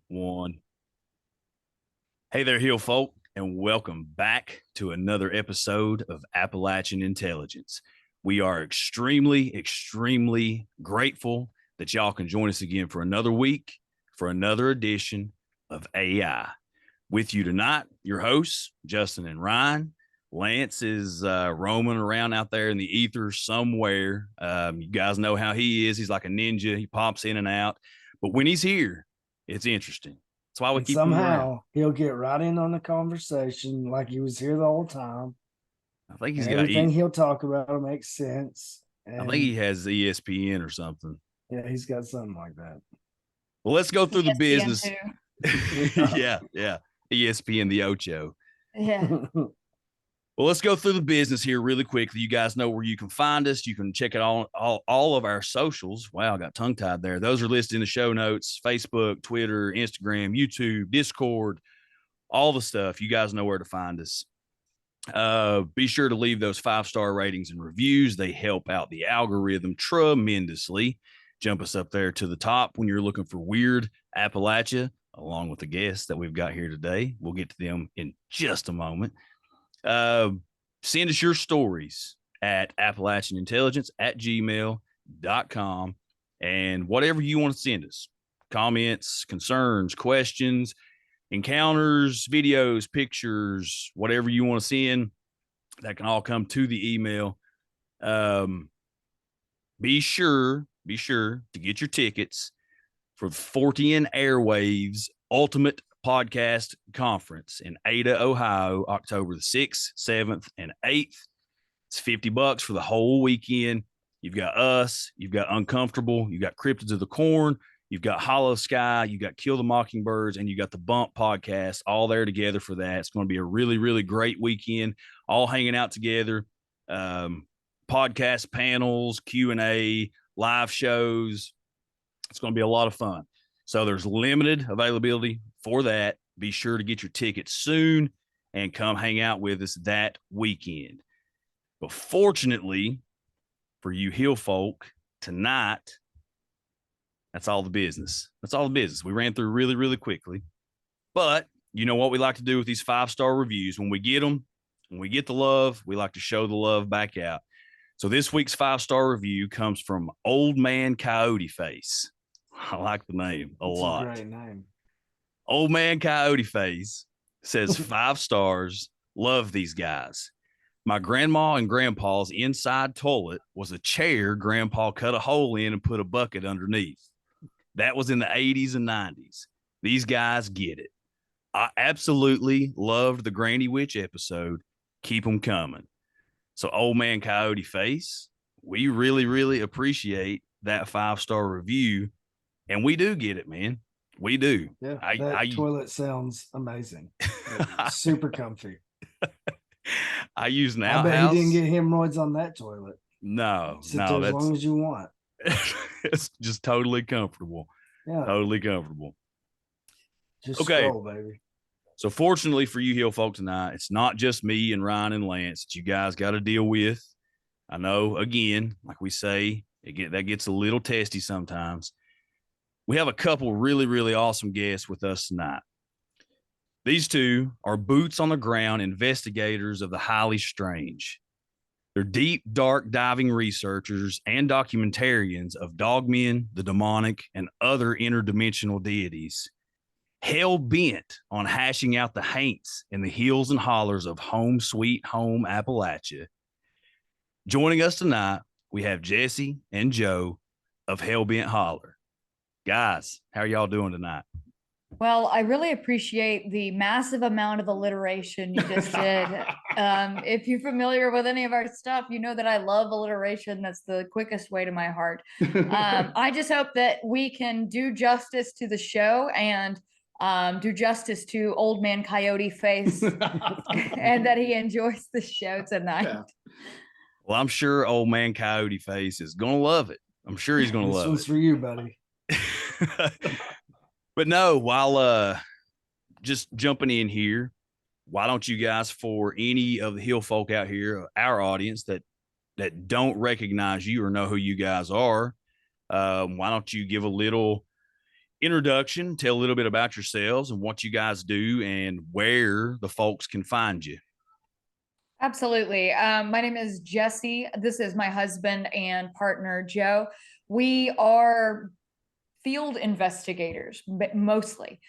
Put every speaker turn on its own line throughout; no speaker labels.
One. Hey there, Hill folk, and welcome back to another episode of Appalachian Intelligence. We are extremely grateful that y'all can join us again for another week, for another edition of AI. With you tonight, your hosts, Justin and Ryan. Lance is roaming around out there in the ether somewhere. You guys know how he is. He's like a ninja. He pops in and out. But when he's here, it's interesting. That's why we
And
keep him around.
somehow he'll get right in on the conversation like he was here the whole time.
I think he's
And
got.
everything he'll talk about will make sense.
I think
And
he has ESPN or something.
yeah, he's got something like that.
Well, let's go through the
ESPN
business.
too.
Yeah. ESPN, the Ocho.
Yeah.
Well, let's go through the business here really quickly. You guys know where you can find us. You can check it all of our socials. Wow, I got tongue tied there. Those are listed in the show notes: Facebook, Twitter, Instagram, YouTube, Discord, all the stuff. You guys know where to find us. Be sure to leave those 5-star ratings and reviews. They help out the algorithm tremendously. Jump us up there to the top when you're looking for weird Appalachia, along with the guests that we've got here today. We'll get to them in just a moment. Send us your stories at appalachianintelligence@gmail.com and whatever you want to send us. Comments, concerns, questions, encounters, videos, pictures, whatever you want to send, that can all come to the email. Be sure to get your tickets for Fortean Airwaves Ultimate Podcast Conference in Ada, Ohio, October the 6th, 7th, and 8th. It's $50 for the whole weekend. You've got us, you've got Uncomfortable, you've got Cryptids of the Corn, you've got Hollow Sky, you got Kill the Mockingbirds, and you got the Bump podcast all there together for that. It's going to be a really great weekend, all hanging out together. Podcast panels, Q&A, live shows. It's going to be a lot of fun. So there's limited availability for that. Be sure to get your tickets soon and come hang out with us that weekend. But fortunately for you Hill folk, tonight, that's all the business. That's all the business. We ran through really quickly. But you know what we like to do with these 5-star reviews? When we get them, when we get the love, we like to show the love back out. So this week's 5-star review comes from Old Man Coyote Face. I like the name a lot.
That's a great name.
Old Man Coyote Face says 5 stars. Love these guys. My grandma and grandpa's inside toilet was a chair grandpa cut a hole in and put a bucket underneath. That was in the 80s and 90s. These guys get it. I absolutely loved the Granny Witch episode. Keep them coming. So Old Man Coyote Face, we really appreciate that 5-star review. And we do get it, man. We do.
Yeah, that toilet sounds amazing. Super comfy.
I use an
I
outhouse.
bet you didn't get hemorrhoids on that toilet.
No,
Sit there as long as you want.
It's just totally comfortable.
Yeah,
totally comfortable.
Just
okay,
scroll, baby.
So fortunately for you Hill folk tonight, it's not just me and Ryan and Lance that you guys got to deal with. I know, again, like we say, that gets a little testy sometimes. We have a couple really awesome guests with us tonight. These two are boots on the ground investigators of the highly strange. They're deep, dark diving researchers and documentarians of dogmen, the demonic, and other interdimensional deities. Hell bent on hashing out the haints in the hills and hollers of home sweet home Appalachia. Joining us tonight, we have Jesse and Joe of Hellbent Holler. Guys, how are y'all doing tonight?
Well, I really appreciate the massive amount of alliteration you just did. If you're familiar with any of our stuff, you know that I love alliteration. That's the quickest way to my heart. I just hope that we can do justice to the show and do justice to Old Man Coyote Face and that he enjoys the show tonight. Yeah.
Well, I'm sure Old Man Coyote Face is going to love it. I'm sure he's going to love it.
This one's for you, buddy.
But no, while just jumping in here, why don't you guys, for any of the Hill folk out here, our audience that don't recognize you or know who you guys are, why don't you give a little introduction, tell a little bit about yourselves and what you guys do and where the folks can find you.
Absolutely. My name is Jesse. This is my husband and partner, Joe. We are field investigators, but mostly.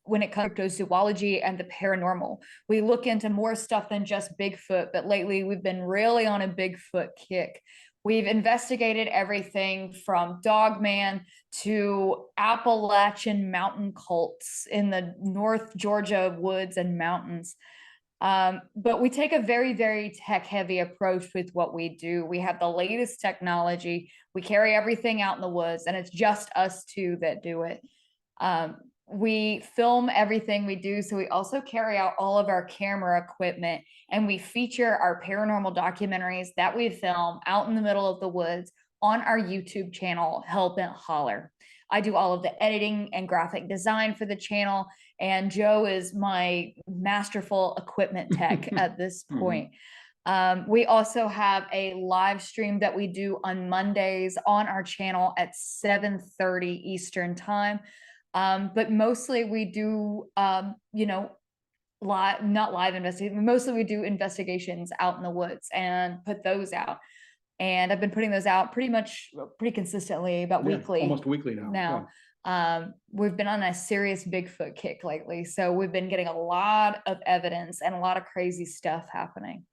When it comes to zoology and the paranormal, we look into more stuff than just Bigfoot, but lately we've been really on a Bigfoot kick. We've investigated everything from Dogman to Appalachian mountain cults in the North Georgia woods and mountains. But we take a very, very tech heavy approach with what we do. We have the latest technology. We carry everything out in the woods, and it's just us two that do it. We film everything we do. So we also carry out all of our camera equipment, and we feature our paranormal documentaries that we film out in the middle of the woods on our YouTube channel, Hellbent Holler. I do all of the editing and graphic design for the channel, and Joe is my masterful equipment tech at this point. We also have a live stream that we do on Mondays on our channel at 7:30 Eastern time. But mostly we do, not live investigation. Mostly we do investigations out in the woods and put those out. And I've been putting those out pretty consistently, about weekly.
Almost weekly now.
We've been on a serious Bigfoot kick lately. So we've been getting a lot of evidence and a lot of crazy stuff happening.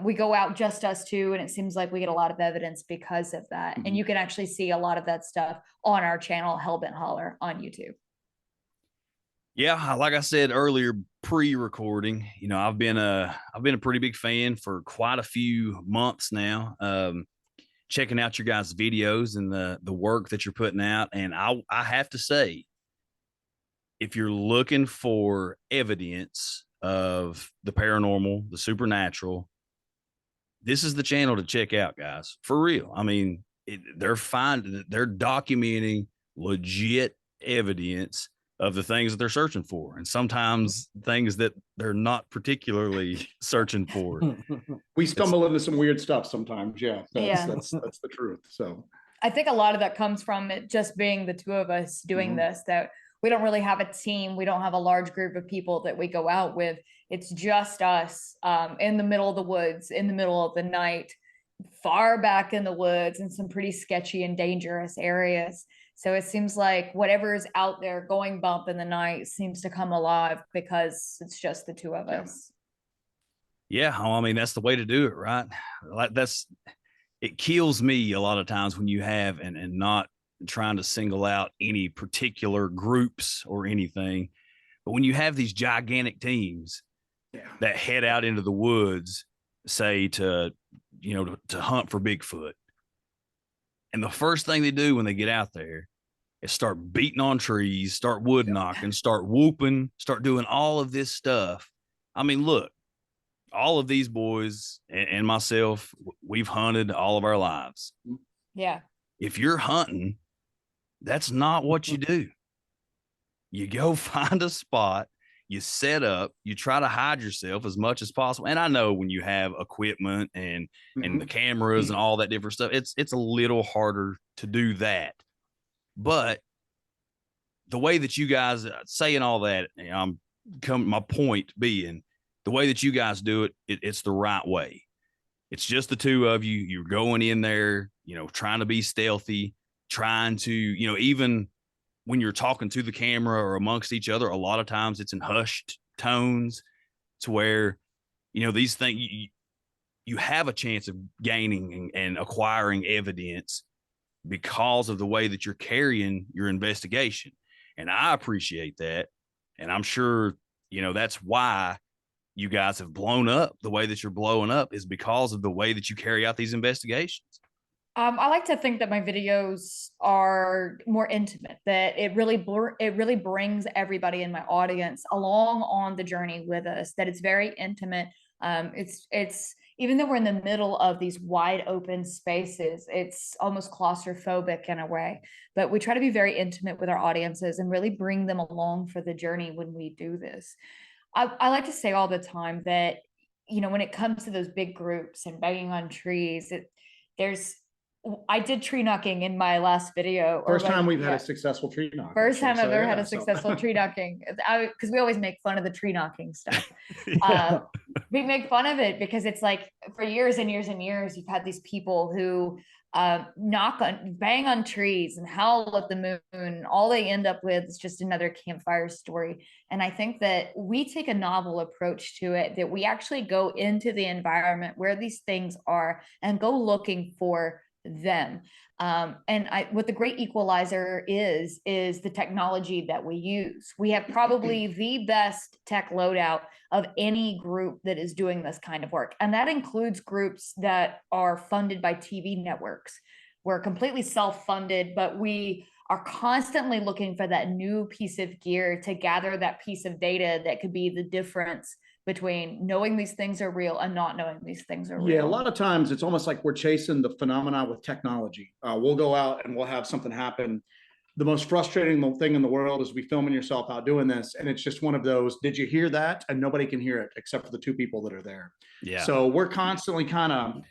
We go out just us two, and it seems like we get a lot of evidence because of that. And you can actually see a lot of that stuff on our channel, Hellbent Holler, on YouTube.
Yeah, like I said earlier, pre-recording, I've been a pretty big fan for quite a few months now. Checking out your guys' videos and the work that you're putting out. And I have to say, if you're looking for evidence of the paranormal, the supernatural, this is the channel to check out, guys. For real. I mean, they're documenting legit evidence of the things that they're searching for, and sometimes things that they're not particularly searching for.
We stumble into some weird stuff sometimes. That's the truth. So
I think a lot of that comes from it just being the two of us doing this, that we don't really have a team. We don't have a large group of people that we go out with. It's just us in the middle of the woods, in the middle of the night, far back in the woods, in some pretty sketchy and dangerous areas. So it seems like whatever is out there going bump in the night seems to come alive because it's just the two of us.
Yeah, I mean, that's the way to do it, right? It kills me a lot of times when you have, and not trying to single out any particular groups or anything, but when you have these gigantic teams that head out into the woods, say to hunt for Bigfoot, and the first thing they do when they get out there is start beating on trees, start wood knocking, start whooping, start doing all of this stuff. I mean, look, all of these boys and myself, we've hunted all of our lives.
Yeah.
If you're hunting, that's not what you do. You go find a spot, you set up, you try to hide yourself as much as possible. And I know when you have equipment and the cameras and all that different stuff, it's a little harder to do that. But the way that you guys saying all that, my point being, the way that you guys do it, it's the right way. It's just the two of you. You're going in there, trying to be stealthy, trying to, even when you're talking to the camera or amongst each other, a lot of times it's in hushed tones to where, these things, you have a chance of gaining and acquiring evidence because of the way that you're carrying your investigation. And I appreciate that. And I'm sure, that's why you guys have blown up the way that you're blowing up, is because of the way that you carry out these investigations.
I like to think that my videos are more intimate, that it really brings everybody in my audience along on the journey with us, that it's very intimate. It's even though we're in the middle of these wide open spaces, it's almost claustrophobic in a way, but we try to be very intimate with our audiences and really bring them along for the journey when we do this. I like to say all the time that, when it comes to those big groups and banging on trees, there's I did tree knocking in my last video.
First time we've had a successful tree knock.
First time I've ever had a
so-
successful tree knocking. Because we always make fun of the tree knocking stuff.
Yeah.
We make fun of it because it's like for years and years and years, you've had these people who bang on trees and howl at the moon. All they end up with is just another campfire story. And I think that we take a novel approach to it, that we actually go into the environment where these things are and go looking for them. What the great equalizer is the technology that we use. We have probably the best tech loadout of any group that is doing this kind of work. And that includes groups that are funded by TV networks. We're completely self-funded, but we are constantly looking for that new piece of gear to gather that piece of data that could be the difference between knowing these things are real and not knowing these things are real.
Yeah, a lot of times it's almost like we're chasing the phenomena with technology. We'll go out and we'll have something happen. The most frustrating thing in the world is be filming yourself out doing this, and it's just one of those, did you hear that? And nobody can hear it except for the two people that are there.
Yeah.
So we're constantly kind of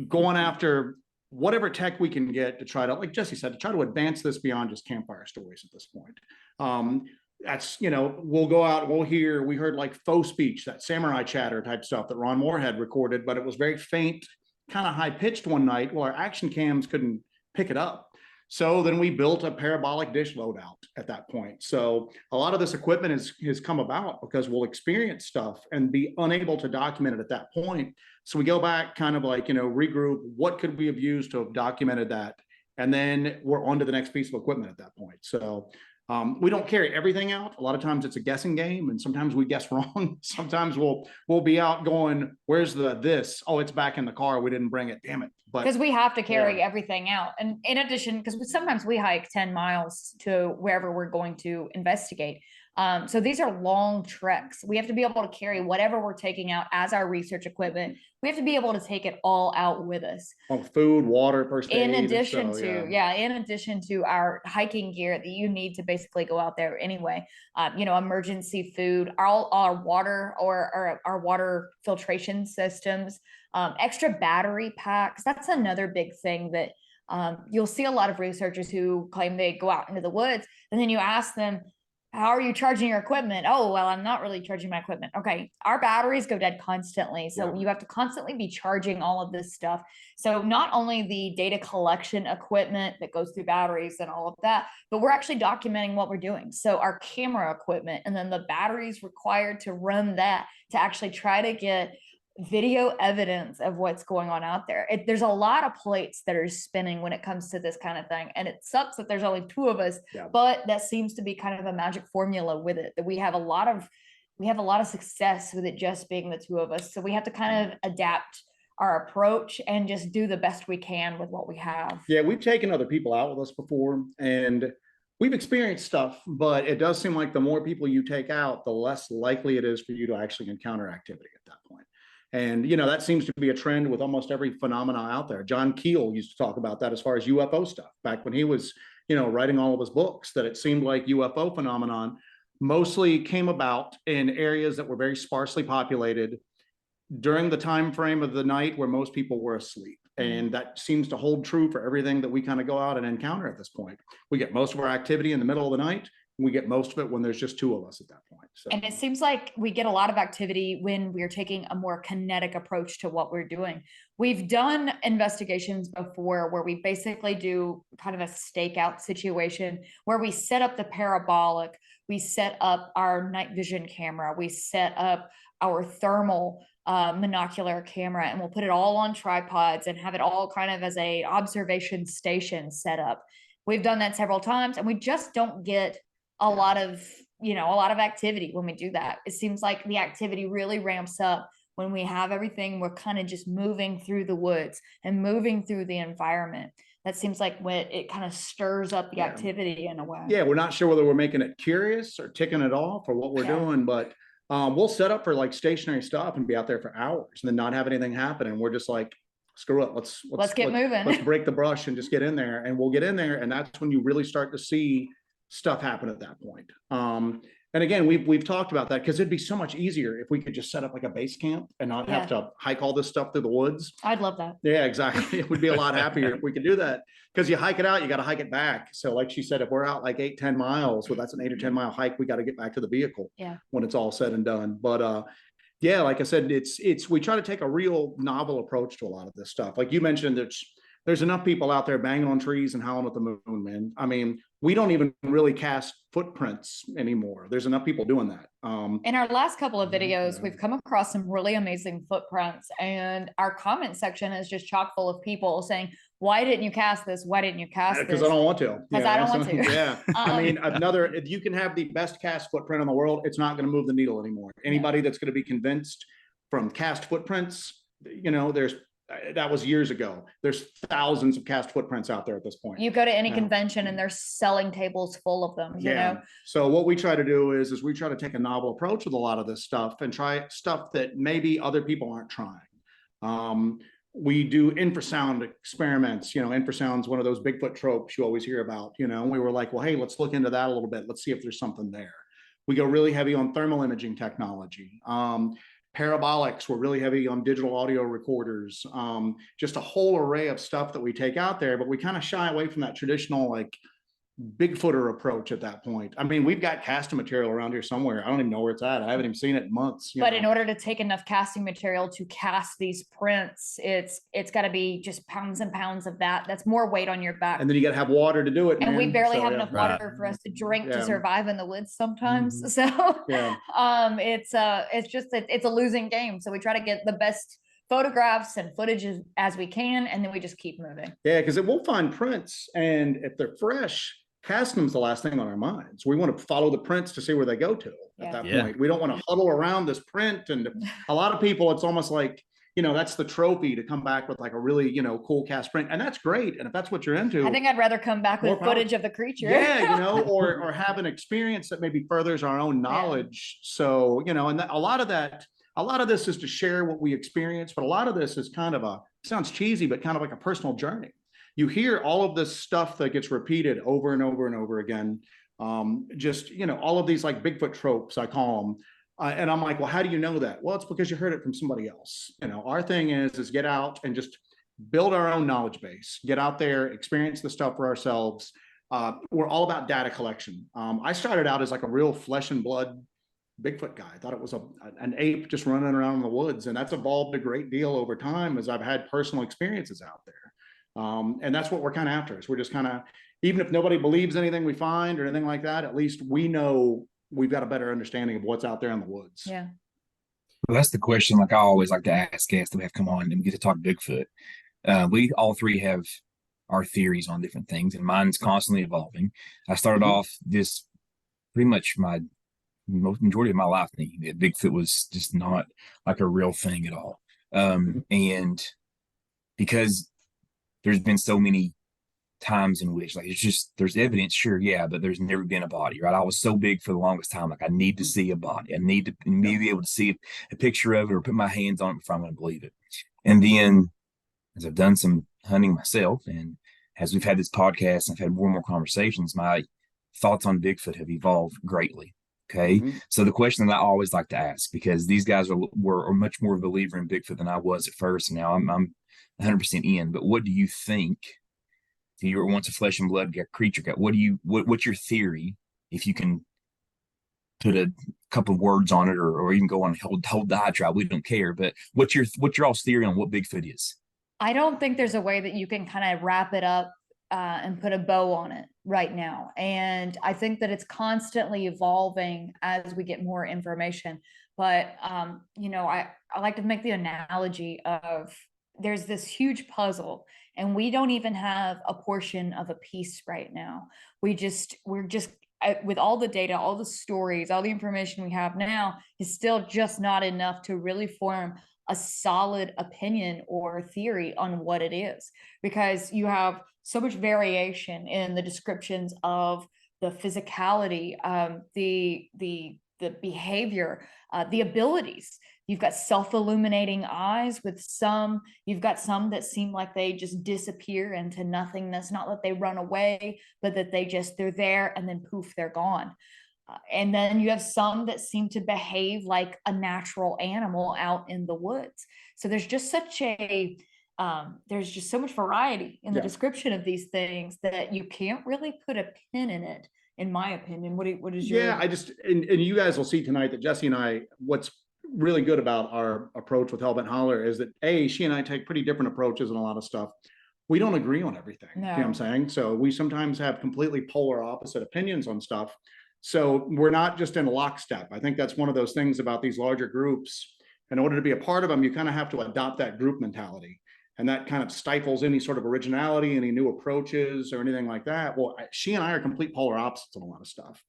going after whatever tech we can get to try to, like Jesse said, to try to advance this beyond just campfire stories at this point. That's, we'll go out, we heard like faux speech, that samurai chatter type stuff that Ron Moore had recorded, but it was very faint, kind of high pitched one night. Well, our action cams couldn't pick it up. So then we built a parabolic dish loadout at that point. So a lot of this equipment has come about because we'll experience stuff and be unable to document it at that point. So we go back, kind of like, regroup, what could we have used to have documented that? And then we're on to the next piece of equipment at that point. So we don't carry everything out. A lot of times it's a guessing game, and sometimes we guess wrong. Sometimes we'll be out going, where's this? Oh, it's back in the car. We didn't bring it. Damn it. But
because we have to carry everything out. And in addition, because sometimes we hike 10 miles to wherever we're going to investigate. So these are long treks. We have to be able to carry whatever we're taking out as our research equipment. We have to be able to take it all out with us.
Food, water, first aid.
In addition to our hiking gear that you need to basically go out there anyway. Emergency food, our water or our water filtration systems, extra battery packs. That's another big thing that you'll see a lot of researchers who claim they go out into the woods, and then you ask them, how are you charging your equipment? Oh, well, I'm not really charging my equipment. Okay. Our batteries go dead constantly. So you have to constantly be charging all of this stuff. So not only the data collection equipment that goes through batteries and all of that, but we're actually documenting what we're doing. So our camera equipment and then the batteries required to run that to actually try to get video evidence of what's going on out there. There's a lot of plates that are spinning when it comes to this kind of thing. And it sucks that there's only two of us, but that seems to be kind of a magic formula with it, that we have a lot of success with it just being the two of us. So we have to kind of adapt our approach and just do the best we can with what we have.
Yeah, we've taken other people out with us before, and we've experienced stuff, but it does seem like the more people you take out, the less likely it is for you to actually encounter activity at that point. And, that seems to be a trend with almost every phenomena out there. John Keel used to talk about that as far as UFO stuff back when he was, writing all of his books, that it seemed like UFO phenomenon mostly came about in areas that were very sparsely populated during the time frame of the night where most people were asleep. And that seems to hold true for everything that we kind of go out and encounter at this point. We get most of our activity in the middle of the night. We get most of it when there's just two of us at that point. So.
And it seems like we get a lot of activity when we're taking a more kinetic approach to what we're doing. We've done investigations before where we basically do kind of a stakeout situation where we set up the parabolic, we set up our night vision camera, we set up our thermal monocular camera, and we'll put it all on tripods and have it all kind of as a observation station set up. We've done that several times, and we just don't get a lot of activity when we do that. It seems like the activity really ramps up when we have everything. We're kind of just moving through the woods and moving through the environment. That seems like when it kind of stirs up the activity in a way.
Yeah, we're not sure whether we're making it curious or ticking it off or what we're doing, but we'll set up for like stationary stuff and be out there for hours and then not have anything happen. And we're just like, screw it. Let's get moving. Let's break the brush and just get in there. And we'll get in there. And that's when you really start to see stuff happen at that point. And again, we've talked about that, because it'd be so much easier if we could just set up like a base camp and not have to hike all this stuff through the woods.
I'd love that.
Yeah, exactly. It would be a lot happier if we could do that, because you hike it out, you got to hike it back. So like she said, if we're out like 8-10 miles, well, that's an 8 or 10 mile hike. We got to get back to the vehicle when it's all said and done. But yeah, like I said, we try to take a real novel approach to a lot of this stuff. Like you mentioned, there's enough people out there banging on trees and howling at the moon, man. I mean, we don't even really cast footprints anymore. There's enough people doing that.
In our last couple of videos, we've come across some really amazing footprints, and our comment section is just chock full of people saying, why didn't you cast this? Why didn't you cast this?
Because I don't want to.
Because I don't want to.
Yeah. I mean, if you can have the best cast footprint in the world, it's not going to move the needle anymore. Anybody that's going to be convinced from cast footprints, that was years ago. There's thousands of cast footprints out there at this point.
You go to any convention and they're selling tables full of them, you know?
So what we try to do is we try to take a novel approach with a lot of this stuff and try stuff that maybe other people aren't trying. We do infrasound experiments. Infrasound's one of those Bigfoot tropes you always hear about. We were like, well, hey, let's look into that a little bit. Let's see if there's something there. We go really heavy on thermal imaging technology. Parabolics, we're really heavy on digital audio recorders, just a whole array of stuff that we take out there, but we kind of shy away from that traditional like Bigfooter approach at that point. I mean, we've got casting material around here somewhere. I don't even know where it's at. I haven't even seen it in months.
But in order to take enough casting material to cast these prints, it's got to be just pounds and pounds of that. That's more weight on your back.
And then you got to have water to do it.
And we barely have enough water for us to drink to survive in the woods sometimes. So it's a losing game. So we try to get the best photographs and footage as we can, and then we just keep moving.
Yeah, because we'll find prints, and if they're fresh, casting them's the last thing on our minds. We want to follow the prints to see where they go to at that point. We don't want to huddle around this print. And a lot of people, it's almost like, that's the trophy to come back with like a really, cool cast print. And that's great. And if that's what you're into,
I think I'd rather come back with footage of the creature.
Yeah, or have an experience that maybe furthers our own knowledge. So, and a lot of this is to share what we experience, but a lot of this is kind of sounds cheesy, but kind of like a personal journey. You hear all of this stuff that gets repeated over and over and over again. All of these like Bigfoot tropes, I call them. And I'm like, well, how do you know that? Well, it's because you heard it from somebody else. Our thing is get out and just build our own knowledge base, get out there, experience the stuff for ourselves. We're all about data collection. I started out as like a real flesh and blood Bigfoot guy. I thought it was an ape just running around in the woods. And that's evolved a great deal over time as I've had personal experiences out there. And that's what we're kind of after. Is we're just kind of, even if nobody believes anything we find or anything like that, at least we know we've got a better understanding of what's out there in the woods.
Yeah.
Well, that's the question. Like I always like to ask guests that we have come on and we get to talk Bigfoot. We all three have our theories on different things, and mine's constantly evolving. I started off this pretty much my majority of my life thinking that Bigfoot was just not like a real thing at all. And because there's been so many times in which like there's evidence, sure, yeah, but there's never been a body, right? I was so big for the longest time, like I need to see a body. I need to be able to see a picture of it or put my hands on it before I'm going to believe it. And then as I've done some hunting myself, and as we've had this podcast and I've had more and more conversations, my thoughts on Bigfoot have evolved greatly. Okay. So the question that I always like to ask, because these guys were much more of a believer in Bigfoot than I was at first. And now I'm 100% in, but what do you think? If you were once a flesh and blood creature, what's your theory? If you can put a couple of words on it, or even go on hold diatribe, we don't care. But what's your all's theory on what Bigfoot is?
I don't think there's a way that you can kind of wrap it up and put a bow on it right now. And I think that it's constantly evolving as we get more information. But I like to make the analogy of there's this huge puzzle, and we don't even have a portion of a piece right now. We're just with all the data, all the stories, all the information we have now is still just not enough to really form a solid opinion or theory on what it is, because you have so much variation in the descriptions of the physicality, the behavior, the abilities. You've got self-illuminating eyes with some, you've got some that seem like they just disappear into nothingness, not that they run away, but that they're there and then poof, they're gone. And then you have some that seem to behave like a natural animal out in the woods. So there's just such a there's just so much variety in the description of these things that you can't really put a pin in it, in my opinion. What is your?
Yeah, I just, and you guys will see tonight that Jesse and I, what's really good about our approach with Hellbent Holler is that she and I take pretty different approaches on a lot of stuff. We don't agree on everything.
No.
You know what I'm saying? So we sometimes have completely polar opposite opinions on stuff. So we're not just in lockstep. I think that's one of those things about these larger groups. In order to be a part of them, you kind of have to adopt that group mentality. And that kind of stifles any sort of originality, any new approaches or anything like that. Well, she and I are complete polar opposites on a lot of stuff.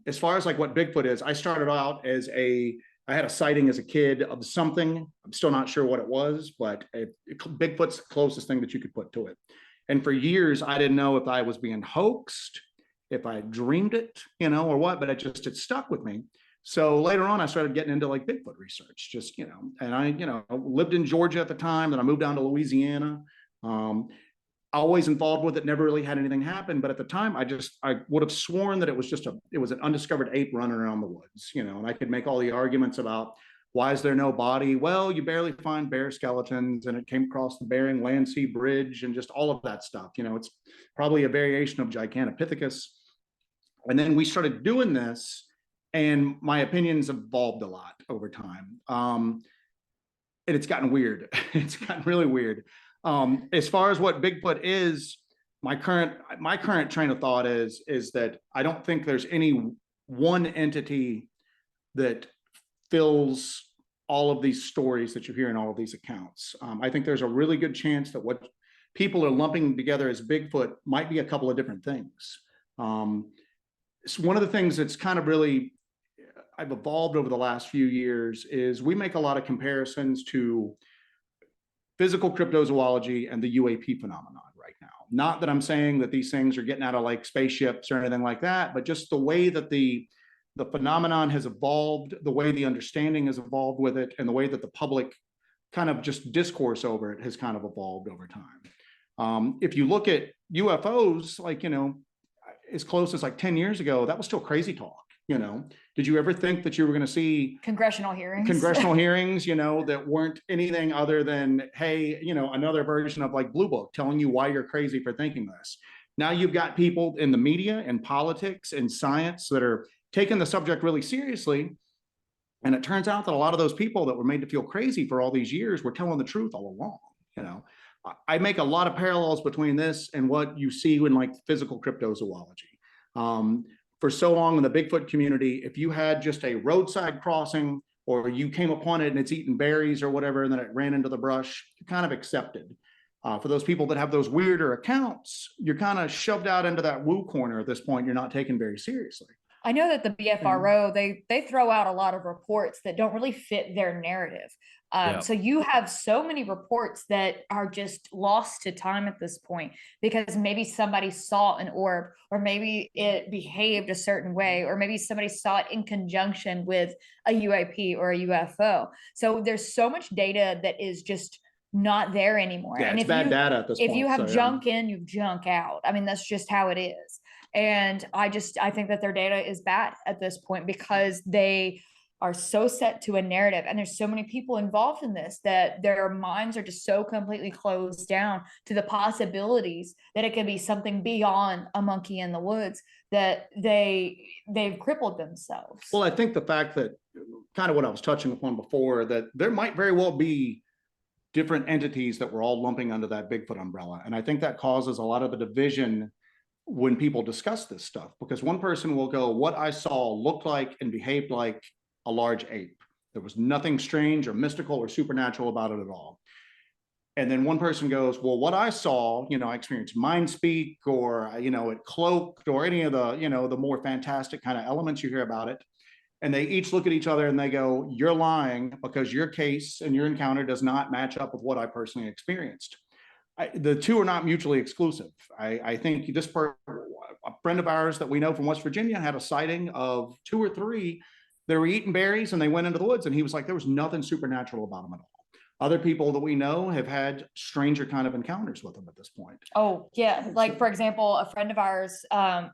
As far as like what Bigfoot is, I started out as I had a sighting as a kid of something. I'm still not sure what it was, but Bigfoot's the closest thing that you could put to it. And for years, I didn't know if I was being hoaxed, if I dreamed it, or what, but it stuck with me. So later on, I started getting into like Bigfoot research, just, and I lived in Georgia at the time, then I moved down to Louisiana. Always involved with it, never really had anything happen. But at the time, I would have sworn that it was an undiscovered ape running around the woods, and I could make all the arguments about why is there no body? Well, you barely find bear skeletons, and it came across the Bering Land Sea Bridge and just all of that stuff. It's probably a variation of Gigantopithecus. And then we started doing this, and my opinions evolved a lot over time. And it's gotten weird. It's gotten really weird. As far as what Bigfoot is, my current train of thought is that I don't think there's any one entity that fills all of these stories that you hear in all of these accounts. I think there's a really good chance that what people are lumping together as Bigfoot might be a couple of different things. So one of the things that's kind of really I've evolved over the last few years is we make a lot of comparisons to physical cryptozoology and the UAP phenomenon right now. Not that I'm saying that these things are getting out of like spaceships or anything like that, but just the way that the phenomenon has evolved, the way the understanding has evolved with it, and the way that the public kind of just discourse over it has kind of evolved over time. If you look at UFOs, like, as close as like 10 years ago, that was still crazy talk. Did you ever think that you were going to see
Congressional hearings,
that weren't anything other than, hey, another version of like Blue Book telling you why you're crazy for thinking this. Now you've got people in the media and politics and science that are taking the subject really seriously. And it turns out that a lot of those people that were made to feel crazy for all these years were telling the truth all along. I make a lot of parallels between this and what you see in like physical cryptozoology. For so long in the Bigfoot community, if you had just a roadside crossing or you came upon it and it's eating berries or whatever, and then it ran into the brush, you kind of accepted. For those people that have those weirder accounts, you're kind of shoved out into that woo corner at this point. You're not taken very seriously.
I know that the BFRO, they throw out a lot of reports that don't really fit their narrative. So you have so many reports that are just lost to time at this point because maybe somebody saw an orb, or maybe it behaved a certain way, or maybe somebody saw it in conjunction with a UAP or a UFO. So there's so much data that is just not there anymore.
Yeah,
and
it's bad data at this point.
If you have junk in, you junk out. I mean, that's just how it is. And I think that their data is bad at this point because they are so set to a narrative, and there's so many people involved in this that their minds are just so completely closed down to the possibilities that it could be something beyond a monkey in the woods, that they've crippled themselves.
Well, I think the fact that kind of what I was touching upon before, that there might very well be different entities that we're all lumping under that Bigfoot umbrella. And I think that causes a lot of the division when people discuss this stuff, because one person will go, what I saw looked like and behaved like a large ape. There was nothing strange or mystical or supernatural about it at all. And then one person goes, well, what I saw, I experienced mind speak, or, it cloaked, or any of the, the more fantastic kind of elements you hear about it. And they each look at each other and they go, you're lying because your case and your encounter does not match up with what I personally experienced. The two are not mutually exclusive. I think a friend of ours that we know from West Virginia had a sighting of 2 or 3. They were eating berries and they went into the woods, and he was like, there was nothing supernatural about them at all. Other people that we know have had stranger kind of encounters with them at this point.
Oh, yeah. Like, for example, a friend of ours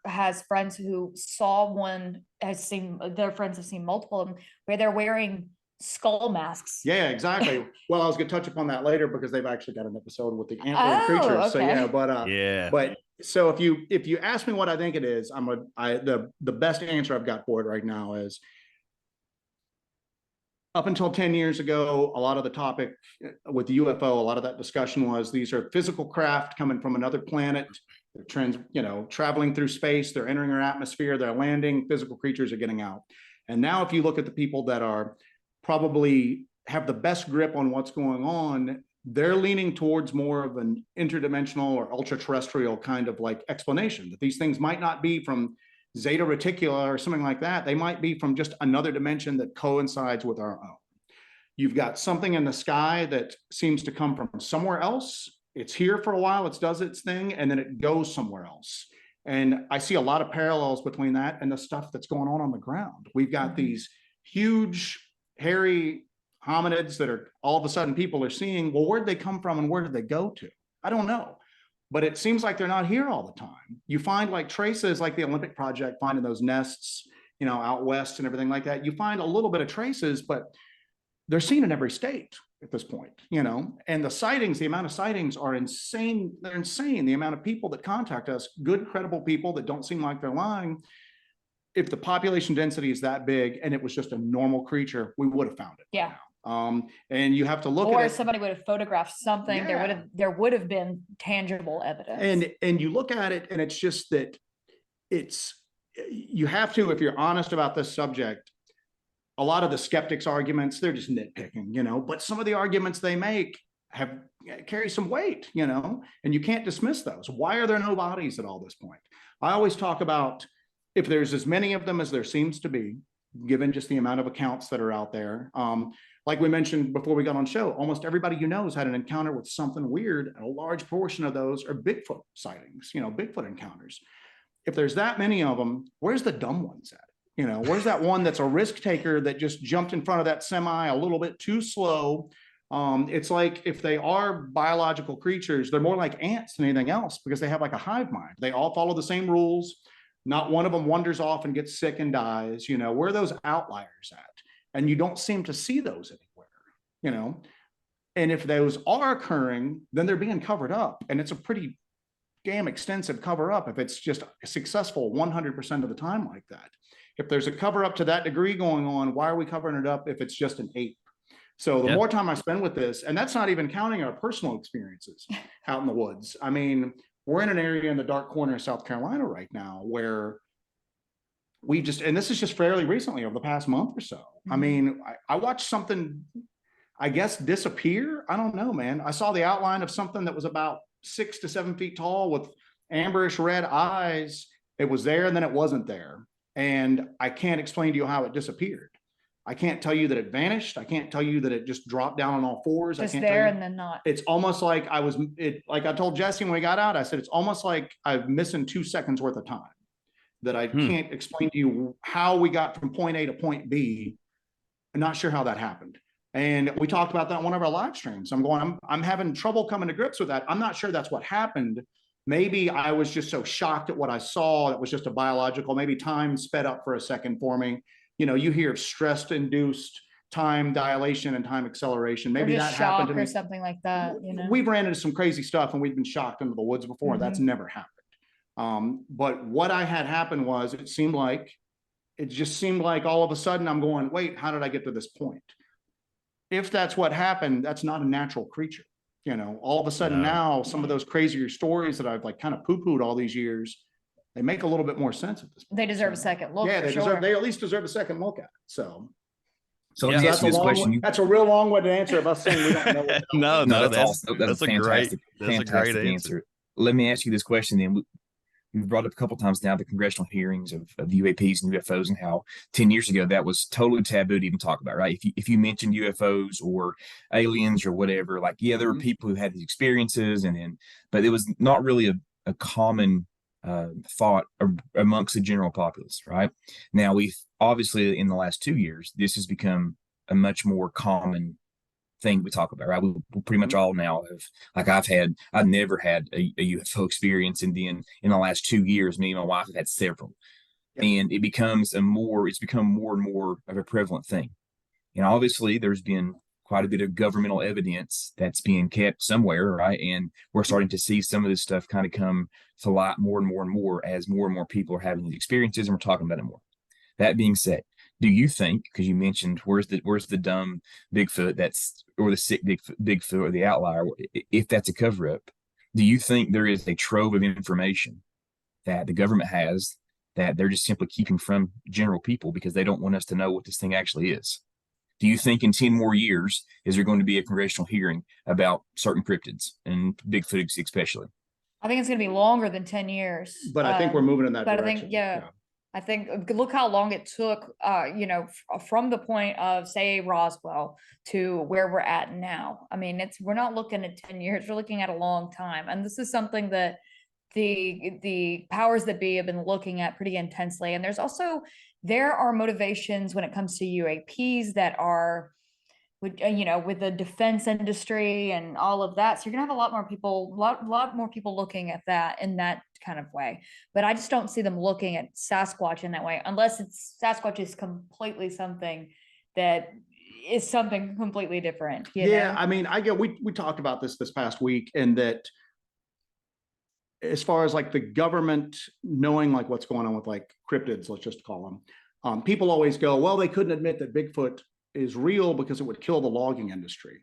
has friends who saw one, their friends have seen multiple of them where they're wearing skull masks.
Yeah, exactly. Well, I was going to touch upon that later because they've actually got an episode with the antler creatures.
Okay.
So yeah, but
Yeah.
But so if you ask me what I think it is, the best answer I've got for it right now is, up until 10 years ago, a lot of the topic with the UFO, a lot of that discussion was these are physical craft coming from another planet. They're traveling through space. They're entering our atmosphere. They're landing. Physical creatures are getting out. And now, if you look at the people that are probably have the best grip on what's going on, they're leaning towards more of an interdimensional or ultra-terrestrial kind of like explanation, that these things might not be from Zeta Reticula or something like that. They might be from just another dimension that coincides with our own. You've got something in the sky that seems to come from somewhere else. It's here for a while, it does its thing, and then it goes somewhere else. And I see a lot of parallels between that and the stuff that's going on the ground. We've got these huge, hairy hominids that are all of a sudden people are seeing. Well, where'd they come from and where did they go to? I don't know. But it seems like they're not here all the time. You find like traces, like the Olympic Project, finding those nests, out west and everything like that. You find a little bit of traces, but they're seen in every state at this point, and the sightings, the amount of sightings are insane. They're insane. The amount of people that contact us, good, credible people that don't seem like they're lying. If the population density is that big and it was just a normal creature, we would have found it.
Yeah.
And you have to look
or
at it.
Somebody would have photographed something.
Yeah.
There would have been tangible evidence.
And you look at it and it's just that you have to, if you're honest about this subject, a lot of the skeptics' arguments, they're just nitpicking, but some of the arguments they make carry some weight, and you can't dismiss those. Why are there no bodies at all this point? I always talk about, if there's as many of them as there seems to be, given just the amount of accounts that are out there, like we mentioned before we got on show, almost everybody has had an encounter with something weird, and a large portion of those are Bigfoot sightings, Bigfoot encounters. If there's that many of them, where's the dumb ones at? Where's that one that's a risk taker that just jumped in front of that semi a little bit too slow? It's like, if they are biological creatures, they're more like ants than anything else, because they have like a hive mind. They all follow the same rules. Not one of them wanders off and gets sick and dies. Where are those outliers at? And you don't seem to see those anywhere, And if those are occurring, then they're being covered up. And it's a pretty damn extensive cover up if it's just successful 100% of the time like that. If there's a cover up to that degree going on, why are we covering it up if it's just an ape? So the more time I spend with this, and that's not even counting our personal experiences out in the woods. I mean, we're in an area in the dark corner of South Carolina right now where and this is just fairly recently, over the past month or so. I mean, I watched something, I guess, disappear. I don't know, man. I saw the outline of something that was about 6 to 7 feet tall with amberish red eyes. It was there and then it wasn't there. And I can't explain to you how it disappeared. I can't tell you that it vanished. I can't tell you that it just dropped down on all fours.
Just
I can't
there
tell you.
and then not.
It's almost like like I told Jesse when we got out, I said, it's almost like I'm missing 2 seconds worth of time, that I can't explain to you how we got from point A to point B. I'm not sure how that happened. And we talked about that in one of our live streams. I'm having trouble coming to grips with that. I'm not sure that's what happened. Maybe I was just so shocked at what I saw. It was just a biological, maybe time sped up for a second for me. You hear of stress-induced time dilation and time acceleration. Maybe that happened to me.
Or something like that.
We've ran into some crazy stuff and we've been shocked into the woods before. That's never happened. But what I had happen was, it just seemed like all of a sudden I'm going, wait, how did I get to this point? If that's what happened, that's not a natural creature. All of a sudden now, some of those crazier stories that I've like kind of poo-pooed all these years, they make a little bit more sense at this point.
They deserve a second look.
Yeah,
they
they at least deserve a second look at it. So
let me ask you this question.
That's a real long-winded answer of us saying we don't know.
No,
that's a
fantastic
fantastic answer. Let me ask you this question then. We've brought up a couple times now the congressional hearings of UAPs and UFOs, and how 10 years ago that was totally taboo to even talk about, right? If you mentioned UFOs or aliens or whatever, like, there were people who had these experiences, but it was not really a common thought amongst the general populace, right? Now, we've obviously in the last 2 years, this has become a much more common thing we talk about, right? We pretty much all now have, like I've never had a UFO experience. And then in the last 2 years, me and my wife have had several. And it's become more and more of a prevalent thing. And obviously there's been quite a bit of governmental evidence that's being kept somewhere, right? And we're starting to see some of this stuff kind of come to light more and more and more as more and more people are having these experiences, and we're talking about it more. That being said, do you think, because you mentioned where's the dumb Bigfoot or the sick Bigfoot or the outlier, if that's a cover up, do you think there is a trove of information that the government has that they're just simply keeping from general people because they don't want us to know what this thing actually is? Do you think in 10 more years, is there going to be a congressional hearing about certain cryptids and Bigfoot especially?
I think it's going to be longer than 10 years.
But I think we're moving in that
but
direction.
I think, I think look how long it took, from the point of, say, Roswell to where we're at now. I mean, we're not looking at 10 years, we're looking at a long time. And this is something that the powers that be have been looking at pretty intensely. And there are motivations when it comes to UAPs that are with the defense industry and all of that. So you're gonna have a lot more people looking at that in that kind of way. But I just don't see them looking at Sasquatch in that way, unless Sasquatch is completely something that is something completely different. You know?
I mean, we talked about this past week, and that as far as like the government knowing like what's going on with like cryptids, let's just call them, people always go, well, they couldn't admit that Bigfoot is real because it would kill the logging industry.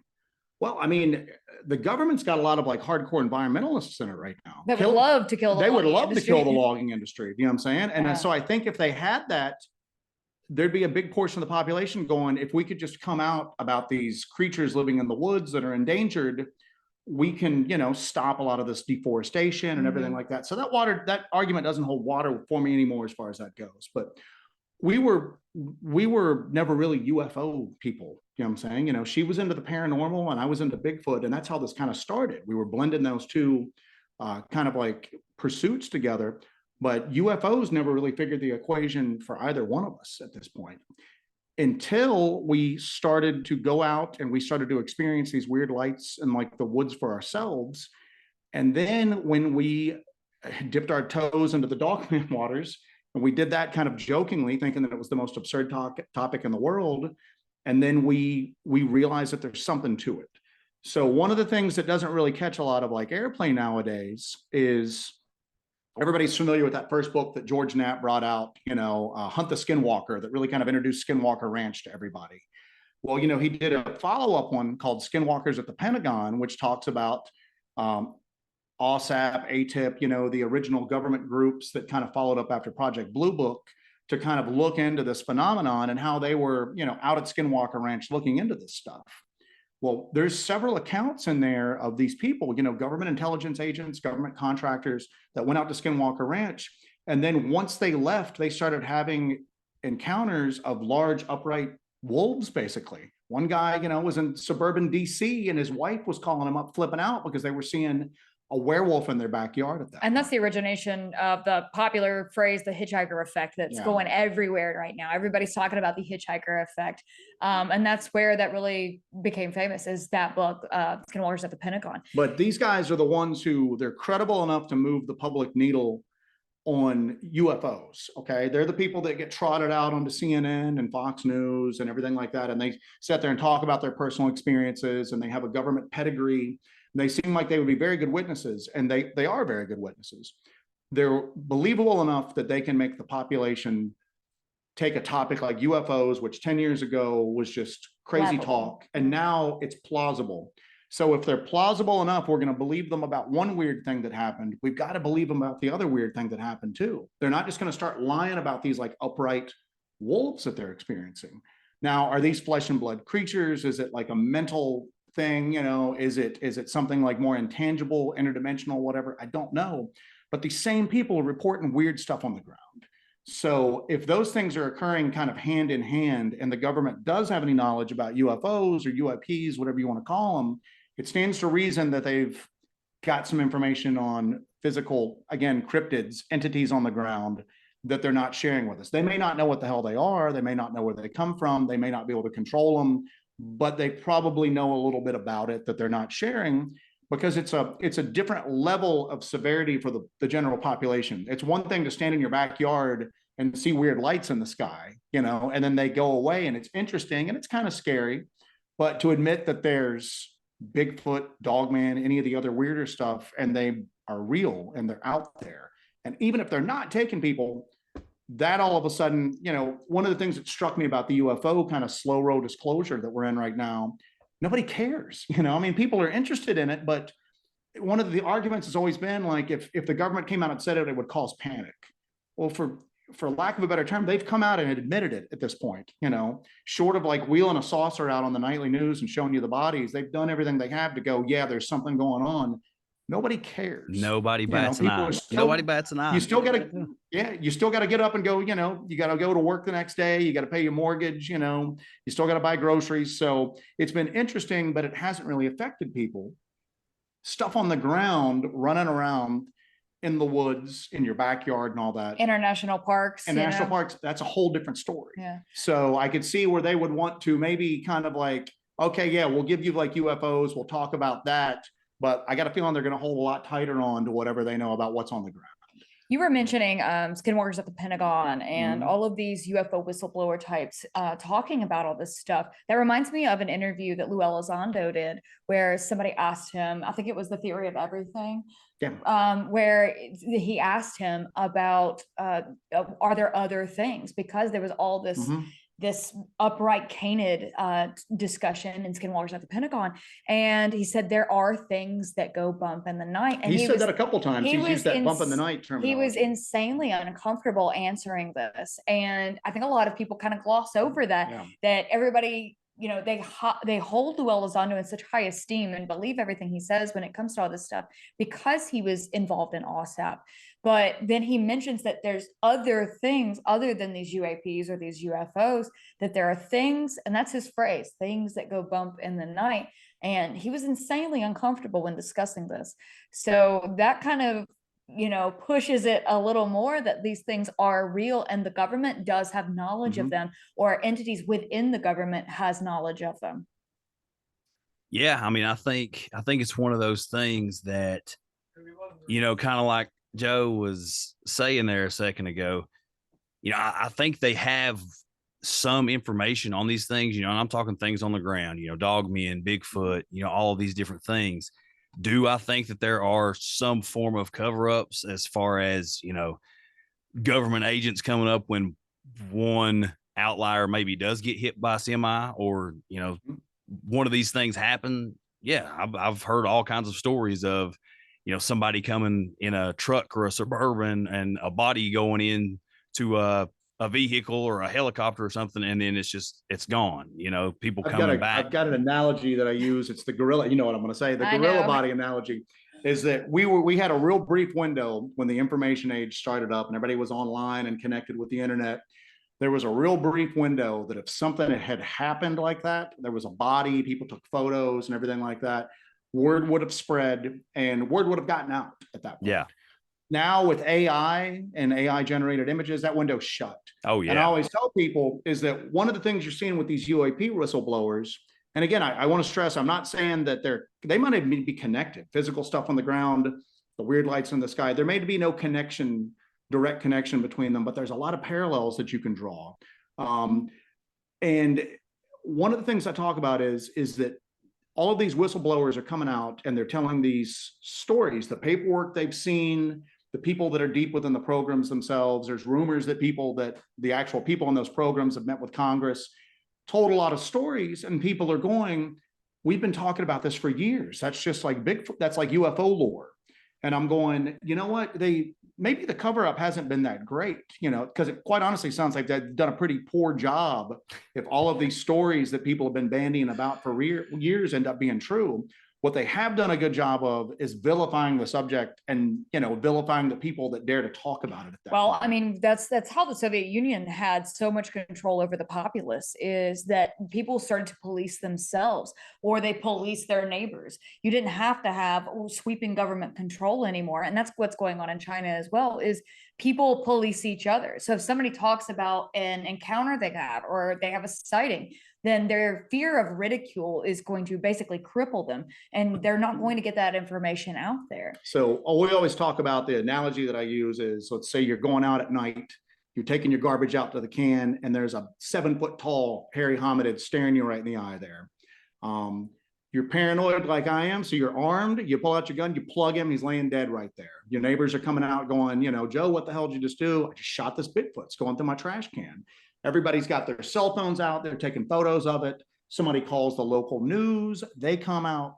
Well, I mean, the government's got a lot of like hardcore environmentalists in it right now.
They would love to kill the
logging industry. You know what I'm saying? And so I think if they had that, there'd be a big portion of the population going, if we could just come out about these creatures living in the woods that are endangered, we can, stop a lot of this deforestation and everything like that. So that argument doesn't hold water for me anymore as far as that goes. But we were never really UFO people. You know what I'm saying? She was into the paranormal and I was into Bigfoot, and that's how this kind of started. We were blending those two kind of like pursuits together, but UFOs never really figured the equation for either one of us at this point, until we started to go out and we started to experience these weird lights in like the woods for ourselves. And then when we dipped our toes into the Dogman waters, and we did that kind of jokingly, thinking that it was the most absurd topic in the world. And then we realized that there's something to it. So one of the things that doesn't really catch a lot of like airplay nowadays is, everybody's familiar with that first book that George Knapp brought out, Hunt the Skinwalker, that really kind of introduced Skinwalker Ranch to everybody. Well, he did a follow-up one called Skinwalkers at the Pentagon, which talks about OSAP, ATIP, the original government groups that kind of followed up after Project Blue Book to kind of look into this phenomenon and how they were, out at Skinwalker Ranch looking into this stuff. Well, there's several accounts in there of these people, government intelligence agents, government contractors that went out to Skinwalker Ranch. And then once they left, they started having encounters of large upright wolves, basically. One guy, was in suburban DC, and his wife was calling him up, flipping out because they were seeing a werewolf in their backyard at that.
And that's the origination of the popular phrase, the hitchhiker effect, that's going everywhere right now. Everybody's talking about the hitchhiker effect. And that's where that really became famous, is that book, Skinwalkers at the Pentagon.
But these guys are the ones who, they're credible enough to move the public needle on UFOs. Okay. They're the people that get trotted out onto CNN and Fox News and everything like that. And they sit there and talk about their personal experiences, and they have a government pedigree. They seem like they would be very good witnesses, and they are very good witnesses. They're believable enough that they can make the population take a topic like UFOs, which 10 years ago was just crazy talk, and now it's plausible. So if they're plausible enough, we're going to believe them about one weird thing that happened. We've got to believe them about the other weird thing that happened too. They're not just going to start lying about these like upright wolves that they're experiencing. Now, are these flesh and blood creatures? Is it like a mental thing? Is it something like more intangible, interdimensional, whatever? I don't know. But the same people are reporting weird stuff on the ground. So if those things are occurring kind of hand in hand, and the government does have any knowledge about UFOs or UAPs, whatever you want to call them, it stands to reason that they've got some information on physical, again, cryptids, entities on the ground that they're not sharing with us. They may not know what the hell they are. They may not know where they come from. They may not be able to control them. but they probably know a little bit about it that they're not sharing, because it's a different level of severity for the general population. It's one thing to stand in your backyard and see weird lights in the sky, you know, and then they go away and it's interesting and it's kind of scary. But to admit that there's Bigfoot, Dogman, any of the other weirder stuff, and they are real and they're out there, and even if they're not taking people, that all of a sudden, you know, one of the things that struck me about the UFO kind of slow road disclosure that we're in right now, nobody cares. You know, I mean, people are interested in it, but one of the arguments has always been like, if the government came out and said it, it would cause panic. Well, for lack of a better term, they've come out and admitted it at this point, you know, short of like wheeling a saucer out on the nightly news and showing you the bodies. They've done everything they have to go, yeah, there's something going on. Nobody cares.
Nobody bats an eye. Nobody bats an eye.
You still got to, yeah, you still got to get up and go, you know, you got to go to work the next day. You got to pay your mortgage, you know, you still got to buy groceries. So it's been interesting, but it hasn't really affected people. Stuff on the ground, running around in the woods, in your backyard and all that.
International parks.
And national parks, that's a whole different story.
Yeah.
So I could see where they would want to maybe kind of like, okay, yeah, we'll give you like UFOs. We'll talk about that. But I got a feeling they're going to hold a lot tighter on to whatever they know about what's on the ground.
You were mentioning skinwalkers at the Pentagon and all of these UFO whistleblower types talking about all this stuff. That reminds me of an interview that Lou Elizondo did, where somebody asked him, I think it was The Theory of Everything, where he asked him about, are there other things? Because there was all this this upright canid discussion in Skinwalkers at the Pentagon. And he said, there are things that go bump in the night. And
he said that a couple times. He's used that bump in the night term.
He was insanely uncomfortable answering this. And I think a lot of people kind of gloss over that, that everybody, you know, they hold Lou Elizondo in such high esteem and believe everything he says when it comes to all this stuff because he was involved in OSAP. But then he mentions that there's other things other than these UAPs or these UFOs, that there are things, and that's his phrase, things that go bump in the night. And he was insanely uncomfortable when discussing this. So that kind of, you know, pushes it a little more that these things are real and the government does have knowledge of them, or entities within the government has knowledge of them.
Yeah, I mean, I think it's one of those things that, you know, kind of like Joe was saying there a second ago, you know, I think they have some information on these things, you know, and I'm talking things on the ground, you know, dogmen, Bigfoot, you know, all of these different things. Do I think that there are some form of cover-ups as far as, you know, government agents coming up when one outlier maybe does get hit by a semi, or, you know, one of these things happen? Yeah, I've heard all kinds of stories of, you know, somebody coming in a truck or a Suburban and a body going in to a vehicle or a helicopter or something, and then it's gone. You know, people coming back.
I've got an analogy that I use. It's the gorilla. You know what I'm going to say? The gorilla body analogy is that we had a real brief window when the information age started up and everybody was online and connected with the internet. There was a real brief window that if something had happened like that, there was a body, people took photos and everything like that, word would have spread and word would have gotten out at that point.
Yeah.
Now with AI and AI generated images, that window's shut.
Oh, yeah.
And I always tell people is that one of the things you're seeing with these UAP whistleblowers, and again, I want to stress, I'm not saying that they might even be connected, physical stuff on the ground, the weird lights in the sky. There may be no connection, direct connection between them, but there's a lot of parallels that you can draw. And one of the things I talk about is that all of these whistleblowers are coming out and they're telling these stories, the paperwork they've seen, the people that are deep within the programs themselves. There's rumors that the actual people in those programs have met with Congress, told a lot of stories, and people are going, we've been talking about this for years. That's just like Bigfoot, that's like UFO lore. And I'm going, you know what? Maybe the cover up hasn't been that great, you know, because it quite honestly sounds like they've done a pretty poor job if all of these stories that people have been bandying about for years end up being true. What they have done a good job of is vilifying the subject and, you know, vilifying the people that dare to talk about it. At that point.
I mean, that's how the Soviet Union had so much control over the populace, is that people started to police themselves, or they police their neighbors. You didn't have to have sweeping government control anymore. And that's what's going on in China as well, is people police each other. So if somebody talks about an encounter they had or they have a sighting, then their fear of ridicule is going to basically cripple them, and they're not going to get that information out there.
So we always talk about, the analogy that I use is, let's say you're going out at night, you're taking your garbage out to the can, and there's a 7-foot tall hairy hominid staring you right in the eye there. You're paranoid like I am, so you're armed, you pull out your gun, you plug him, he's laying dead right there. Your neighbors are coming out going, you know, Joe, what the hell did you just do? I just shot this Bigfoot. It's going through my trash can. Everybody's got their cell phones out, they're taking photos of it. Somebody calls the local news, they come out,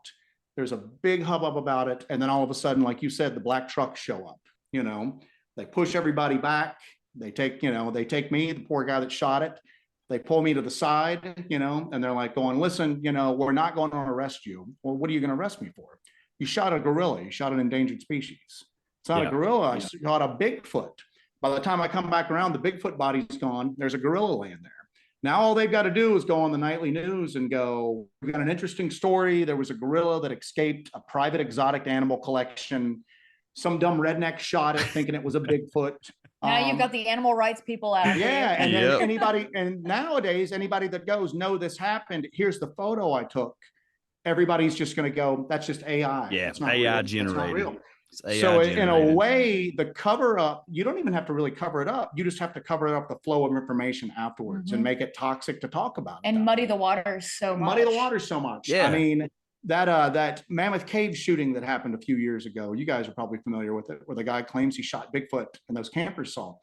there's a big hubbub about it. And then all of a sudden, like you said, the black trucks show up, you know, they push everybody back. They take, you know, they take me, the poor guy that shot it. They pull me to the side, you know, and they're like going, listen, you know, we're not going to arrest you. Well, what are you going to arrest me for? You shot a gorilla, you shot an endangered species. It's not a gorilla, I shot a Bigfoot. By the time I come back around, the Bigfoot body's gone. There's a gorilla laying there. Now all they've got to do is go on the nightly news and go, we've got an interesting story. There was a gorilla that escaped a private exotic animal collection. Some dumb redneck shot it thinking it was a Bigfoot.
Now you've got the animal rights people out.
Yeah, and then anybody, and nowadays, anybody that goes, no, this happened, here's the photo I took. Everybody's just going to go, that's just AI.
Yeah,
it's not
AI
real.
generated.
It's not real.
AI
so
generated.
in a way, the cover up, you don't even have to really cover it up. You just have to cover up the flow of information afterwards and make it toxic to talk about.
And muddy the waters so much.
Muddy the waters so much.
Yeah.
I mean, that Mammoth Cave shooting that happened a few years ago, you guys are probably familiar with it, where the guy claims he shot Bigfoot and those campers saw.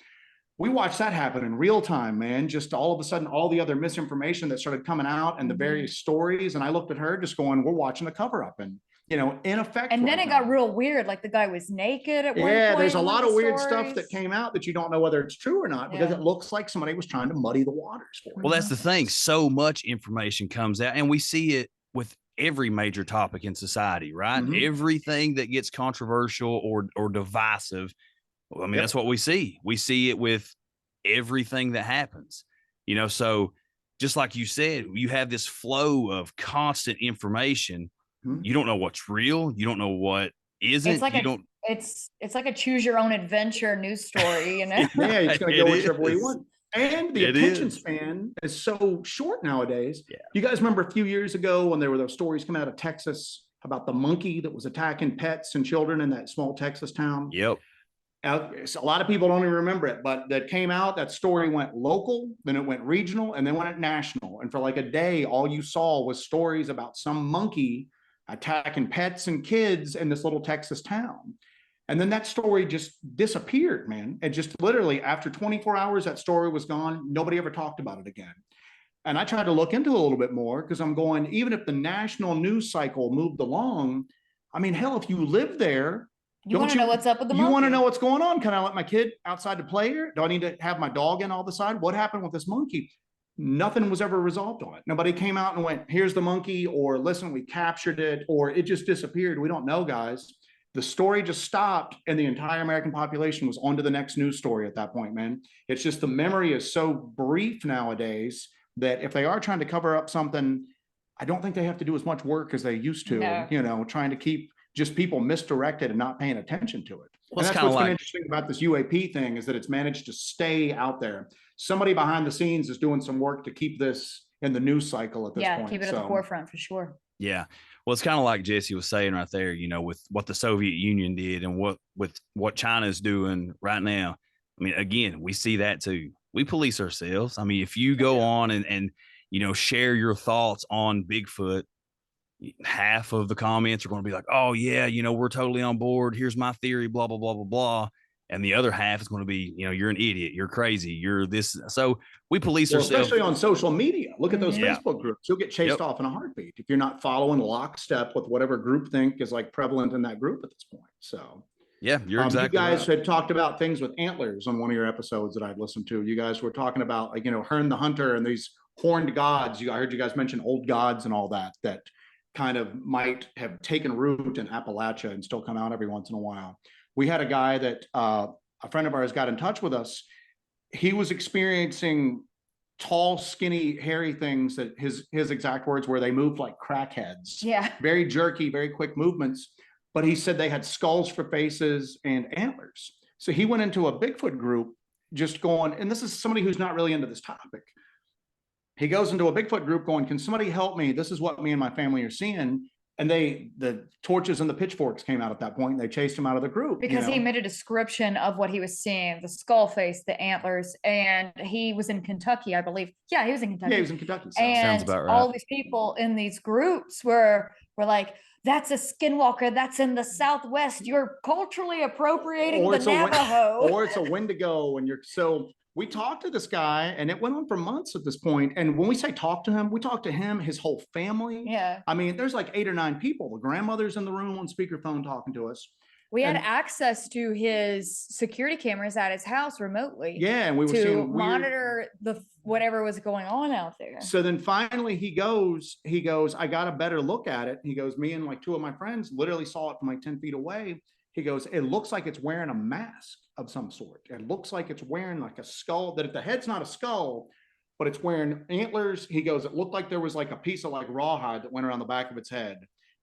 We watched that happen in real time, man. Just all of a sudden, all the other misinformation that started coming out and the various stories. And I looked at her just going, we're watching the cover up, and, you know, in effect.
And then it got real weird. Like the guy was naked at one point.
Yeah, there's a lot of weird stuff that came out that you don't know whether it's true or not, because it looks like somebody was trying to muddy the waters for it.
Well, that's the thing. So much information comes out, and we see it with every major topic in society, right? Everything that gets controversial or divisive. I mean, that's what we see. We see it with everything that happens, you know. So just like you said, you have this flow of constant information. You don't know what's real. You don't know what isn't.
It's like it's like a choose your own adventure news story, you know?
Yeah, it's going to go whichever way you want. And the attention span is so short nowadays. Yeah. You guys remember a few years ago when there were those stories coming out of Texas about the monkey that was attacking pets and children in that small Texas town?
Yep.
A lot of people don't even remember it, but that came out, that story went local, then it went regional, and then went national. And for like a day, all you saw was stories about some monkey attacking pets and kids in this little Texas town. And then that story just disappeared, man. It just literally, after 24 hours, that story was gone. Nobody ever talked about it again. And I tried to look into it a little bit more, because I'm going, even if the national news cycle moved along, I mean, hell, if you live there,
you want to know what's up with the monkey.
You want to know what's going on. Can I let my kid outside to play here? Do I need to have my dog in all the side? What happened with this monkey? Nothing was ever resolved on it. Nobody came out and went, here's the monkey, or listen, we captured it, or it just disappeared. We don't know, guys. The story just stopped, and the entire American population was on to the next news story at that point, man. It's just the memory is so brief nowadays that if they are trying to cover up something, I don't think they have to do as much work as they used to, you know, trying to keep just people misdirected and not paying attention to it. Well, and that's what's been interesting about this UAP thing, is that it's managed to stay out there. Somebody behind the scenes is doing some work to keep this in the news cycle at this point.
Yeah, keep it at the forefront for sure.
Yeah. Well, it's kind of like Jesse was saying right there, you know, with what the Soviet Union did and what China's doing right now. I mean, again, we see that too. We police ourselves. I mean, if you go on and you know, share your thoughts on Bigfoot, half of the comments are going to be like, oh yeah, you know, we're totally on board. Here's my theory, blah, blah, blah, blah, blah. And the other half is going to be, you know, you're an idiot, you're crazy, you're this. So we police ourselves.
Especially on social media. Look at those Facebook groups. You'll get chased off in a heartbeat if you're not following lockstep with whatever groupthink is like prevalent in that group at this point. So
yeah, you're exactly
you guys
right.
had talked about things with antlers on one of your episodes that I'd listened to. You guys were talking about, like, you know, Hern the Hunter and these horned gods. I heard you guys mention old gods and all that kind of might have taken root in Appalachia and still come out every once in a while. We had a guy that a friend of ours got in touch with us. He was experiencing tall, skinny, hairy things that his exact words were, they moved like crackheads.
Yeah.
Very jerky, very quick movements. But he said they had skulls for faces and antlers. So he went into a Bigfoot group just going, and this is somebody who's not really into this topic. He goes into a Bigfoot group going, can somebody help me? This is what me and my family are seeing. And the torches and the pitchforks came out at that point. And they chased him out of the group.
Because he made a description of what he was seeing, the skull face, the antlers, and he was in Kentucky, I believe. Yeah, he was in Kentucky.
Yeah, he was in Kentucky. So.
And
Sounds about right.
all these people in these groups were like, that's a skinwalker. That's in the Southwest. You're culturally appropriating the Navajo.
Or it's a Wendigo. And so we talked to this guy, and it went on for months at this point. And when we say talk to him, we talked to him, his whole family.
Yeah.
I mean, there's like 8 or 9 people. The grandmother's in the room on speakerphone talking to us.
We had access to his security cameras at his house remotely.
Yeah, and we were
to
seeing
monitor the whatever was going on out there.
So then finally he goes, I got a better look at it. He goes, me and like 2 of my friends literally saw it from like 10 feet away. He goes, it looks like it's wearing a mask of some sort. It looks like it's wearing like a skull, that if the head's not a skull, but it's wearing antlers. He goes, it looked like there was like a piece of like rawhide that went around the back of its head.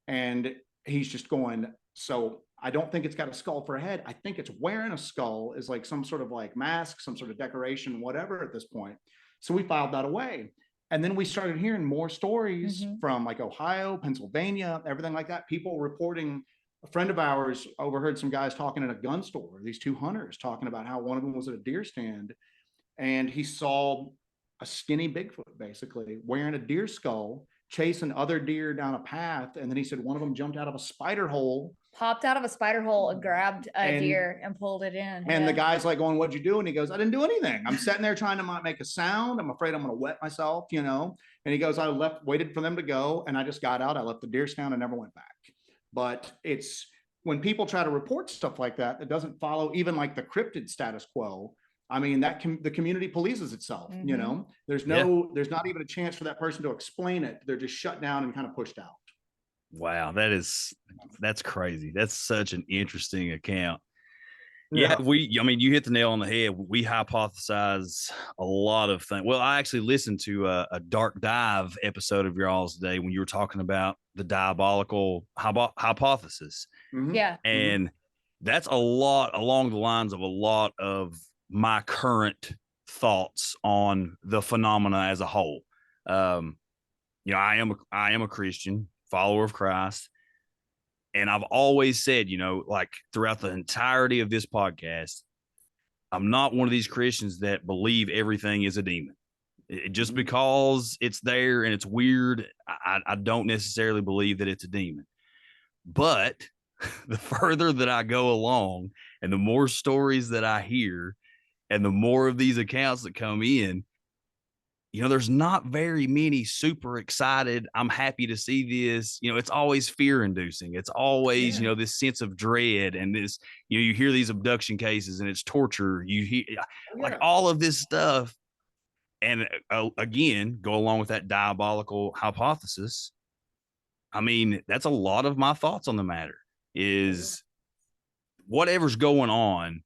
And he's just going, so I don't think it's got a skull for a head. I think it's wearing a skull is like some sort of like mask, some sort of decoration, whatever at this point. So we filed that away. And then we started hearing more stories from like Ohio, Pennsylvania, everything like that. People reporting. A friend of ours overheard some guys talking at a gun store, these 2 hunters talking about how one of them was at a deer stand and he saw a skinny Bigfoot basically wearing a deer skull, chasing other deer down a path. And then he said one of them jumped out of a spider hole,
popped out of a spider hole and grabbed a deer and pulled it in.
And the guy's like going, what'd you do? And he goes, I didn't do anything. I'm sitting there trying to make a sound. I'm afraid I'm going to wet myself, And he goes, I waited for them to go. And I just got out. I left the deer stand and never went back. But it's when people try to report stuff like that, that doesn't follow even like the cryptid status quo. I mean, the community polices itself, there's not even a chance for that person to explain it. They're just shut down and kind of pushed out.
Wow. That's crazy. That's such an interesting account. Yeah. You hit the nail on the head. We hypothesize a lot of things. Well, I actually listened to a Dark Dive episode of y'all's today when you were talking about the Diabolical Hypothesis.
Yeah.
And that's a lot along the lines of a lot of my current thoughts on the phenomena as a whole. I am a Christian, follower of Christ. And I've always said, like throughout the entirety of this podcast, I'm not one of these Christians that believe everything is a demon. Just because it's there and it's weird, I don't necessarily believe that it's a demon. But the further that I go along and the more stories that I hear and the more of these accounts that come in, there's not very many super excited. I'm happy to see this. It's always fear inducing. It's always, this sense of dread and this, you hear these abduction cases and it's torture. You hear like all of this stuff. And again, go along with that diabolical hypothesis. I mean, that's a lot of my thoughts on the matter is whatever's going on.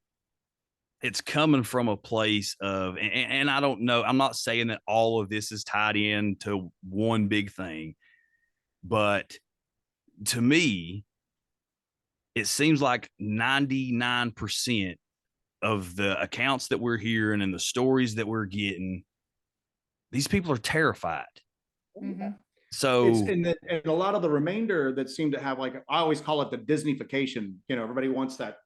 It's coming from a place of, and I don't know, I'm not saying that all of this is tied in to one big thing, but to me, it seems like 99% of the accounts that we're hearing and the stories that we're getting, these people are terrified. So
and a lot of the remainder that seem to have I always call it the Disneyfication, everybody wants that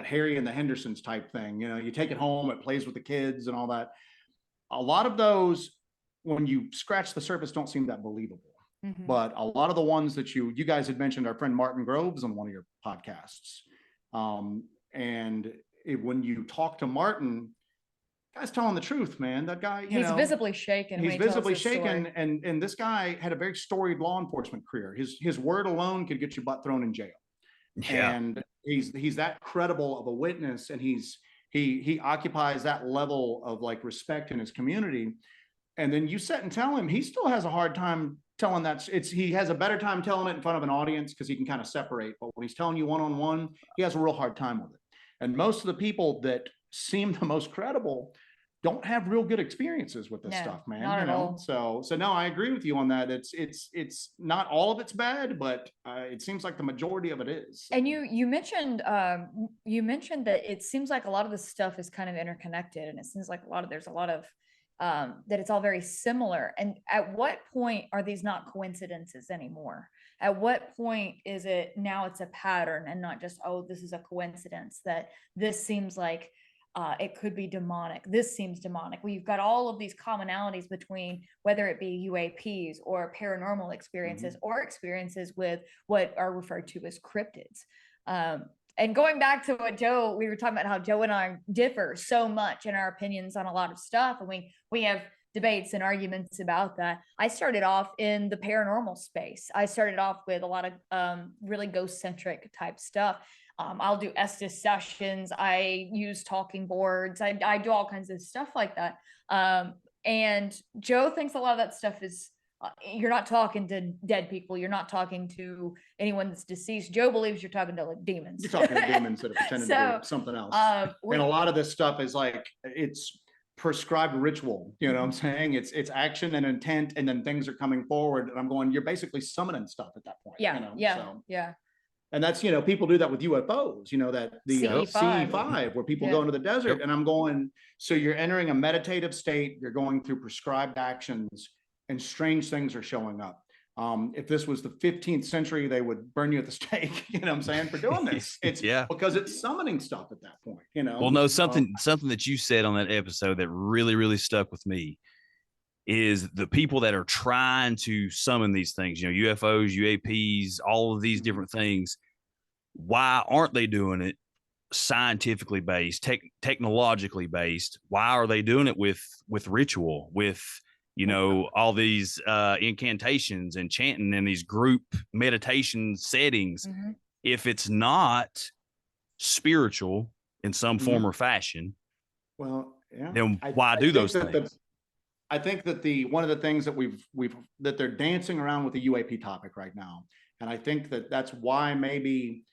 Harry and the Hendersons type thing. You take it home, it plays with the kids and all that. A lot of those, when you scratch the surface, don't seem that believable. But a lot of the ones that you guys had mentioned, our friend Martin Groves on one of your podcasts. When you talk to Martin, guy's telling the truth, man. That guy,
he's visibly shaken.
He's visibly shaken. And this guy had a very storied law enforcement career. His word alone could get your butt thrown in jail.
Yeah.
And he's that credible of a witness, and he occupies that level of respect in his community. And then you sit and tell him, he still has a hard time telling that. He has a better time telling it in front of an audience because he can kind of separate. But when he's telling you one-on-one, he has a real hard time with it. And most of the people that seem the most credible don't have real good experiences with this
No,
stuff, man.
not
You
at
know,
all.
so no, I agree with you on that. It's not all of it's bad, but it seems like the majority of it is.
And you mentioned that it seems like a lot of this stuff is kind of interconnected, and it seems like there's a lot of that it's all very similar. And at what point are these not coincidences anymore? At what point is it now it's a pattern and not just, oh, this is a coincidence, that this seems like it could be demonic. This seems demonic. Well, you've got all of these commonalities between whether it be UAPs or paranormal experiences or experiences with what are referred to as cryptids. And going back to what we were talking about how Joe and I differ so much in our opinions on a lot of stuff. And we have debates and arguments about that. I started off in the paranormal space. I started off with a lot of really ghost-centric type stuff. I'll do Estes sessions. I use talking boards. I do all kinds of stuff like that. And Joe thinks a lot of that stuff is, you're not talking to dead people. You're not talking to anyone that's deceased. Joe believes you're talking to like demons.
You're talking to demons that are pretending to be something else. And a lot of this stuff is like, it's prescribed ritual. You know what I'm saying? It's action and intent, and then things are coming forward. And I'm going, you're basically summoning stuff at that point.
Yeah.
You know?
Yeah.
So,
yeah.
and that's, people do that with UFOs, that the CE5, where people go into the desert, and I'm going, so you're entering a meditative state, you're going through prescribed actions, and strange things are showing up. If this was the 15th century, they would burn you at the stake, you know what I'm saying, for doing this. It's because it's summoning stuff at that point,
Well, no, something that you said on that episode that really, really stuck with me is the people that are trying to summon these things, UFOs, UAPs, all of these different things. Why aren't they doing it scientifically based, technologically based? Why are they doing it with ritual, with all these incantations and chanting in these group meditation settings? If it's not spiritual in some form or fashion,
well, yeah,
then why do those things?
I think that one of the things that that they're dancing around with the UAP topic right now, and I think that that's why maybe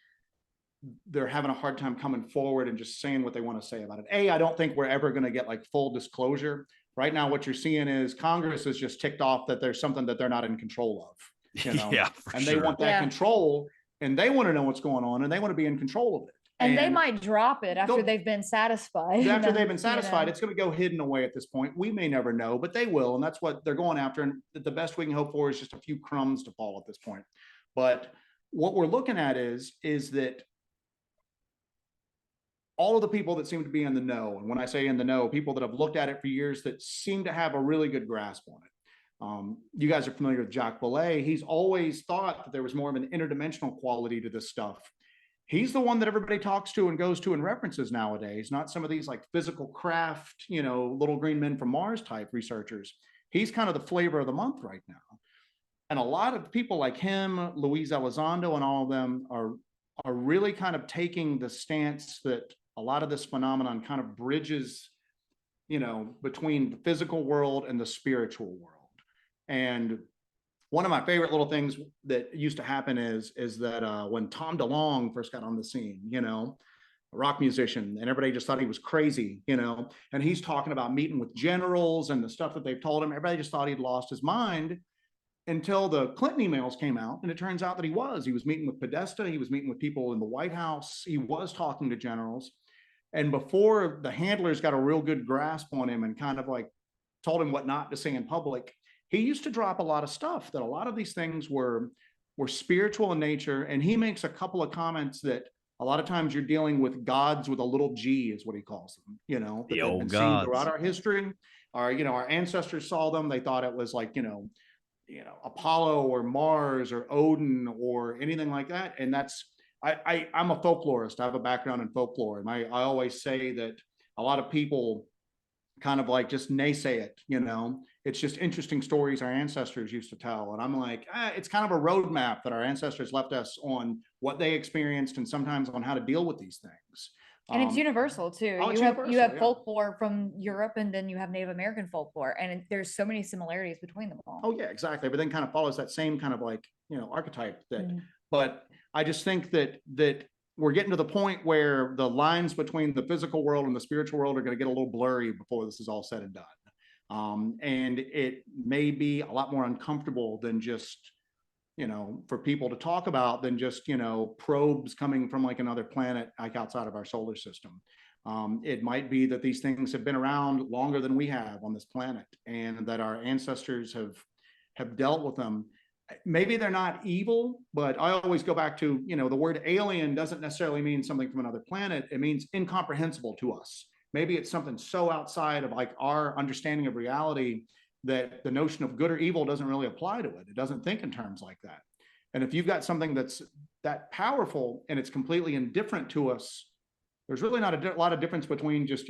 they're having a hard time coming forward and just saying what they want to say about it. I don't think we're ever going to get like full disclosure. Right now, what you're seeing is Congress is just ticked off that there's something that they're not in control of, and they want that control, and they want to know what's going on, and they want to be in control of it.
And they might drop it after they've been satisfied.
After they've been satisfied, it's going to go hidden away at this point. We may never know, but they will, and that's what they're going after. And the best we can hope for is just a few crumbs to fall at this point. But what we're looking at is that all of the people that seem to be in the know, and when I say in the know, people that have looked at it for years that seem to have a really good grasp on it. You guys are familiar with Jacques Vallée. He's always thought that there was more of an interdimensional quality to this stuff. He's the one that everybody talks to and goes to and references nowadays, not some of these like physical craft, little green men from Mars type researchers. He's kind of the flavor of the month right now. And a lot of people like him, Luis Elizondo, and all of them are really kind of taking the stance that a lot of this phenomenon kind of bridges, between the physical world and the spiritual world. And one of my favorite little things that used to happen is that when Tom DeLonge first got on the scene, a rock musician, and everybody just thought he was crazy, and he's talking about meeting with generals and the stuff that they've told him. Everybody just thought he'd lost his mind until the Clinton emails came out. And it turns out that he was meeting with Podesta. He was meeting with people in the White House. He was talking to generals. And before the handlers got a real good grasp on him and kind of like told him what not to say in public, he used to drop a lot of stuff, that a lot of these things were spiritual in nature. And he makes a couple of comments that a lot of times you're dealing with gods with a little g, is what he calls them, that
the
they've
old
been
gods
seen throughout our history. Our ancestors saw them. They thought it was like, Apollo or Mars or Odin or anything like that. And I'm a folklorist. I have a background in folklore. And I always say that a lot of people kind of like just naysay it, it's just interesting stories our ancestors used to tell. And I'm like, it's kind of a roadmap that our ancestors left us on what they experienced and sometimes on how to deal with these things.
And it's universal too. You have folklore from Europe, and then you have Native American folklore, and there's so many similarities between them all.
Oh yeah, exactly. But then kind of follows that same kind of like, archetype that, but I just think that we're getting to the point where the lines between the physical world and the spiritual world are going to get a little blurry before this is all said and done. And it may be a lot more uncomfortable than just, for people to talk about than just, probes coming from like another planet, like outside of our solar system. It might be that these things have been around longer than we have on this planet, and that our ancestors have dealt with them. Maybe they're not evil, but I always go back to, the word alien doesn't necessarily mean something from another planet. It means incomprehensible to us. Maybe it's something so outside of like our understanding of reality that the notion of good or evil doesn't really apply to it. It doesn't think in terms like that. And if you've got something that's that powerful and it's completely indifferent to us, there's really not a lot of difference between just,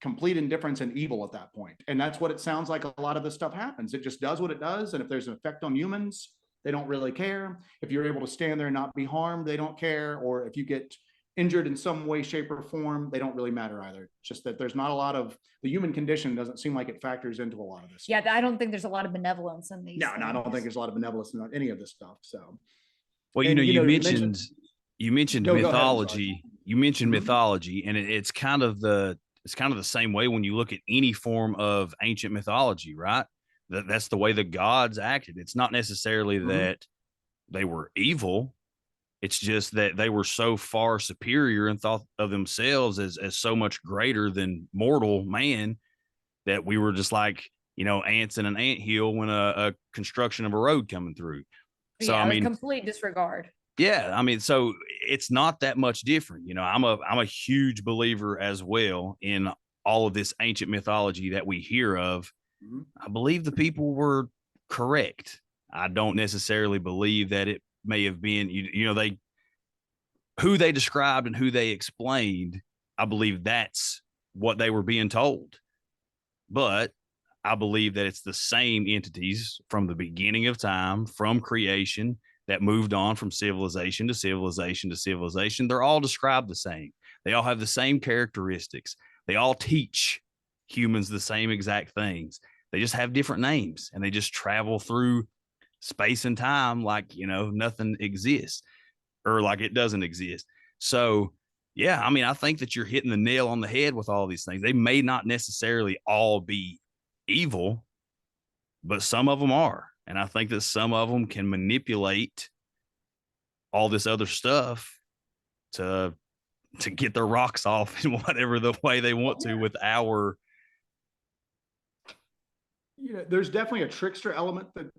complete indifference and evil at that point. And that's what it sounds like a lot of this stuff happens. It just does what it does. And if there's an effect on humans, they don't really care. If you're able to stand there and not be harmed, they don't care. Or if you get injured in some way, shape, or form, they don't really matter either. It's just that there's not a lot of, the human condition doesn't seem like it factors into a lot of this
Yeah,
stuff.
I don't think there's a lot of benevolence in these.
No, I don't think there's a lot of benevolence in any of this stuff. So,
well,
and,
you mentioned
No, go ahead, I'm sorry.
mythology. You mentioned
Mhm.
mythology, and it's kind of the same way when you look at any form of ancient mythology, right? That's the way the gods acted. It's not necessarily
Mhm.
that they were evil. It's just that they were so far superior and thought of themselves as so much greater than mortal man that we were just like, ants in an anthill when a construction of a road coming through. So,
Yeah,
I
like
mean,
complete disregard.
yeah, I mean, so it's not that much different. I'm a huge believer as well in all of this ancient mythology that we hear of.
Mhm.
I believe the people were correct. I don't necessarily believe that it may have been, they who they described and who they explained. I believe that's what they were being told. But I believe that it's the same entities from the beginning of time, from creation, that moved on from civilization to civilization to civilization. They're all described the same. They all have the same characteristics. They all teach humans the same exact things. They just have different names, and they just travel through space and time like, nothing exists, or like it doesn't exist. So, yeah, I mean, I think that you're hitting the nail on the head with all these things. They may not necessarily all be evil, but some of them are. And I think that some of them can manipulate all this other stuff to get their rocks off in whatever the way they want to with our.
There's definitely a trickster element that,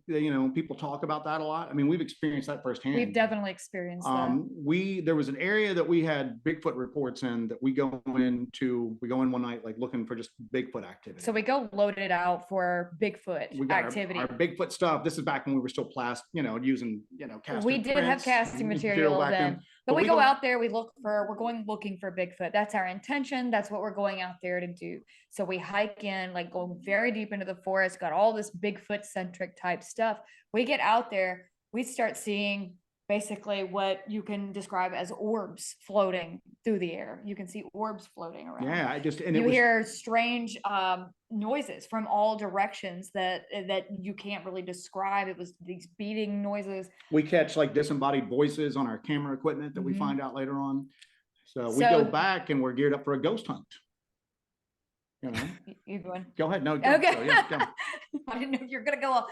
people talk about that a lot. I mean, we've experienced that firsthand.
We've definitely experienced that.
There was an area that we had Bigfoot reports in that we go in one night, like looking for just Bigfoot activity.
So we go loaded out for Bigfoot
We got
activity.
our Bigfoot stuff. This is back when we were still using, casting
We did have casting material then. But we go out there, we're going looking for Bigfoot. That's our intention. That's what we're going out there to do. So we hike in, like going very deep into the forest, got all this Bigfoot centric type stuff. We get out there, we start seeing basically what you can describe as orbs floating through the air. You can see orbs floating around.
Yeah,
you hear strange noises from all directions that you can't really describe. It was these beating noises.
We catch like disembodied voices on our camera equipment that we find out later on. So we go back and we're geared up for a ghost hunt.
You going?
Go ahead. No.
Okay.
So, yeah, go.
I didn't know if you're gonna go.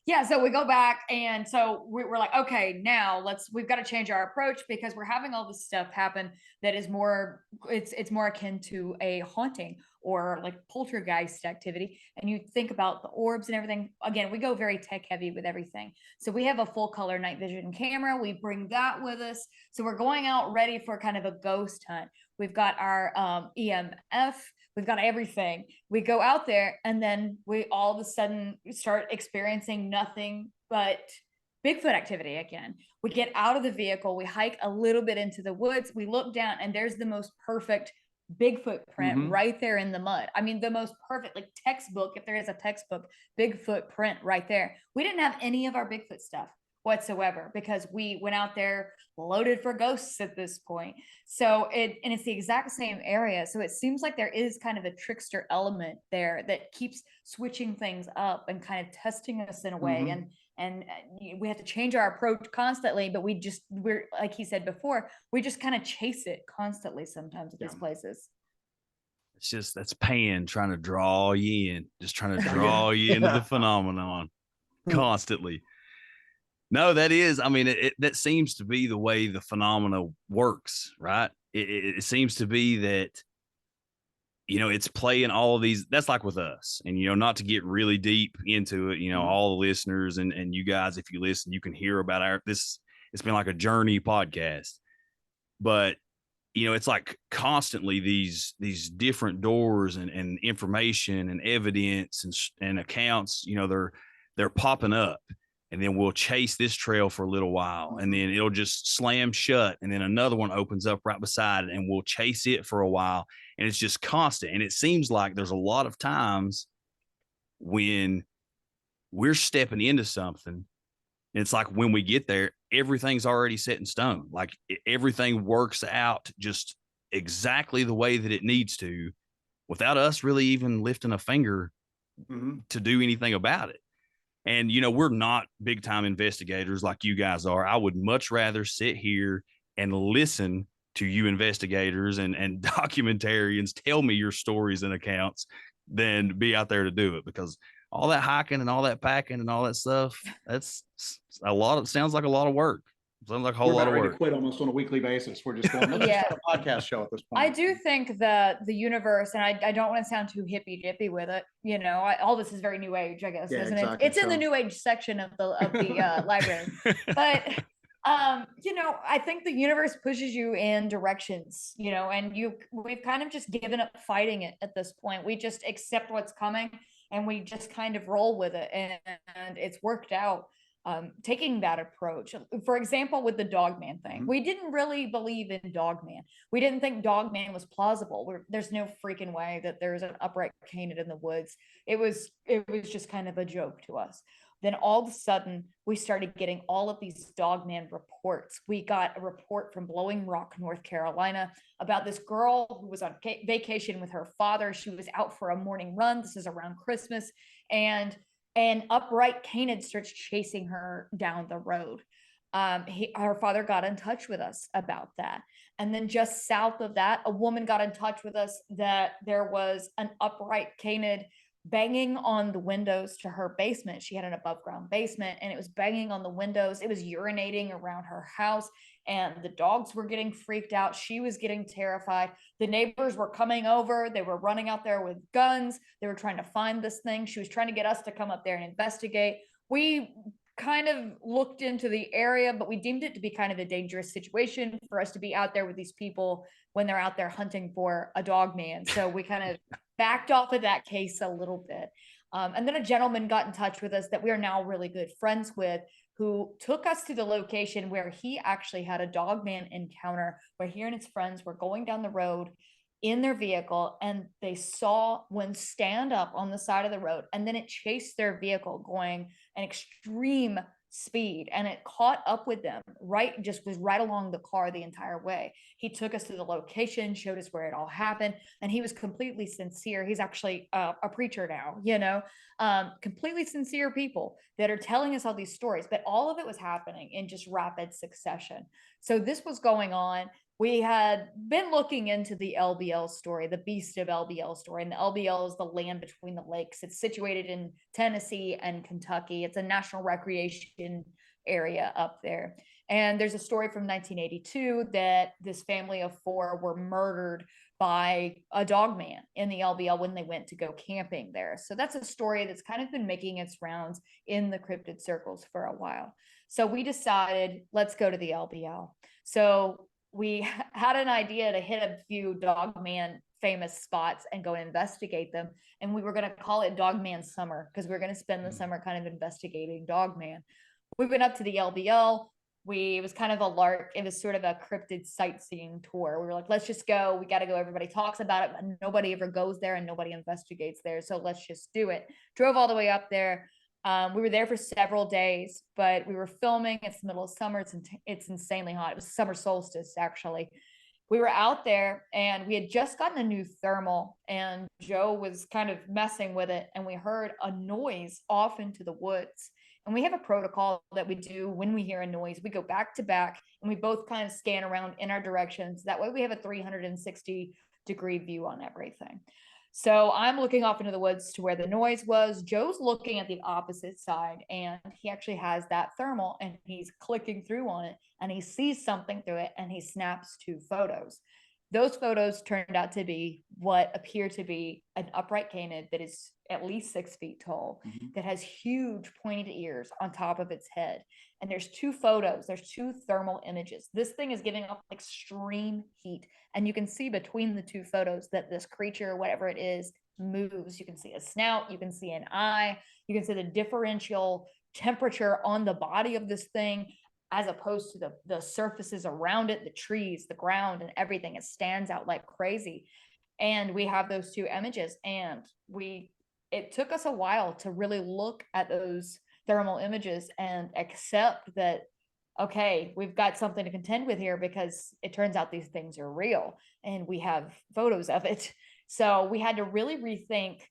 Yeah. So we go back, and so we're like, okay, now we've got to change our approach because we're having all this stuff happen that is more. It's more akin to a haunting or like poltergeist activity. And you think about the orbs and everything. Again, we go very tech heavy with everything. So we have a full color night vision camera. We bring that with us. So we're going out ready for kind of a ghost hunt. We've got our EMF. We've got everything. We go out there, and then we all of a sudden start experiencing nothing but Bigfoot activity again. We get out of the vehicle. We hike a little bit into the woods. We look down, and there's the most perfect Bigfoot print right there in the mud. I mean, the most perfect, like textbook, if there is a textbook, Bigfoot print right there. We didn't have any of our Bigfoot stuff. whatsoever, because we went out there loaded for ghosts at this point. So it's the exact same area. So it seems like there is kind of a trickster element there that keeps switching things up and kind of testing us in a way.
Mhm.
And we have to change our approach constantly, but we're like he said before, we just kind of chase it constantly sometimes at these places.
It's just, that's Pan trying to draw you in, just trying to
Yeah.
draw you into
Yeah.
the phenomenon constantly. No, that is, I mean, that seems to be the way the phenomena works, right? It seems to be that, you know, it's playing all of these. That's like with us, and, you know, not to get really deep into it, you know, all the listeners and you guys, if you listen, you can hear about this. It's been like a journey podcast, but, you know, it's like constantly these different doors and information and evidence and accounts, you know, they're popping up, and then we'll chase this trail for a little while, and then it'll just slam shut, and then another one opens up right beside it, and we'll chase it for a while, and it's just constant. And it seems like there's a lot of times when we're stepping into something, and it's like when we get there, everything's already set in stone. Like everything works out just exactly the way that it needs to, without us really even lifting a finger to do anything about it. And, you know, we're not big time investigators like you guys are. I would much rather sit here and listen to you investigators and documentarians tell me your stories and accounts than be out there to do it, because all that hiking and all that packing and all that stuff, that's sounds like a lot of work. Sounds like a whole
We're
lot
about
of
ready
work.
to quit almost on a weekly basis. We're just going, let's
Yeah.
just start a podcast show at this point.
I do think that the universe, and I don't want to sound too hippy dippy with it, you know, all this is very new age, I guess,
Yeah,
isn't
exactly,
it? It's in the
so.
new age section of the library. But you know, I think the universe pushes you in directions, you know, and we've kind of just given up fighting it at this point. We just accept what's coming and we just kind of roll with it, and it's worked out. Taking that approach, for example, with the Dogman thing, we didn't really believe in Dogman. We didn't think Dogman was plausible. There's no freaking way that there's an upright canid in the woods. It was just kind of a joke to us. Then all of a sudden, we started getting all of these Dogman reports. We got a report from Blowing Rock, North Carolina, about this girl who was on vacation with her father. She was out for a morning run. This is around Christmas, and an upright canid starts chasing her down the road. Her father got in touch with us about that. And then just south of that, a woman got in touch with us that there was an upright canid banging on the windows to her basement. She had an above ground basement, and it was banging on the windows. It was urinating around her house, and the dogs were getting freaked out. She was getting terrified. The neighbors were coming over. They were running out there with guns. They were trying to find this thing. She was trying to get us to come up there and investigate. We kind of looked into the area, but we deemed it to be kind of a dangerous situation for us to be out there with these people when they're out there hunting for a dog man. So we kind of backed off of that case a little bit. And then a gentleman got in touch with us that we are now really good friends with, who took us to the location where he actually had a dogman encounter, where he and his friends were going down the road in their vehicle, and they saw one stand up on the side of the road, and then it chased their vehicle going an extreme speed, and it caught up with them, just was right along the car the entire way. He took us to the location, showed us where it all happened, and he was completely sincere. He's actually a preacher now, you know, completely sincere people that are telling us all these stories, but all of it was happening in just rapid succession. So this was going on. We had been looking into the LBL story, the Beast of LBL story, and the LBL is the land between the lakes. It's situated in Tennessee and Kentucky. It's a national recreation area up there. And there's a story from 1982 that this family of 4 were murdered by a dog man in the LBL when they went to go camping there. So that's a story that's kind of been making its rounds in the cryptid circles for a while. So we decided, let's go to the LBL. So we had an idea to hit a few Dogman famous spots and go investigate them. And we were going to call it Dogman Summer, because we were going to spend the summer kind of investigating Dogman. We went up to the LBL. It was kind of a lark. It was sort of a cryptid sightseeing tour. We were like, let's just go. We got to go. Everybody talks about it, but nobody ever goes there and nobody investigates there. So let's just do it. Drove all the way up there. We were there for several days, but we were filming. It's the middle of summer. It's insanely hot. It was summer solstice, actually. We were out there and we had just gotten a new thermal, and Joe was kind of messing with it, and we heard a noise off into the woods. And we have a protocol that we do when we hear a noise. We go back to back and we both kind of scan around in our directions. That way we have a 360-degree view on everything. So I'm looking off into the woods to where the noise was. Joe's looking at the opposite side, and he actually has that thermal and he's clicking through on it, and he sees something through it, and he snaps 2 photos. Those photos turned out to be what appeared to be an upright canid that is at least 6 feet tall, that has huge pointed ears on top of its head. And there's 2 photos, there's 2 thermal images. This thing is giving off extreme heat. And you can see between the 2 photos that this creature, whatever it is, moves. You can see a snout, you can see an eye, you can see the differential temperature on the body of this thing, as opposed to the surfaces around it, the trees, the ground, and everything. It stands out like crazy. And we have those 2 images, and it took us a while to really look at those thermal images and accept that, okay, we've got something to contend with here, because it turns out these things are real and we have photos of it. So we had to really rethink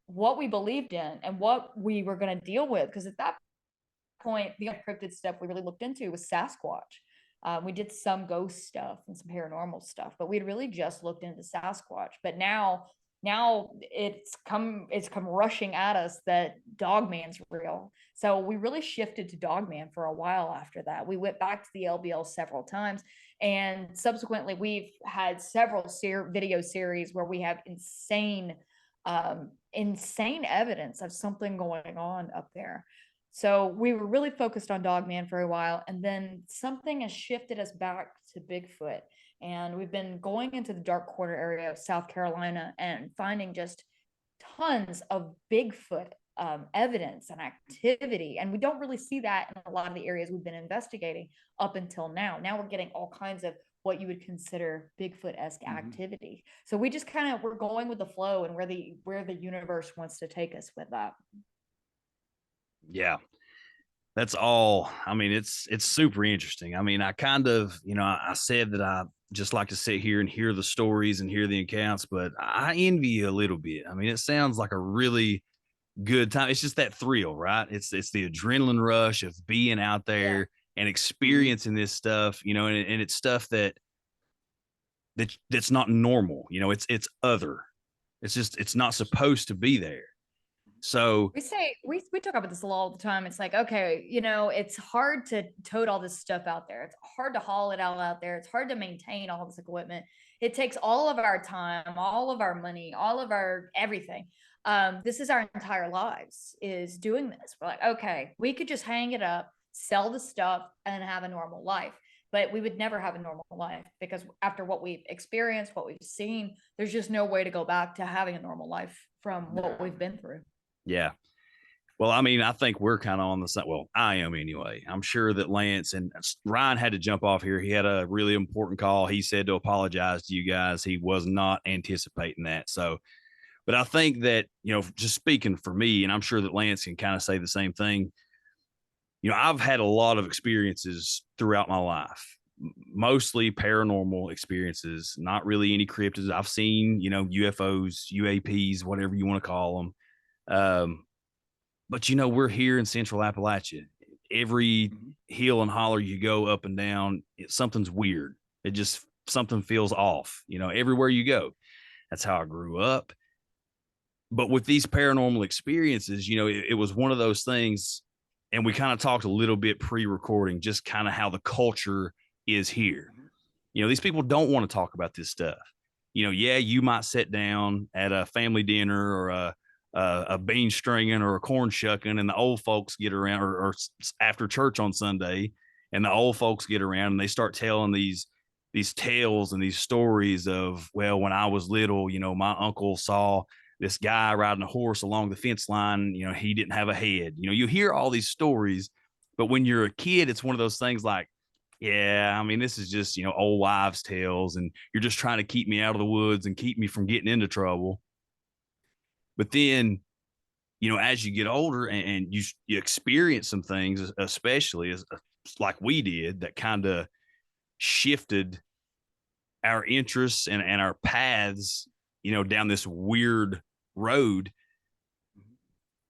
what we believed in and what we were going to deal with, because at that point, the only cryptid stuff we really looked into was Sasquatch. We did some ghost stuff and some paranormal stuff, but we'd really just looked into Sasquatch. But now it's come rushing at us that Dogman's real. So we really shifted to Dogman for a while after that. We went back to the LBL several times, and subsequently we've had several video series where we have insane evidence of something going on up there. So we were really focused on Dogman for a while, and then something has shifted us back to Bigfoot. And we've been going into the Dark Quarter area of South Carolina and finding just tons of Bigfoot evidence and activity. And we don't really see that in a lot of the areas we've been investigating up until now. Now we're getting all kinds of what you would consider Bigfoot-esque activity. So we just we're going with the flow and where the universe wants to take us with that.
Yeah, that's all. I mean, it's super interesting. I mean, I kind of, I said that I just like to sit here and hear the stories and hear the accounts, but I envy you a little bit. I mean, it sounds like a really good time. It's just that thrill, right? It's the adrenaline rush of being out there and experiencing this stuff, and it's stuff that's not normal. It's other. It's not supposed to be there. So
we talk about this all the time. It's like, okay, it's hard to tote all this stuff out there. It's hard to haul it out there. It's hard to maintain all this equipment. It takes all of our time, all of our money, all of our everything. This is our entire lives is doing this. We're like, okay, we could just hang it up, sell the stuff, and have a normal life. But we would never have a normal life, because after what we've experienced, what we've seen, there's just no way to go back to having a normal life from what we've been through.
Yeah. Well, I mean, I think we're kind of on the same. Well, I am anyway. I'm sure that Lance and Ryan had to jump off here. He had a really important call. He said to apologize to you guys. He was not anticipating that. So, but I think that, just speaking for me, and I'm sure that Lance can kind of say the same thing. I've had a lot of experiences throughout my life, mostly paranormal experiences, not really any cryptids. I've seen, UFOs, UAPs, whatever you want to call them. But we're here in Central Appalachia. Every hill and holler you go up and down, something's weird. Something feels off, everywhere you go. That's how I grew up. But with these paranormal experiences, it was one of those things, and we kind of talked a little bit pre-recording, just kind of how the culture is here. These people don't want to talk about this stuff. You might sit down at a family dinner or a bean stringing or a corn shucking, and the old folks get around, or after church on Sunday, and the old folks get around and they start telling these tales and these stories of, well, when I was little, my uncle saw this guy riding a horse along the fence line. He didn't have a head. You hear all these stories, but when you're a kid, it's one of those things like, yeah, I mean, this is just, old wives' tales, and you're just trying to keep me out of the woods and keep me from getting into trouble. But then you know, as you get older and you experience some things, especially as like we did, that kind of shifted our interests and our paths, you know, down this weird road.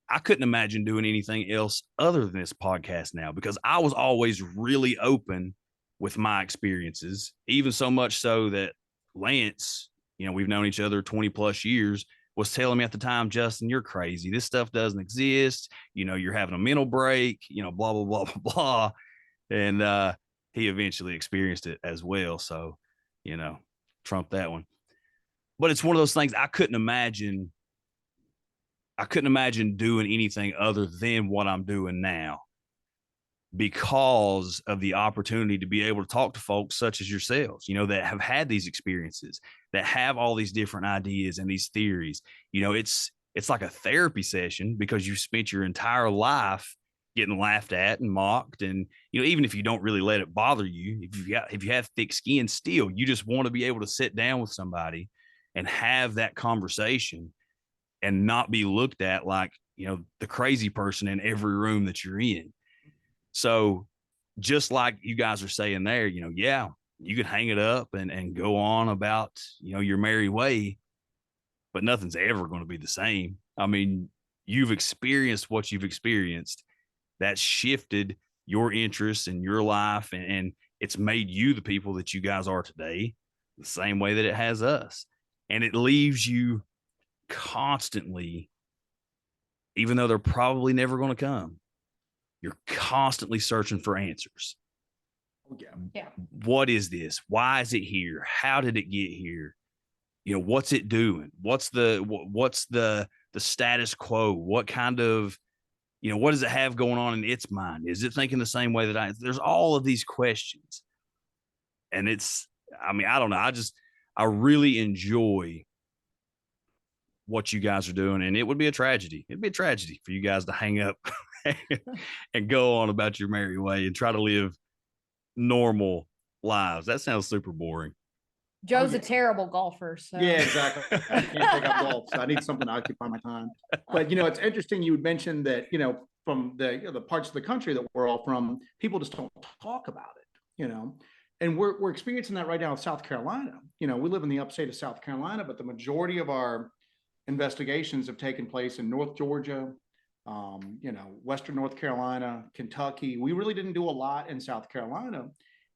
I couldn't imagine doing anything else other than this podcast now, because I was always really open with my experiences, even so much so that Lance, you know, we've known each other 20 plus years, was telling me at the time, Justin, you're crazy. This stuff doesn't exist. You know, you're having a mental break, you know, blah, blah, blah, blah, blah. And he eventually experienced it as well. So, you know, trump that one. But it's one of those things I couldn't imagine doing anything other than what I'm doing now, because of the opportunity to be able to talk to folks such as yourselves, you know, that have had these experiences, that have all these different ideas and these theories. You know, it's like a therapy session, because you spent your entire life getting laughed at and mocked. And, you know, even if you don't really let it bother you, if you have thick skin, still, you just want to be able to sit down with somebody and have that conversation and not be looked at like, you know, the crazy person in every room that you're in. So just like you guys are saying there, you know, yeah, you can hang it up and go on about, you know, your merry way, but nothing's ever going to be the same. I mean, you've experienced what you've experienced. That's shifted your interests in your life, and it's made you the people that you guys are today, the same way that it has us. And it leaves you constantly, even though they're probably never going to come, you're constantly searching for answers.
Yeah.
What is this? Why is it here? How did it get here? You know, what's it doing? What's the status quo? What kind of, you know, what does it have going on in its mind? Is it thinking the same way that there's all of these questions. And I mean, I don't know. I really enjoy what you guys are doing, and it would be a tragedy. It'd be a tragedy for you guys to hang up and go on about your merry way and try to live normal lives. That sounds super boring.
Joe's a terrible golfer. So.
Yeah, exactly. I can't take up golf, so I need something to occupy my time. But, you know, it's interesting you would mention that, you know, from the parts of the country that we're all from, people just don't talk about it, you know. And we're experiencing that right now in South Carolina. You know, we live in the upstate of South Carolina, but the majority of our investigations have taken place in North Georgia, you know, Western North Carolina, Kentucky. We really didn't do a lot in South Carolina.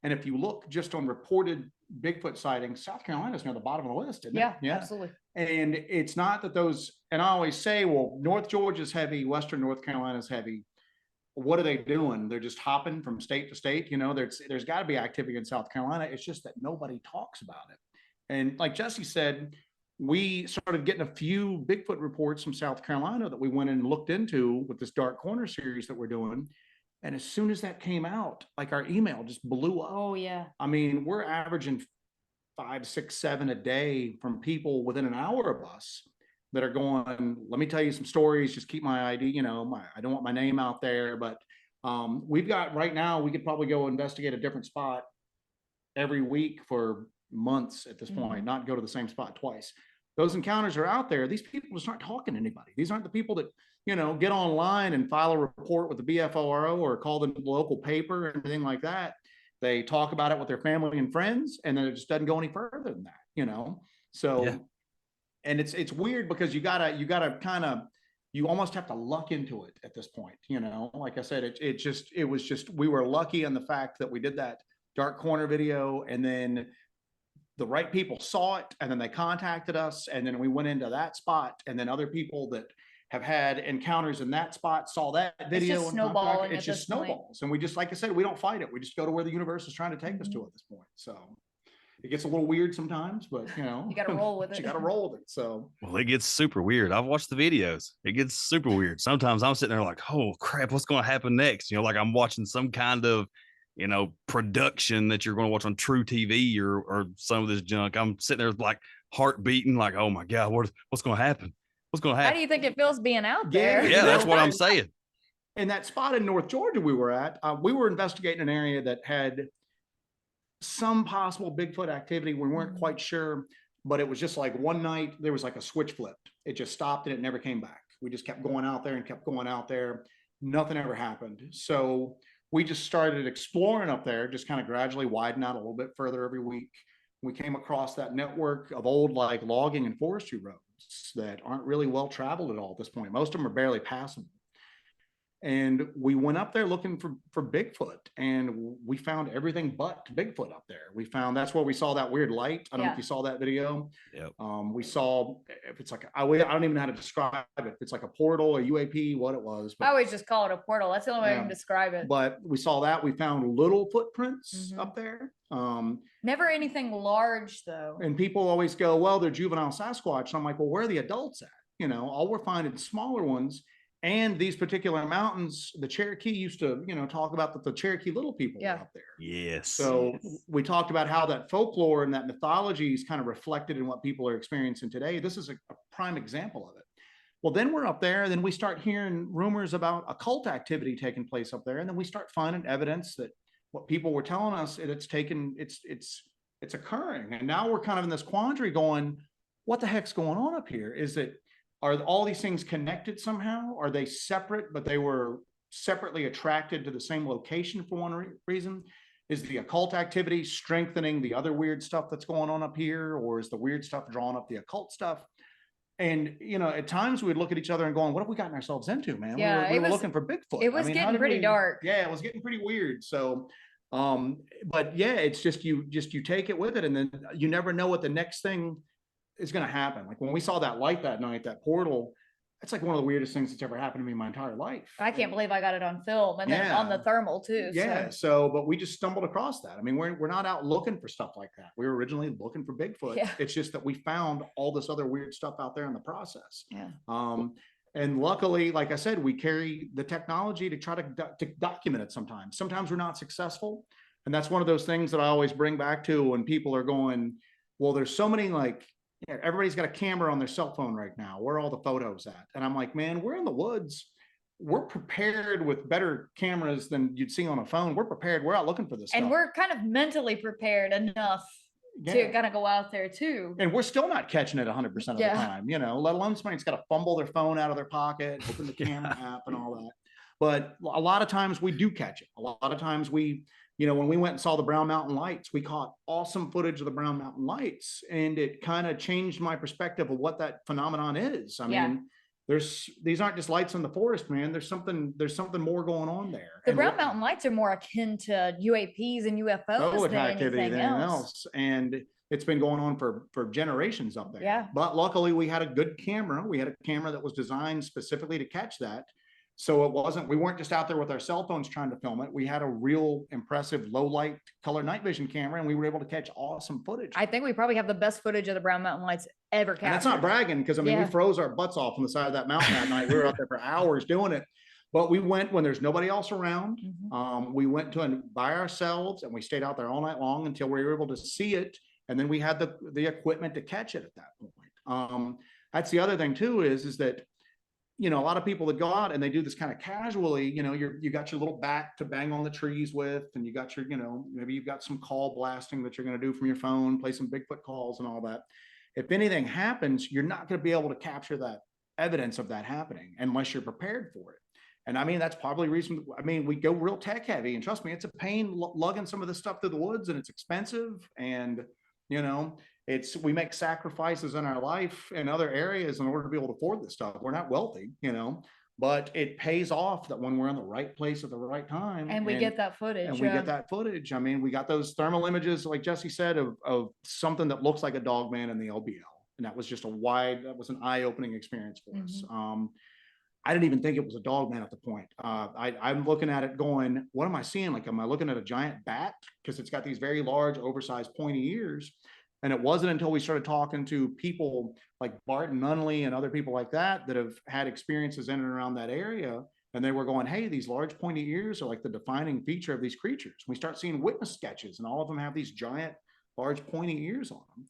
And if you look just on reported Bigfoot sightings, South Carolina is near the bottom of the list, isn't it?
Yeah, absolutely.
And it's not that those, and I always say, well, North Georgia's heavy, Western North Carolina's heavy. What are they doing? They're just hopping from state to state. You know, there's got to be activity in South Carolina. It's just that nobody talks about it. And like Jesse said, we started getting a few Bigfoot reports from South Carolina that we went and looked into with this Dark Corner series that we're doing. And as soon as that came out, like our email just blew up.
Oh, yeah.
I mean, we're averaging 5, 6, 7 a day from people within an hour of us that are going, let me tell you some stories, just keep my ID, you know, I don't want my name out there. But we've got right now, we could probably go investigate a different spot every week for months at this point, not go to the same spot twice. Those encounters are out there. These people just aren't talking to anybody. These aren't the people that, you know, get online and file a report with the BFORO or call the local paper and everything like that. They talk about it with their family and friends, and then it just doesn't go any further than that, you know? So, yeah. And it's weird because you gotta kind of, you almost have to luck into it at this point, you know? Like I said, it was just, we were lucky in the fact that we did that Dark Corner video, and then the right people saw it, and then they contacted us, and then we went into that spot, and then other people that have had encounters in that spot saw that video.
It's just snowballing.
It's just snowballs. And we just, like I said, we don't fight it. We just go to where the universe is trying to take us to at this point. So it gets a little weird sometimes, but you know,
you got to roll with it.
You got to roll with it. So,
well, it gets super weird. I've watched the videos. It gets super weird. Sometimes I'm sitting there like, oh crap, what's going to happen next? You know, like I'm watching some kind of, you know, production that you're going to watch on True TV or some of this junk. I'm sitting there like heart beating, like, oh my God, what's going to happen? What's going to happen?
How do you think it feels being out there?
Yeah, that's what I'm saying.
And that spot in North Georgia we were at, we were investigating an area that had some possible Bigfoot activity. We weren't quite sure, but it was just like one night there was like a switch flipped. It just stopped and it never came back. We just kept going out there and kept going out there. Nothing ever happened. So we just started exploring up there, just kind of gradually widen out a little bit further every week. We came across that network of old like logging and forestry roads that aren't really well traveled at all at this point. Most of them are barely passable. And we went up there looking for Bigfoot, and we found everything but Bigfoot up there. We found, that's where we saw that weird light. I don't know if you saw that video.
Yep.
We saw, if it's like, I don't even know how to describe it. If it's like a portal, a UAP, what it was. But,
I always just call it a portal. That's the only way I can describe it.
but we saw that. We found little footprints up there.
Never anything large though.
And people always go, well, they're juvenile Sasquatch. And I'm like, well, where are the adults at? You know, all we're finding smaller ones. And these particular mountains, the Cherokee used to, you know, talk about that the Cherokee little people were up there.
Yes.
So we talked about how that folklore and that mythology is kind of reflected in what people are experiencing today. This is a prime example of it. Well, then we're up there, and then we start hearing rumors about occult activity taking place up there. And then we start finding evidence that what people were telling us, it's occurring. And now we're kind of in this quandary going, what the heck's going on up here? Are all these things connected somehow? Are they separate, but they were separately attracted to the same location for one reason? Is the occult activity strengthening the other weird stuff that's going on up here? Or is the weird stuff drawing up the occult stuff? And, you know, at times we'd look at each other and going, what have we gotten ourselves into, man?
Yeah,
we were looking for Bigfoot.
It was getting pretty dark.
Yeah, it was getting pretty weird. So, but yeah, it's just you take it with it, and then you never know what the next thing is going to happen. Like when we saw that light that night, that portal, that's like one of the weirdest things that's ever happened to me in my entire life.
I can't believe I got it on film, and then on the thermal too.
Yeah. So, but we just stumbled across that. I mean, we're not out looking for stuff like that. We were originally looking for Bigfoot.
Yeah.
It's just that we found all this other weird stuff out there in the process.
Yeah.
And luckily, like I said, we carry the technology to try to document it sometimes. Sometimes we're not successful. And that's one of those things that I always bring back to when people are going, well, there's so many like, yeah, everybody's got a camera on their cell phone right now. Where are all the photos at? And I'm like, man, we're in the woods. We're prepared with better cameras than you'd see on a phone. We're prepared. We're out looking for this
and
stuff.
We're kind of mentally prepared enough to kind of go out there too.
And we're still not catching it 100% of the time, you know, let alone somebody's got to fumble their phone out of their pocket, open the camera app and all that. But a lot of times we do catch it. A lot of times we, you know, when we went and saw the Brown Mountain Lights, we caught awesome footage of the Brown Mountain Lights, and it kind of changed my perspective of what that phenomenon is. I mean, these aren't just lights in the forest, man. There's something more going on there.
The Brown Mountain Lights are more akin to UAPs and UFOs than anything else.
And it's been going on for generations up there.
Yeah.
But luckily we had a good camera. We had a camera that was designed specifically to catch that. So we weren't just out there with our cell phones trying to film it. We had a real impressive low light color night vision camera, and we were able to catch awesome footage.
I think we probably have the best footage of the Brown Mountain Lights ever captured.
And that's not bragging, because I mean, we froze our butts off on the side of that mountain that night. We were out there for hours doing it, but we went when there's nobody else around. We went by ourselves, and we stayed out there all night long until we were able to see it. And then we had the equipment to catch it at that point. That's the other thing too, is that, you know, a lot of people that go out and they do this kind of casually, you know, you got your little bat to bang on the trees with, and you got your, you know, maybe you've got some call blasting that you're going to do from your phone, play some Bigfoot calls and all that. If anything happens, you're not going to be able to capture that evidence of that happening unless you're prepared for it. And I mean, that's probably the reason. I mean, we go real tech heavy, and trust me, it's a pain lugging some of this stuff through the woods, and it's expensive. And, you know, we make sacrifices in our life in other areas in order to be able to afford this stuff. We're not wealthy, you know, but it pays off that when we're in the right place at the right time.
And we get that footage.
And we get that footage. I mean, we got those thermal images, like Jesse said, of something that looks like a dog man in the LBL. And that was just that was an eye-opening experience for us. I didn't even think it was a dog man at the point. I'm looking at it going, what am I seeing? Like, am I looking at a giant bat? Because it's got these very large, oversized, pointy ears. And it wasn't until we started talking to people like Barton Nunley and other people like that have had experiences in and around that area. And they were going, hey, these large pointy ears are like the defining feature of these creatures. We start seeing witness sketches, and all of them have these giant, large pointy ears on them.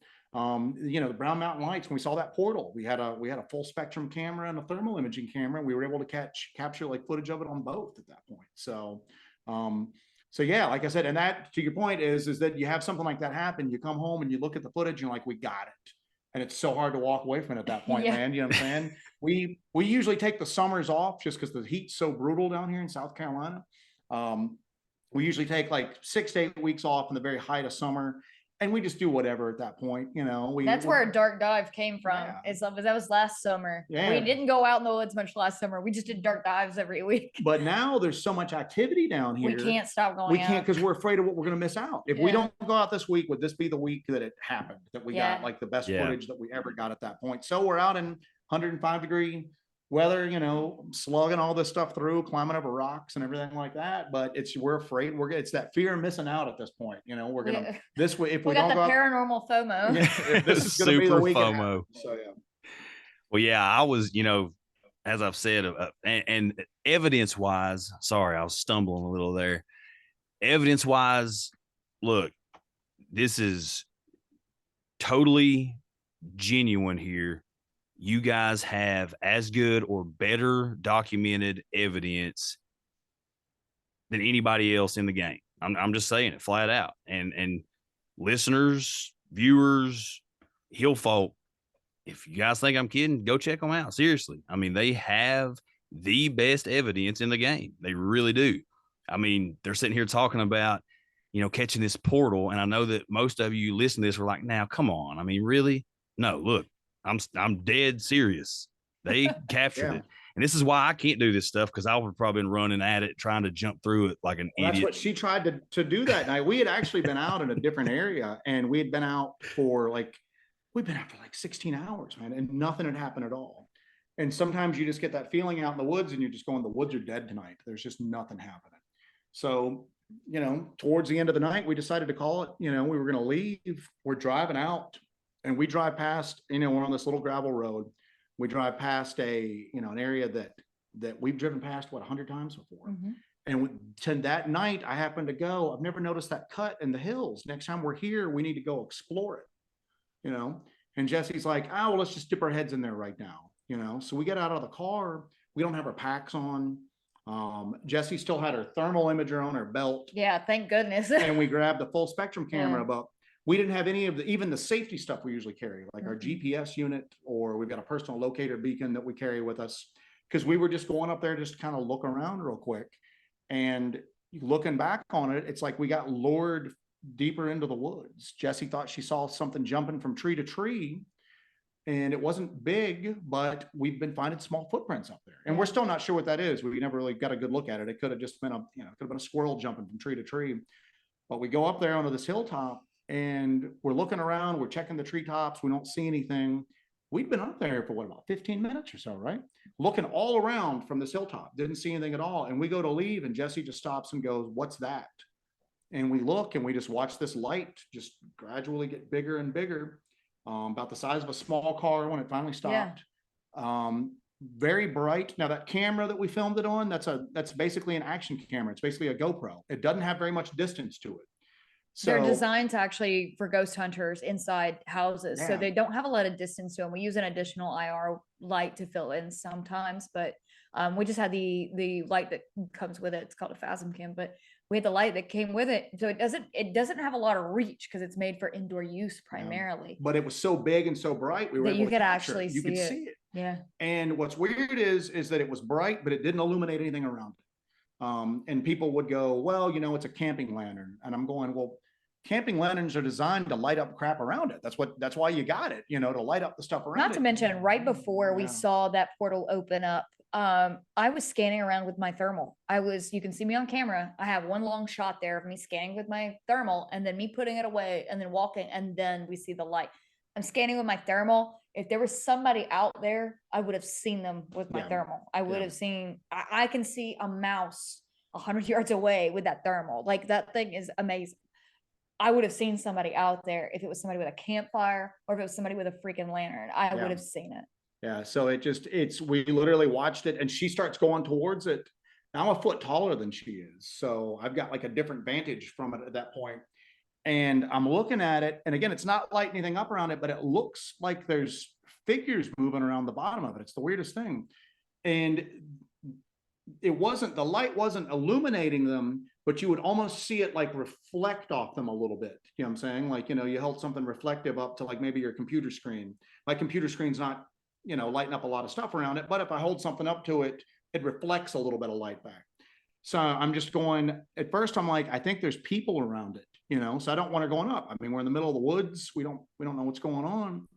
You know, the Brown Mountain Lights, when we saw that portal, we had a full spectrum camera and a thermal imaging camera. And we were able to capture like footage of it on both at that point. So yeah, like I said, and that, to your point, is that you have something like that happen, you come home and you look at the footage and you're like, we got it. And it's so hard to walk away from it at that point,
Yeah.
man. You know what I'm saying? We usually take the summers off just because the heat's so brutal down here in South Carolina. We usually take like 6 to 8 weeks off in the very height of summer, and we just do whatever at that point. You know,
That's where a dark dive came from.
Yeah.
That was last summer.
Yeah.
We didn't go out in the woods much last summer. We just did dark dives every week.
But now there's so much activity down here.
We can't stop going.
We can't because we're afraid of what we're going to miss out. If we
Yeah.
don't go out this week, would this be the week that it happened? That we
Yeah.
got like the best
Yeah.
footage that we ever got at that point. So we're out in 105-degree weather, you know, slugging all this stuff through, climbing over rocks and everything like that. But we're afraid it's that fear of missing out at this point. You know, we're gonna this way if
we
we
got
don't
the
go out,
paranormal FOMO.
if this is going to be the
Super
week.
FOMO.
So yeah.
Well, yeah, I was, as I've said, and evidence wise, sorry, I was stumbling a little there. Evidence wise, look, this is totally genuine here. You guys have as good or better documented evidence than anybody else in the game. I'm just saying it flat out. And listeners, viewers, hill folk, if you guys think I'm kidding, go check them out. Seriously. I mean, they have the best evidence in the game. They really do. I mean, they're sitting here talking about, catching this portal. And I know that most of you listen to this were like, now, come on. I mean, really? No, look, I'm dead serious. They captured it. And this is why I can't do this stuff, because I would have probably been running at it, trying to jump through it like an idiot.
That's what she tried to do that night. We had actually been out in a different area, and we had been out for like 16 hours, man, and nothing had happened at all. And sometimes you just get that feeling out in the woods and you're just going, the woods are dead tonight. There's just nothing happening. So, towards the end of the night, we decided to call it, we were going to leave. We're driving out, and we drive past, we're on this little gravel road. We drive past an area that we've driven past, 100 times before.
Mhm.
And to that night, I happened to go, I've never noticed that cut in the hills. Next time we're here, we need to go explore it, And Jesse's like, oh, well, let's just dip our heads in there right now, So we get out of the car. We don't have our packs on. Jesse still had her thermal imager on her belt.
Yeah, thank goodness.
And we grabbed the full spectrum camera,
Yeah.
but we didn't have any of even the safety stuff we usually carry, like our GPS unit, or we've got a personal locator beacon that we carry with us, because we were just going up there just to kind of look around real quick. And looking back on it, it's like we got lured deeper into the woods. Jesse thought she saw something jumping from tree to tree, and it wasn't big, but we've been finding small footprints up there, and we're still not sure what that is. We never really got a good look at it. It could have just been a squirrel jumping from tree to tree. But we go up there onto this hilltop, and we're looking around, we're checking the treetops. We don't see anything. We'd been up there for about 15 minutes or so, right? Looking all around from this hilltop, didn't see anything at all. And we go to leave, and Jesse just stops and goes, "What's that?" And we look, and we just watch this light just gradually get bigger and bigger, about the size of a small car when it finally stopped. Very bright. Now that camera that we filmed it on, that's basically an action camera. It's basically a GoPro. It doesn't have very much distance to it. So
They're designed to actually for ghost hunters inside houses. So
Yeah.
they don't have a lot of distance to them. We use an additional IR light to fill in sometimes, but we just had the light that comes with it. It's called a Phasm cam, but we had the light that came with it. So it doesn't have a lot of reach because it's made for indoor use primarily.
but it was so big and so bright, we were
That
able
you
to
could
capture
actually
it. You could
see it.
see it.
Yeah.
And what's weird is that it was bright, but it didn't illuminate anything around it. And people would go, well, it's a camping lantern. And I'm going, well, camping lanterns are designed to light up crap around it. That's why you got it, to light up the stuff around it.
Not to mention, right before we
Yeah.
saw that portal open up, I was scanning around with my thermal. You can see me on camera. I have one long shot there of me scanning with my thermal, and then me putting it away and then walking, and then we see the light. I'm scanning with my thermal. If there was somebody out there, I would have seen them with my
Yeah.
thermal. I would have seen, I can see a mouse 100 yards away with that thermal. Like, that thing is amazing. I would have seen somebody out there if it was somebody with a campfire or if it was somebody with a freaking lantern. I
Yeah.
would have seen it.
Yeah. So we literally watched it, and she starts going towards it. Now I'm a foot taller than she is. So I've got like a different vantage from it at that point. And I'm looking at it. And again, it's not lighting anything up around it, but it looks like there's figures moving around the bottom of it. It's the weirdest thing. And the light wasn't illuminating them, but you would almost see it like reflect off them a little bit. You know what I'm saying? Like, you know, you held something reflective up to like maybe your computer screen. My computer screen's not, you know, lighting up a lot of stuff around it, but if I hold something up to it, it reflects a little bit of light back. So I'm just going, at first I'm like, I think there's people around it, you know, so I don't want her going up. I mean, we're in the middle of the woods. We don't know what's going on.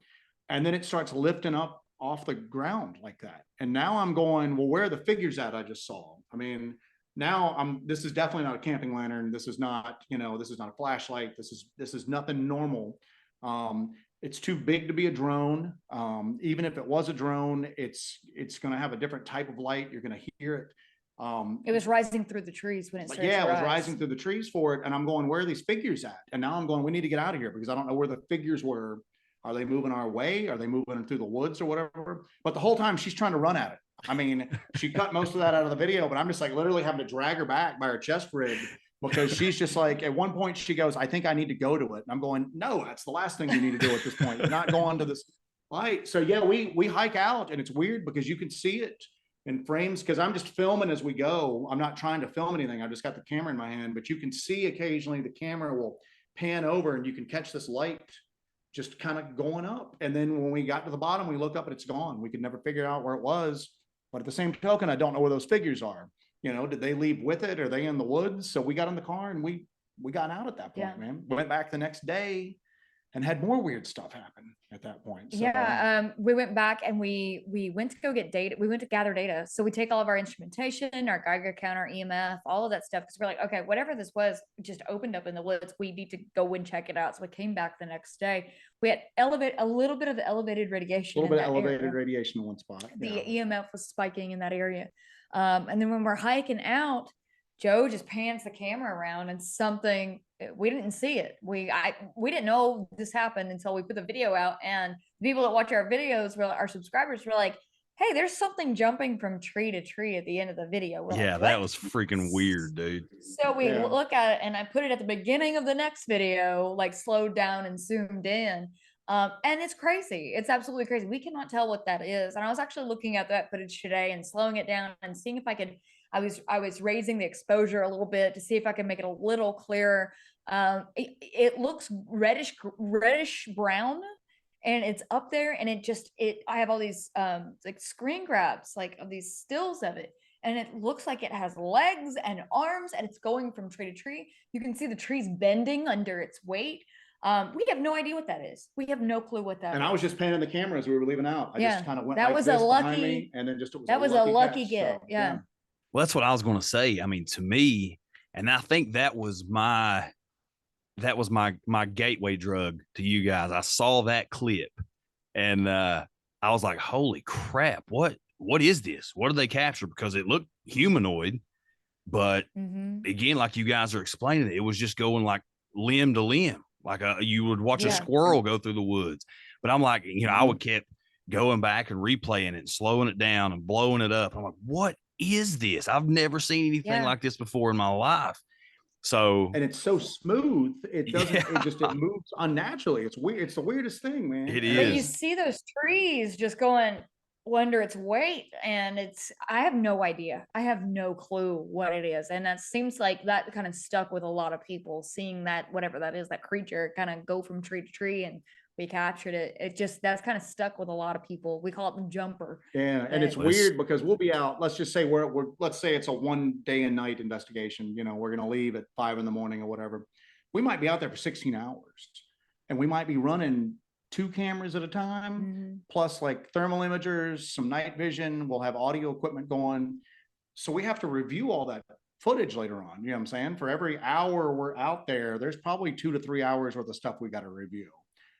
And then it starts lifting up off the ground like that. And now I'm going, well, where are the figures at I just saw? I mean, now this is definitely not a camping lantern. This is not, you know, this is not a flashlight. This is nothing normal. It's too big to be a drone. Even if it was a drone, it's going to have a different type of light. You're going to hear it.
It was rising through the trees when it started.
Yeah, it was rising through the trees for it. And I'm going, where are these figures at? And now I'm going, we need to get out of here because I don't know where the figures were. Are they moving our way? Are they moving through the woods or whatever? But the whole time she's trying to run at it. I mean, she cut most of that out of the video, but I'm just like literally having to drag her back by her chest rig because she's just like, at one point she goes, I think I need to go to it. And I'm going, no, that's the last thing you need to do at this point. You're not going to this light. So yeah, we hike out and it's weird because you can see it in frames because I'm just filming as we go. I'm not trying to film anything. I've just got the camera in my hand, but you can see occasionally the camera will pan over and you can catch this light just kind of going up. And then when we got to the bottom, we look up and it's gone. We could never figure out where it was. But at the same token, I don't know where those figures are. You know, did they leave with it? Are they in the woods? So we got in the car and we got out at that point, man. Went back the next day and had more weird stuff happen at that point. So,
we went back and we went to go get data. We went to gather data. So we take all of our instrumentation, our Geiger counter, EMF, all of that stuff. Cause we're like, okay, whatever this was just opened up in the woods. We need to go and check it out. So we came back the next day. We had a little bit of elevated radiation.
A little bit of elevated radiation in one spot.
The EMF was spiking in that area. And then when we're hiking out, Joe just pans the camera around and something, we didn't see it. We didn't know this happened until we put the video out, and the people that watch our videos, our subscribers, were like, hey, there's something jumping from tree to tree at the end of the video. We're
yeah,
like,
that was freaking weird, dude.
So we look at it and I put it at the beginning of the next video, like slowed down and zoomed in. And it's crazy. It's absolutely crazy. We cannot tell what that is. And I was actually looking at that footage today and slowing it down and seeing if I could, I was raising the exposure a little bit to see if I could make it a little clearer. It looks reddish brown, and it's up there, and I have all these like screen grabs like of these stills of it, and it looks like it has legs and arms, and it's going from tree to tree. You can see the trees bending under its weight. We have no idea what that is. We have no clue what that is.
And I was just panning the camera as we were leaving out. I just kind of went
that
like
was
this
a lucky
behind me, and then just
that was a lucky
catch,
get.
so,
yeah.
Well, that's what I was going to say. I mean, to me, and I think that was my gateway drug to you guys. I saw that clip and I was like, holy crap, what is this? What did they capture? Because it looked humanoid, but again, like you guys are explaining, it was just going like limb to limb, like you would watch a squirrel go through the woods. But I'm like, you know, I would keep going back and replaying it and slowing it down and blowing it up. I'm like, what is this? I've never seen anything like this before in my life. So,
and it's so smooth, it doesn't, it moves unnaturally. It's weird. It's the weirdest thing, man.
It
But
is.
you see those trees just going under its weight, and I have no idea. I have no clue what it is. And that seems like that kind of stuck with a lot of people, seeing that, whatever that is, that creature kind of go from tree to tree, and we captured it. That's kind of stuck with a lot of people. We call it the jumper.
Yeah. And it's weird because we'll be out, let's just say let's say it's a 1 day and night investigation. You know, we're going to leave at 5 a.m. or whatever. We might be out there for 16 hours and we might be running 2 cameras at a time, plus like thermal imagers, some night vision. We'll have audio equipment going. So we have to review all that footage later on. You know what I'm saying? For every hour we're out there, there's probably 2 to 3 hours worth of stuff we got to review.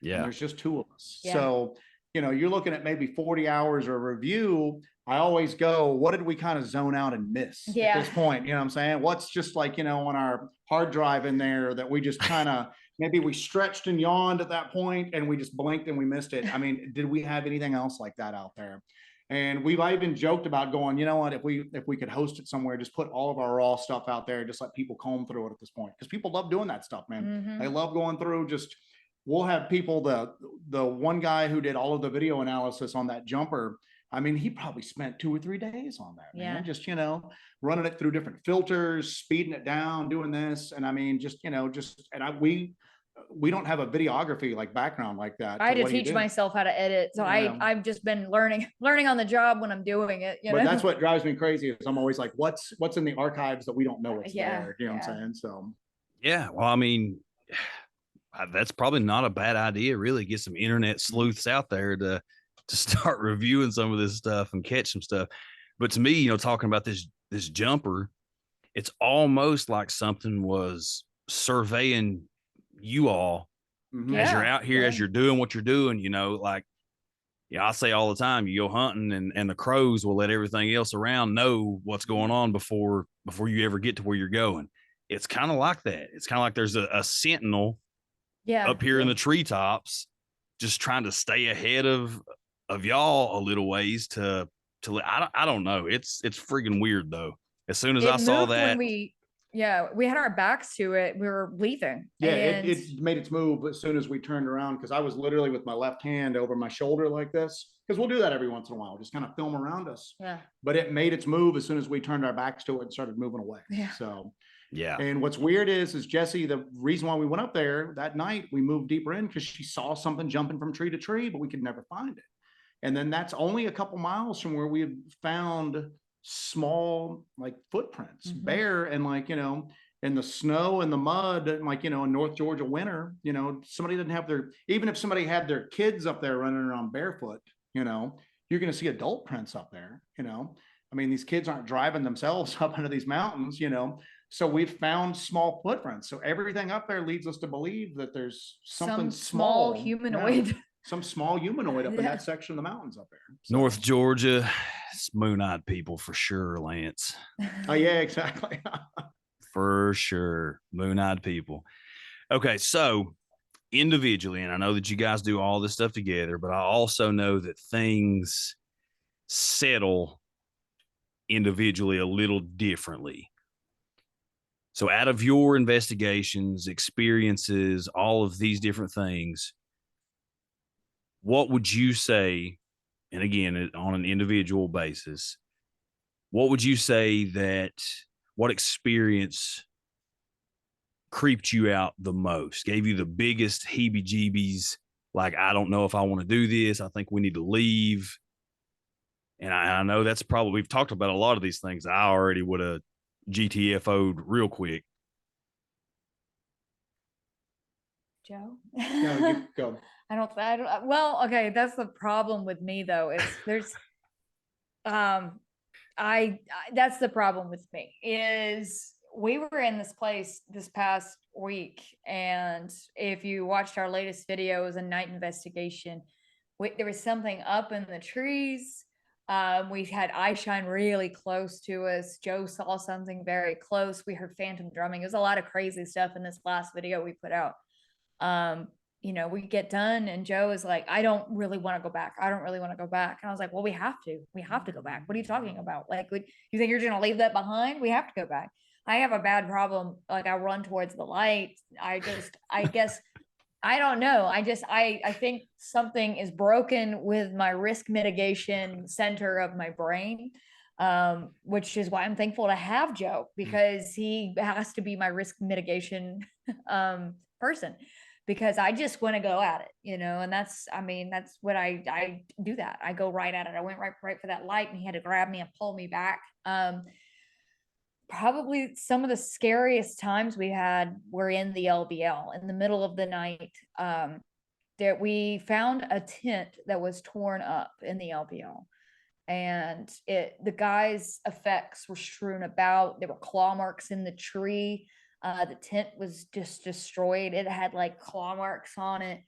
Yeah. And there's just 2 of us. Yeah. So, you know, you're looking at maybe 40 hours of review. I always go, what did we kind of zone out and miss at this point? You know what I'm saying? What's just like, you know, on our hard drive in there that we just kind of, maybe we stretched and yawned at that point and we just blinked and we missed it. I mean, did we have anything else like that out there? And we've even joked about going, you know what, if we could host it somewhere, just put all of our raw stuff out there, just let people comb through it at this point. Because people love doing that stuff, man. They love going through we'll have people, the one guy who did all of the video analysis on that jumper, I mean, he probably spent 2 or 3 days on that, man.
Yeah.
Just, running it through different filters, speeding it down, doing this. And I mean, we don't have a videography like background like that.
I had to
what he
teach
did.
myself how to edit. So
Yeah.
I've just been learning on the job when I'm doing it.
But that's what drives me crazy is I'm always like, what's in the archives that we don't know what's there? You know what I'm saying? So
yeah, well, I mean, that's probably not a bad idea. Really, get some internet sleuths out there to start reviewing some of this stuff and catch some stuff. But to me, talking about this jumper, it's almost like something was surveying you all as you're out here, as you're doing what you're doing. I say all the time, you go hunting and the crows will let everything else around know what's going on before you ever get to where you're going. It's kind of like that. It's kind of like there's a sentinel up here in the treetops, just trying to stay ahead of y'all a little ways to I don't know. It's friggin' weird though. As soon as I saw that,
we had our backs to it. We were leaving.
Yeah, it made its move as soon as we turned around, because I was literally with my left hand over my shoulder like this, because we'll do that every once in a while, just kind of film around us.
Yeah.
But it made its move as soon as we turned our backs to it and started moving away.
Yeah.
So
yeah.
And what's weird is Jesse, the reason why we went up there that night, we moved deeper in because she saw something jumping from tree to tree, but we could never find it. And then that's only a couple miles from where we had found small like footprints, bare and in the snow and the mud, and in North Georgia winter, somebody didn't have even if somebody had their kids up there running around barefoot, you're going to see adult prints up there, I mean, these kids aren't driving themselves up into these mountains, so we've found small footprints. So everything up there leads us to believe that there's something small
humanoid.
Yeah, some small humanoid up in that section of the mountains up there. So.
North Georgia, it's moon-eyed people for sure, Lance.
Oh, yeah, exactly.
For sure. Moon-eyed people. Okay, so individually, and I know that you guys do all this stuff together, but I also know that things settle individually a little differently. So out of your investigations, experiences, all of these different things, what would you say, and again, on an individual basis, what would you say what experience creeped you out the most, gave you the biggest heebie-jeebies, like, I don't know if I want to do this, I think we need to leave? And I know that's probably, we've talked about a lot of these things. I already would have GTFO'd real quick.
Joe?
No, you go.
I don't, well, okay. That's the problem with me though. That's the problem with me is we were in this place this past week. And if you watched our latest video, it was a night investigation. There was something up in the trees. We had eye shine really close to us. Joe saw something very close. We heard phantom drumming. It was a lot of crazy stuff in this last video we put out. We get done and Joe is like, I don't really want to go back. I don't really want to go back. And I was like, well, we have to go back. What are you talking about? Like, you think you're going to leave that behind? We have to go back. I have a bad problem. Like, I run towards the light. I guess, I don't know. I think something is broken with my risk mitigation center of my brain, which is why I'm thankful to have Joe, because he has to be my risk mitigation person, because I just want to go at it, and that's what I do that. I go right at it. I went right for that light and he had to grab me and pull me back. Probably some of the scariest times we had were in the LBL in the middle of the night. That we found a tent that was torn up in the LBL, and the guy's effects were strewn about. There were claw marks in the tree. The tent was just destroyed. It had like claw marks on it.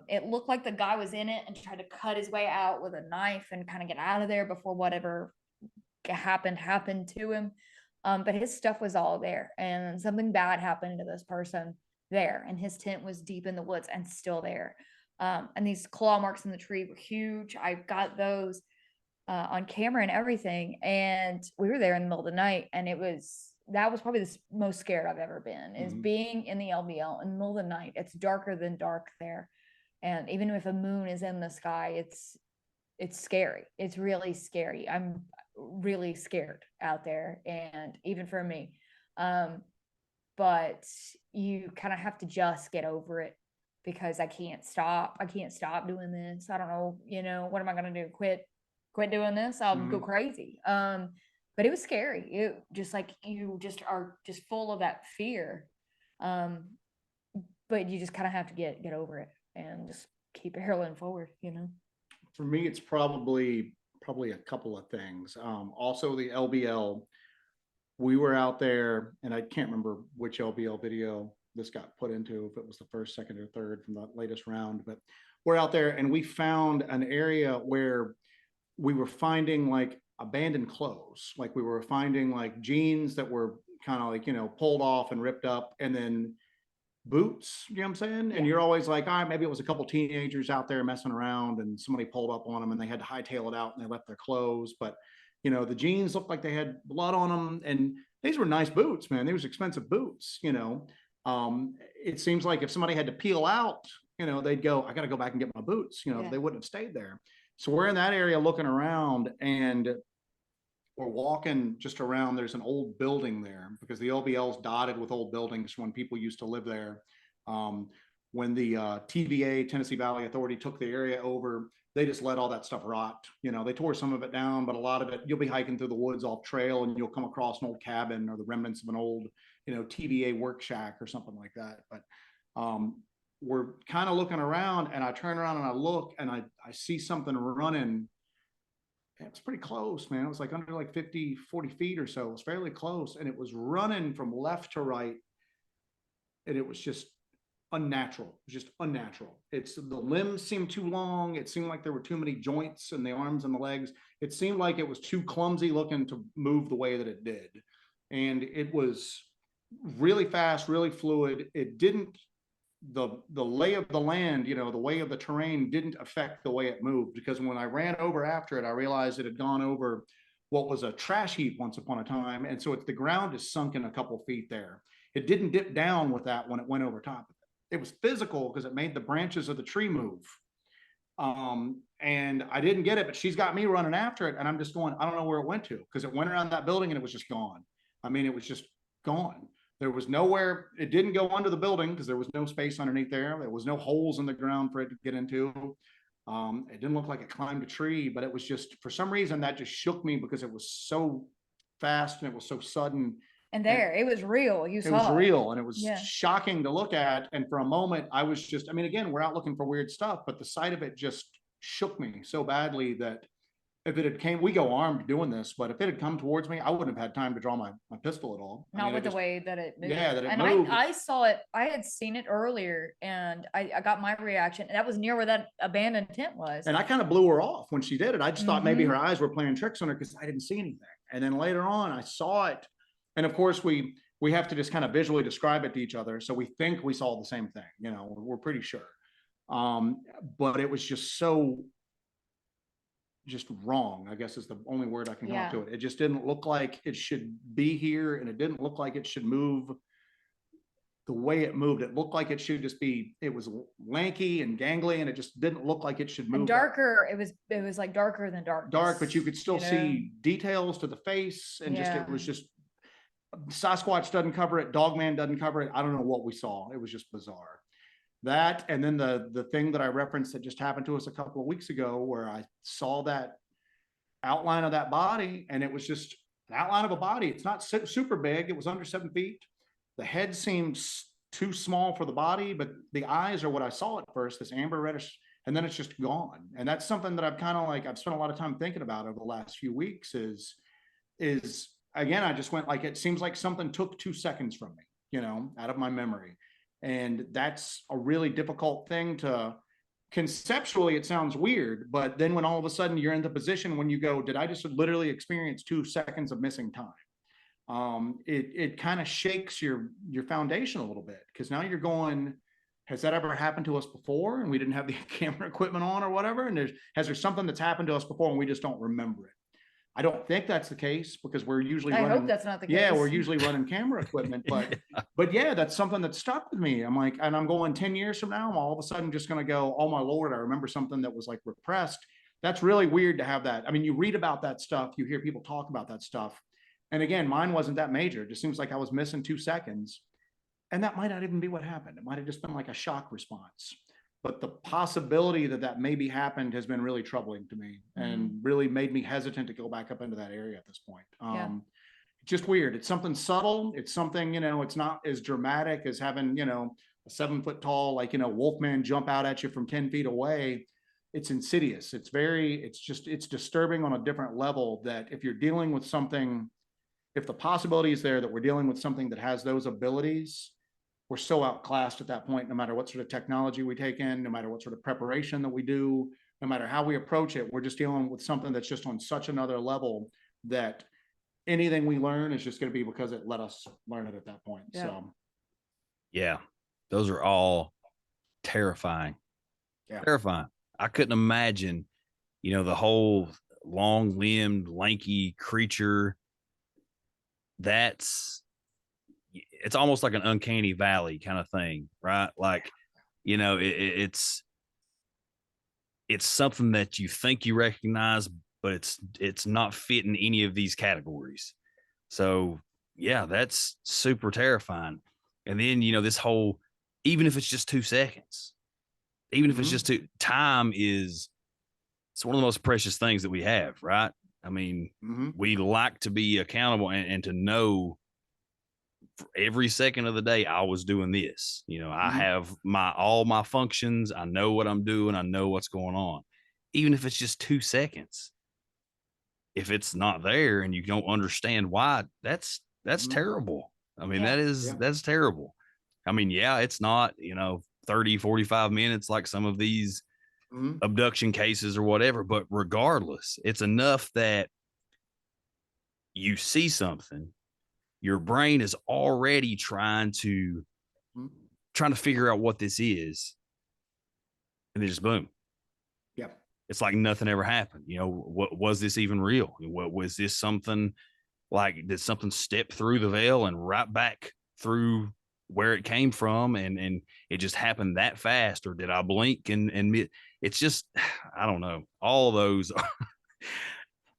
It looked like the guy was in it and tried to cut his way out with a knife and kind of get out of there before whatever happened to him. But his stuff was all there, and something bad happened to this person there, and his tent was deep in the woods and still there. And these claw marks in the tree were huge. I got those on camera and everything. And we were there in the middle of the night, and that was probably the most scared I've ever been, is being in the LBL in the middle of the night. It's darker than dark there. And even if a moon is in the sky, it's scary. It's really scary. I'm really scared out there, and even for me. But you kind of have to just get over it, because I can't stop doing this. I don't know, what am I going to do? Quit doing this? I'll go crazy. But it was scary. It just like, you just are just full of that fear. But you just kind of have to get over it and just keep hurling forward,
For me, it's probably a couple of things. Also the LBL, we were out there, and I can't remember which LBL video this got put into, if it was the first, second, or third from the latest round, but we're out there and we found an area where we were finding like abandoned clothes. Like we were finding like jeans that were kind of like, pulled off and ripped up, and then boots, you know what I'm saying? And you're always like, all right, maybe it was a couple teenagers out there messing around and somebody pulled up on them and they had to hightail it out and they left their clothes. But the jeans looked like they had blood on them, and these were nice boots, man. They was expensive boots. It seems like if somebody had to peel out, they'd go, I got to go back and get my boots. They wouldn't have stayed there. So we're in that area looking around, and we're walking just around. There's an old building there, because the LBL's dotted with old buildings when people used to live there. When the TVA, Tennessee Valley Authority, took the area over, they just let all that stuff rot. They tore some of it down, but a lot of it, you'll be hiking through the woods off trail and you'll come across an old cabin or the remnants of an old, TVA work shack or something like that. But we're kind of looking around, and I turn around and I look, and I see something running. It's pretty close, man. It was like under like 40 feet or so. It was fairly close, and it was running from left to right, and it was just unnatural. It's the limbs seemed too long. It seemed like there were too many joints in the arms and the legs. It seemed like it was too clumsy looking to move the way that it did. And it was really fast, really fluid. It didn't, the lay of the land, the way of the terrain didn't affect the way it moved, because when I ran over after it, I realized it had gone over what was a trash heap once upon a time. And so the ground is sunken a couple feet there. It didn't dip down with that when it went over top of it. It was physical because it made the branches of the tree move. And I didn't get it, but she's got me running after it. And I'm just going, I don't know where it went to, because it went around that building and it was just gone. I mean, it was just gone. There was nowhere, it didn't go under the building because there was no space underneath there. There was no holes in the ground for it to get into. It didn't look like it climbed a tree, but it was just, for some reason, that just shook me because it was so fast and it was so sudden.
And it was real. It
was real, and it was shocking to look at. And for a moment, I was just, again, we're out looking for weird stuff, but the sight of it just shook me so badly that if it had we go armed doing this, but if it had come towards me, I wouldn't have had time to draw my pistol at all.
Not with the way that it moved.
Yeah, that it
moved. I saw it. I had seen it earlier, and I got my reaction. And that was near where that abandoned tent was.
And I kind of blew her off when she did it. I just thought maybe her eyes were playing tricks on her because I didn't see anything. And then later on, I saw it. And of course, we have to just kind of visually describe it to each other. So we think we saw the same thing, we're pretty sure. But it was just wrong, I guess is the only word I can come up to it. It just didn't look like it should be here, and it didn't look like it should move the way it moved. It looked like it should just be, it was lanky and gangly, and it just didn't look like it should move.
And darker, it was like darker than dark.
Dark, but you could still see details to the face, and it was just, Sasquatch doesn't cover it, Dogman doesn't cover it. I don't know what we saw. It was just bizarre. That, and then the thing that I referenced that just happened to us a couple of weeks ago, where I saw that outline of that body, and it was just an outline of a body. It's not super big. It was under 7 feet. The head seems too small for the body, but the eyes are what I saw at first, this amber reddish, and then it's just gone. And that's something that I've spent a lot of time thinking about over the last few weeks is again, I just went like, it seems like something took 2 seconds from me, out of my memory. And that's a really difficult thing to conceptually, it sounds weird, but then when all of a sudden you're in the position when you go, did I just literally experience 2 seconds of missing time? It kind of shakes your foundation a little bit, because now you're going, has that ever happened to us before? And we didn't have the camera equipment on or whatever. And has there something that's happened to us before and we just don't remember it? I don't think that's the case, because we're usually
I hope that's not the case.
Yeah, we're usually running camera equipment, but yeah, that's something that stuck with me. I'm like, and I'm going 10 years from now, I'm all of a sudden just going to go, oh my Lord, I remember something that was like repressed. That's really weird to have that. I mean, you read about that stuff, you hear people talk about that stuff. And again, mine wasn't that major. It just seems like I was missing 2 seconds. And that might not even be what happened. It might have just been like a shock response. But the possibility that that maybe happened has been really troubling to me and really made me hesitant to go back up into that area at this point. Just weird. It's something subtle. It's something, you know, it's not as dramatic as having, you know, a 7 foot tall, like, you know, Wolfman jump out at you from 10 feet away. It's insidious. It's disturbing on a different level, that if you're dealing with something, if the possibility is there that we're dealing with something that has those abilities, we're so outclassed at that point, no matter what sort of technology we take in, no matter what sort of preparation that we do, no matter how we approach it, we're just dealing with something that's just on such another level that anything we learn is just going to be because it let us learn it at that point.
Yeah.
So,
yeah, those are all terrifying.
Yeah.
Terrifying. I couldn't imagine, you know, the whole long limbed, lanky creature. It's almost like an uncanny valley kind of thing, right? Like, you know, it's something that you think you recognize, but it's not fitting any of these categories. So yeah, that's super terrifying. And then, you know, this whole, even if it's just 2 seconds, even if it's just time it's one of the most precious things that we have, right? I mean, we like to be accountable and to know for every second of the day I was doing this. You know, I have all my functions. I know what I'm doing. I know what's going on. Even if it's just 2 seconds, if it's not there and you don't understand why, that's terrible. I mean, that's terrible. I mean, yeah, it's not, you know, 30, 45 minutes like some of these abduction cases or whatever, but regardless, it's enough that you see something, your brain is already trying to figure out what this is, and then just boom.
Yep.
It's like nothing ever happened. You know, what was this even real? What was this something like? Did something step through the veil and right back through where it came from, and it just happened that fast? Or did I blink and it's just, I don't know. All of those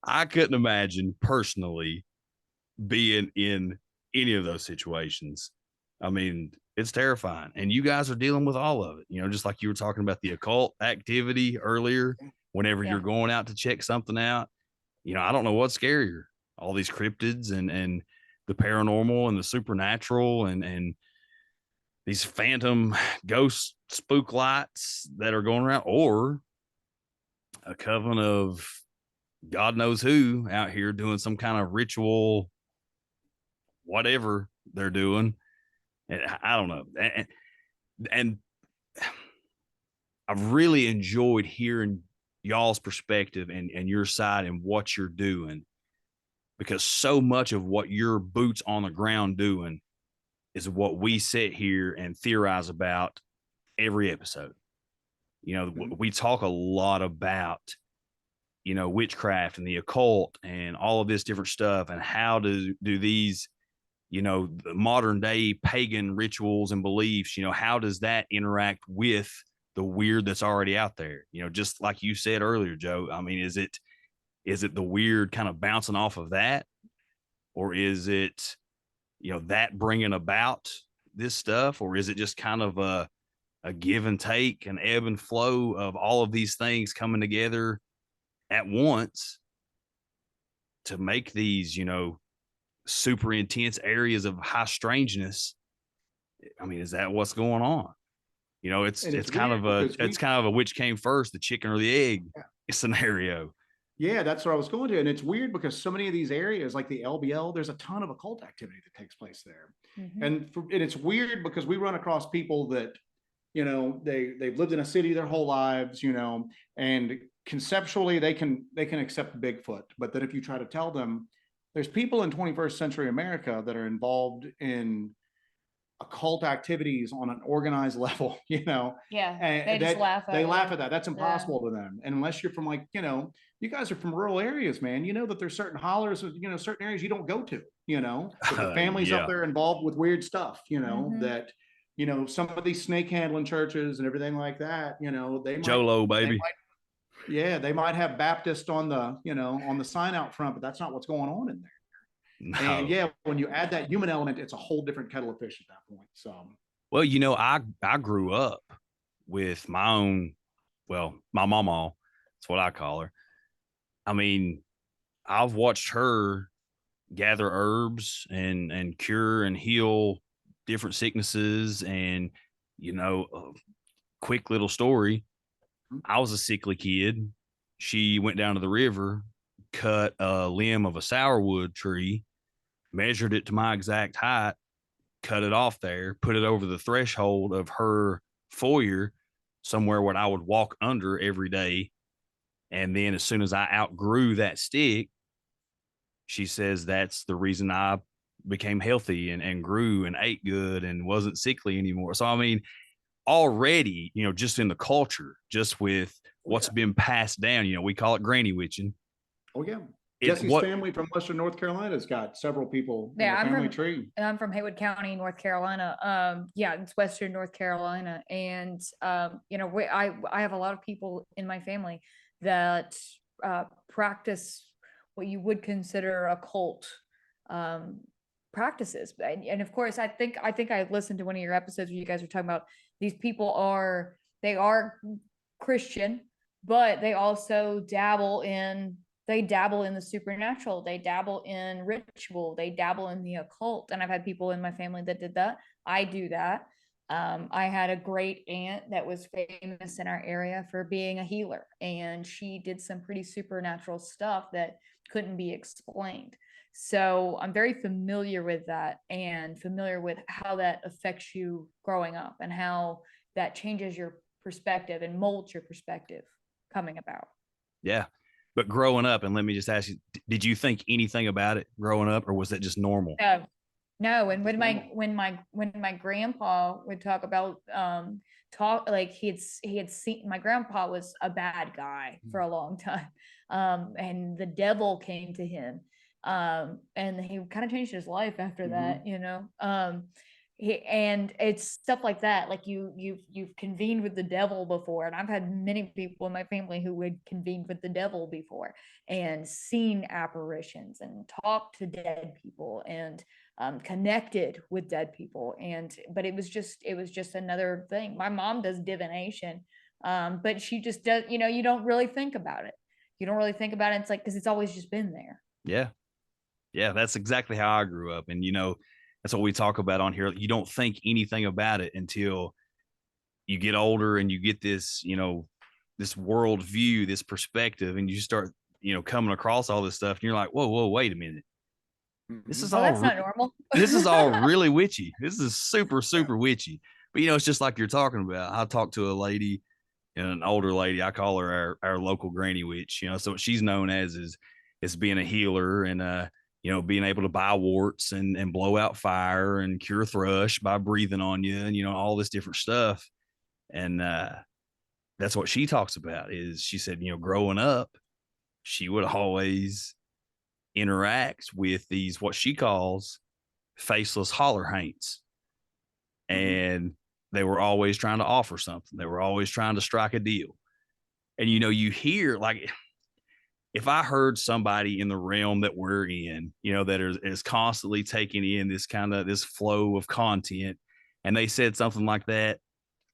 I couldn't imagine personally being in any of those situations. I mean, it's terrifying. And you guys are dealing with all of it, you know, just like you were talking about the occult activity earlier. Whenever you're going out to check something out, you know, I don't know what's scarier, all these cryptids and the paranormal and the supernatural and these phantom ghost spook lights that are going around, or a coven of God knows who out here doing some kind of ritual, whatever they're doing. And I don't know. And I've really enjoyed hearing y'all's perspective and your side and what you're doing, because so much of what your boots on the ground doing is what we sit here and theorize about every episode. You know, we talk a lot about, you know, witchcraft and the occult and all of this different stuff, and how do these, you know, the modern day pagan rituals and beliefs, you know, how does that interact with the weird that's already out there? You know, just like you said earlier, Joe, I mean, is it the weird kind of bouncing off of that, or is it, you know, that bringing about this stuff, or is it just kind of a give and take, an ebb and flow of all of these things coming together at once to make these, you know, super intense areas of high strangeness? I mean, is that what's going on? You know, it's kind of a which came first, the chicken or the egg scenario.
Yeah, that's what I was going to. And it's weird because so many of these areas, like the LBL, there's a ton of occult activity that takes place there. And it's weird because we run across people that, you know, they've lived in a city their whole lives, you know, and conceptually they can accept Bigfoot. But then if you try to tell them, there's people in 21st century America that are involved in occult activities on an organized level, you know.
Yeah,
and
they just laugh
at that. That's impossible to them. And unless you're from, like, you know, you guys are from rural areas, man, you know that there's certain hollers, you know, certain areas you don't go to, you know, with the families up there involved with weird stuff, you know, that, you know, some of these snake handling churches and everything like that, you know, they might,
Jolo, baby.
Yeah, they might have Baptist on the, on the sign out front, but that's not what's going on in there. And
No.
yeah, when you add that human element, it's a whole different kettle of fish at that point. So,
Well, I grew up with my own, well, my mama, that's what I call her. I mean, I've watched her gather herbs and cure and heal different sicknesses. And, a quick little story. I was a sickly kid. She went down to the river, cut a limb of a sourwood tree, measured it to my exact height, cut it off there, put it over the threshold of her foyer, somewhere where I would walk under every day. And then as soon as I outgrew that stick, she says that's the reason I became healthy and grew and ate good and wasn't sickly anymore. So, I mean, already, just in the culture, just with what's been passed down, we call it granny witching.
oh yeah. Jesse's family from Western North Carolina has got several people in the family tree.
I'm from Haywood County, North Carolina. Yeah, it's Western North Carolina. And, I have a lot of people in my family that practice what you would consider occult practices. And of course, I think I listened to one of your episodes where you guys were talking about these people they are Christian, but they also dabble in the supernatural. They dabble in ritual. They dabble in the occult. And I've had people in my family that did that. I do that. I had a great aunt that was famous in our area for being a healer, and she did some pretty supernatural stuff that couldn't be explained. So I'm very familiar with that and familiar with how that affects you growing up and how that changes your perspective and molds your perspective coming about.
Yeah. But growing up, and let me just ask you, did you think anything about it growing up, or was that just normal?
No. And when my grandpa would talk about like he had seen, my grandpa was a bad guy for a long time. And the devil came to him. And he kind of changed his life after that, and it's stuff like that. Like you've convened with the devil before. And I've had many people in my family who had convened with the devil before and seen apparitions and talked to dead people and connected with dead people. But it was just another thing. My mom does divination, but she just does, you don't really think about it. It's like, because it's always just been there.
Yeah, that's exactly how I grew up. And, that's what we talk about on here. You don't think anything about it until you get older and you get this, this world view, this perspective, and you start, coming across all this stuff. And you're like, whoa, wait a minute. This is all
that's not normal.
This is all really witchy. This is super, super witchy. But, it's just like you're talking about. I talked to a lady, an older lady. I call her our local granny witch. So what she's known as is being a healer and being able to buy warts and blow out fire and cure thrush by breathing on you and all this different stuff. And that's what she talks about. Is she said, growing up, she would always interact with these what she calls faceless holler haints. And they were always trying to offer something. They were always trying to strike a deal. And you hear, like, if I heard somebody in the realm that we're in, that is constantly taking in this flow of content, and they said something like that,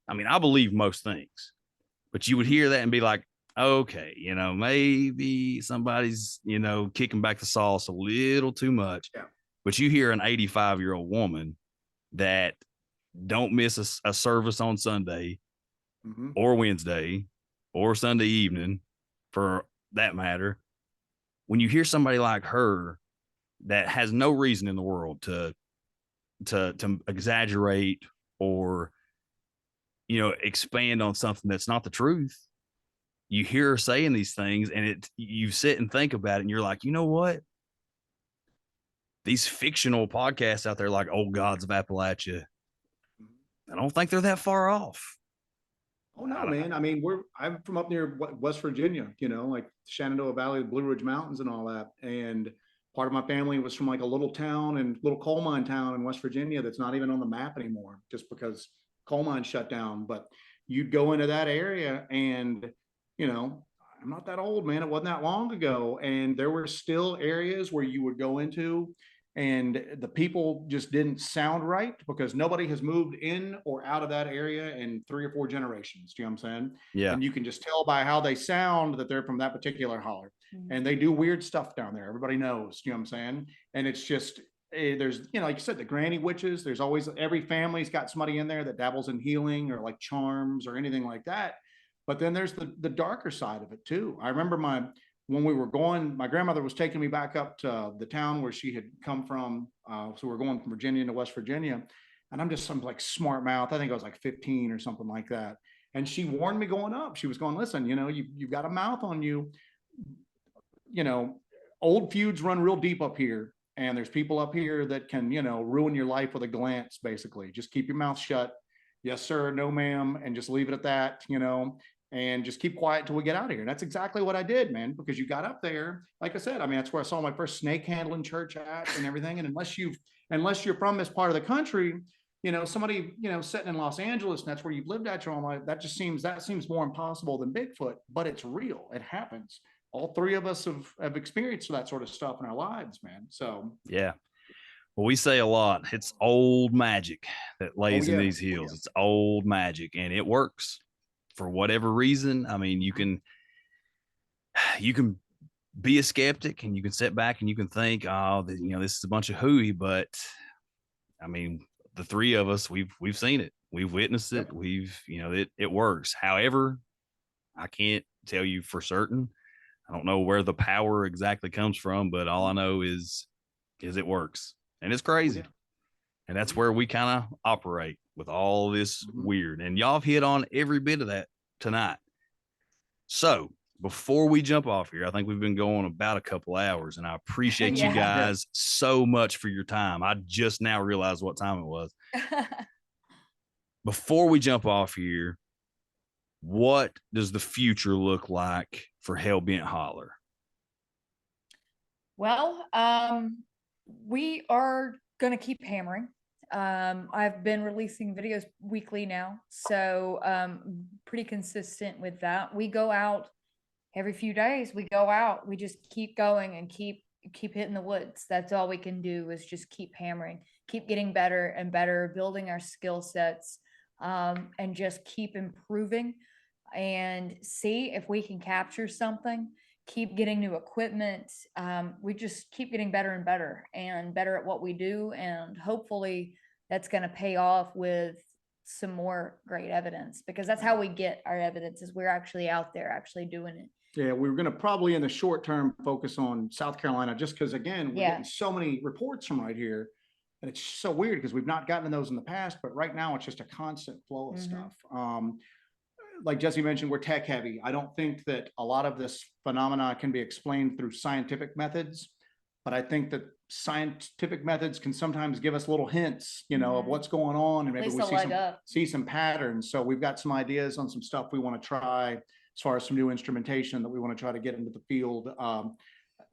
I mean, I believe most things, but you would hear that and be like, okay, maybe somebody's, kicking back the sauce a little too much.
Yeah.
But you hear an 85-year-old woman that don't miss a service on Sunday or Wednesday or Sunday evening, for that matter. When you hear somebody like her that has no reason in the world to exaggerate or expand on something that's not the truth, you hear her saying these things, and you sit and think about it, and you're like, you know what? These fictional podcasts out there, like Old Gods of Appalachia, I don't think they're that far off.
Oh no, man. I mean, I'm from up near West Virginia, like Shenandoah Valley, the Blue Ridge Mountains and all that. And part of my family was from like a little coal mine town in West Virginia that's not even on the map anymore, just because coal mines shut down. But you'd go into that area and, I'm not that old, man. It wasn't that long ago. And there were still areas where you would go into and the people just didn't sound right because nobody has moved in or out of that area in 3 or 4 generations. Do you know what I'm saying?
Yeah.
And you can just tell by how they sound that they're from that particular holler. And they do weird stuff down there. Everybody knows. Do you know what I'm saying? And it's just, there's, you know, like you said, the granny witches, there's always, every family's got somebody in there that dabbles in healing or like charms or anything like that. But then there's the darker side of it too. I remember when we were going, my grandmother was taking me back up to the town where she had come from. So we're going from Virginia to West Virginia. And I'm just some like smart mouth. I think I was like 15 or something like that. And she warned me going up. She was going, listen, you know, you've got a mouth on you. You know, old feuds run real deep up here. And there's people up here that can, you know, ruin your life with a glance, basically. Just keep your mouth shut. Yes, sir. No, ma'am. And just leave it at that, you know. And just keep quiet till we get out of here. And that's exactly what I did, man, because you got up there. Like I said, I mean, that's where I saw my first snake handling church at and everything. And unless you're from this part of the country, you know, somebody, you know, sitting in Los Angeles and that's where you've lived at your own life, that seems more impossible than Bigfoot, but it's real. It happens. All 3 of us have experienced that sort of stuff in our lives, man. So
yeah. Well, we say a lot. It's old magic that lays in these hills. It's old magic and it works. For whatever reason, I mean, you can be a skeptic and you can sit back and you can think, oh, you know, this is a bunch of hooey, but I mean, the 3 of us, we've seen it, we've witnessed it, you know, it works. However, I can't tell you for certain. I don't know where the power exactly comes from, but all I know is it works and it's crazy. And that's where we kind of operate with all this weird. And y'all have hit on every bit of that tonight. So before we jump off here, I think we've been going about a couple hours, and I appreciate you guys so much for your time. I just now realized what time it was. Before we jump off here, what does the future look like for Hellbent Holler?
Well, we are going to keep hammering. I've been releasing videos weekly now, so pretty consistent with that. We go out every few days. We go out. We just keep going and keep hitting the woods. That's all we can do is just keep hammering, keep getting better and better, building our skill sets, and just keep improving and see if we can capture something. Keep getting new equipment. We just keep getting better and better at what we do. And hopefully that's going to pay off with some more great evidence, because that's how we get our evidence, is we're actually out there actually doing it.
Yeah, we were going to probably in the short term focus on South Carolina, just because, again, we're getting so many reports from right here. And it's so weird because we've not gotten those in the past, but right now it's just a constant flow of stuff. Like Jesse mentioned, we're tech heavy. I don't think that a lot of this phenomena can be explained through scientific methods, but I think that scientific methods can sometimes give us little hints, you know, of what's going on, and maybe we see some patterns. So we've got some ideas on some stuff we want to try as far as some new instrumentation that we want to try to get into the field.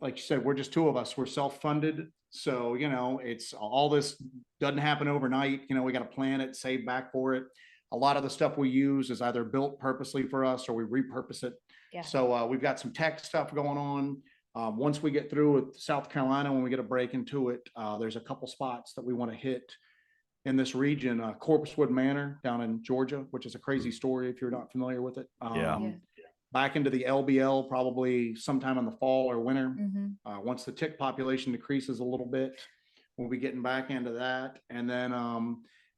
Like you said, we're just 2 of us. We're self-funded. So, you know, it's all this doesn't happen overnight. You know, we got to plan it, save back for it. A lot of the stuff we use is either built purposely for us or we repurpose it. So we've got some tech stuff going on. Once we get through with South Carolina, when we get a break into it, there's a couple spots that we want to hit in this region. Corpuswood Manor down in Georgia, which is a crazy story if you're not familiar with it. Back into the LBL probably sometime in the fall or winter. Once the tick population decreases a little bit, we'll be getting back into that. And then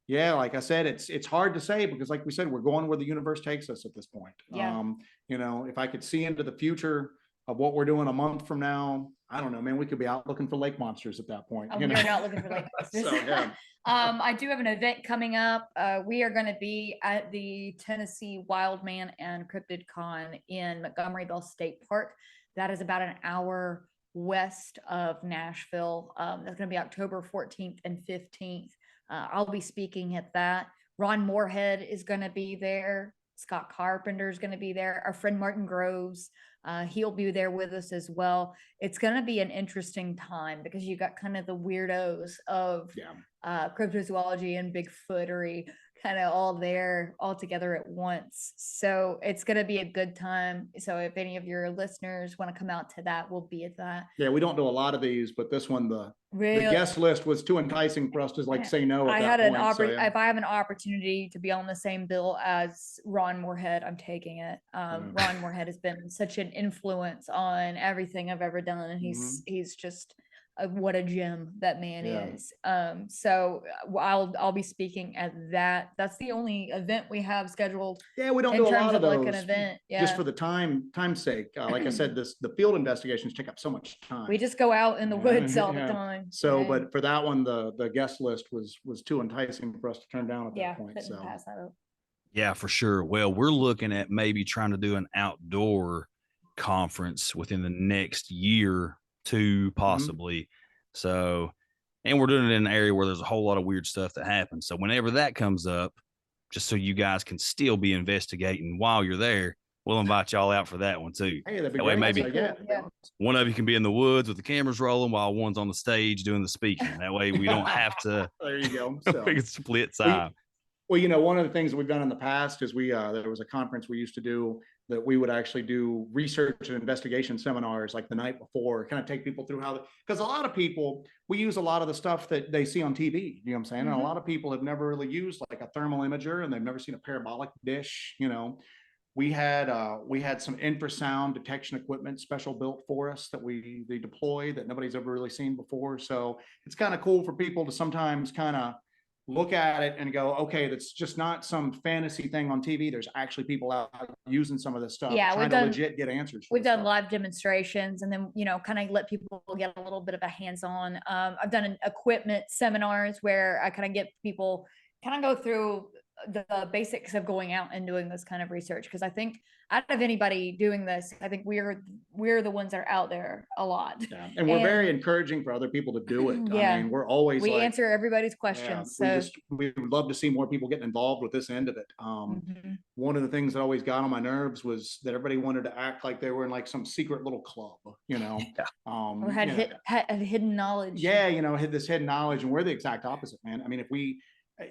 yeah, like I said, it's hard to say because, like we said, we're going where the universe takes us at this point. You know, if I could see into the future of what we're doing a month from now, I don't know, man, we could be out looking for lake monsters at that point.
We're not looking for lake monsters.
So,
I do have an event coming up. We are going to be at the Tennessee Wildman and Cryptid Con in Montgomery State Park. That is about an hour west of Nashville. That's going to be October 14th and 15th. I'll be speaking at that. Ron Moorhead is going to be there. Scott Carpenter is going to be there. Our friend Martin Groves, he'll be there with us as well. It's going to be an interesting time because you got kind of the weirdos of cryptozoology and Bigfootery kind of all there all together at once. So it's going to be a good time. So if any of your listeners want to come out to that, we'll be at that.
Yeah, we don't do a lot of these, but this one, the
Really,
guest list was too enticing for us to like say no.
I
at
had
that
an
point, so,
opportunity.
yeah.
If I have an opportunity to be on the same bill as Ron Moorhead, I'm taking it. Ron Moorhead has been such an influence on everything I've ever done, and he's just what a gem that man is. So I'll be speaking at that. That's the only event we have scheduled.
Yeah, we don't
in
do a
terms
lot of
like
those
an event. Yeah,
just for the time's sake. Like I said, the field investigations take up so much time.
we just go out in the woods all the time.
So, but for that one, the guest list was too enticing for us to turn down at that point.
couldn't
So
pass that up.
Yeah, for sure. Well, we're looking at maybe trying to do an outdoor conference within the next year, two, possibly. So, and we're doing it in an area where there's a whole lot of weird stuff that happens. So whenever that comes up, just so you guys can still be investigating while you're there, we'll invite y'all out for that one too.
hey, that'd be
That way
great.
maybe
Yeah.
one of you can be in the woods with the cameras rolling while one's on the stage doing the speaking. That way we don't have to
There you go.
we
So.
can split time.
Well, one of the things that we've done in the past is there was a conference we used to do that we would actually do research and investigation seminars like the night before, kind of take people through because a lot of people, we use a lot of the stuff that they see on TV, you know what I'm saying? And a lot of people have never really used like a thermal imager, and they've never seen a parabolic dish, We had some infrasound detection equipment special built for us that they deploy that nobody's ever really seen before. So it's kind of cool for people to sometimes kind of look at it and go, okay, that's just not some fantasy thing on TV. There's actually people out using some of this stuff, trying to legit get answers.
We've done live demonstrations, and then, kind of let people get a little bit of a hands-on. I've done equipment seminars where I kind of get people kind of go through the basics of going out and doing this kind of research. Because I think out of anybody doing this, I think we're the ones that are out there a lot.
Yeah. And we're very encouraging for other people to do it.
Yeah.
I mean, we're always
we answer everybody's questions.
Yeah,
so
we would love to see more people getting involved with this end of it. One of the things that always got on my nerves was that everybody wanted to act like they were in like some secret little club,
or had hidden knowledge.
Yeah, had this hidden knowledge, and we're the exact opposite, man. I mean,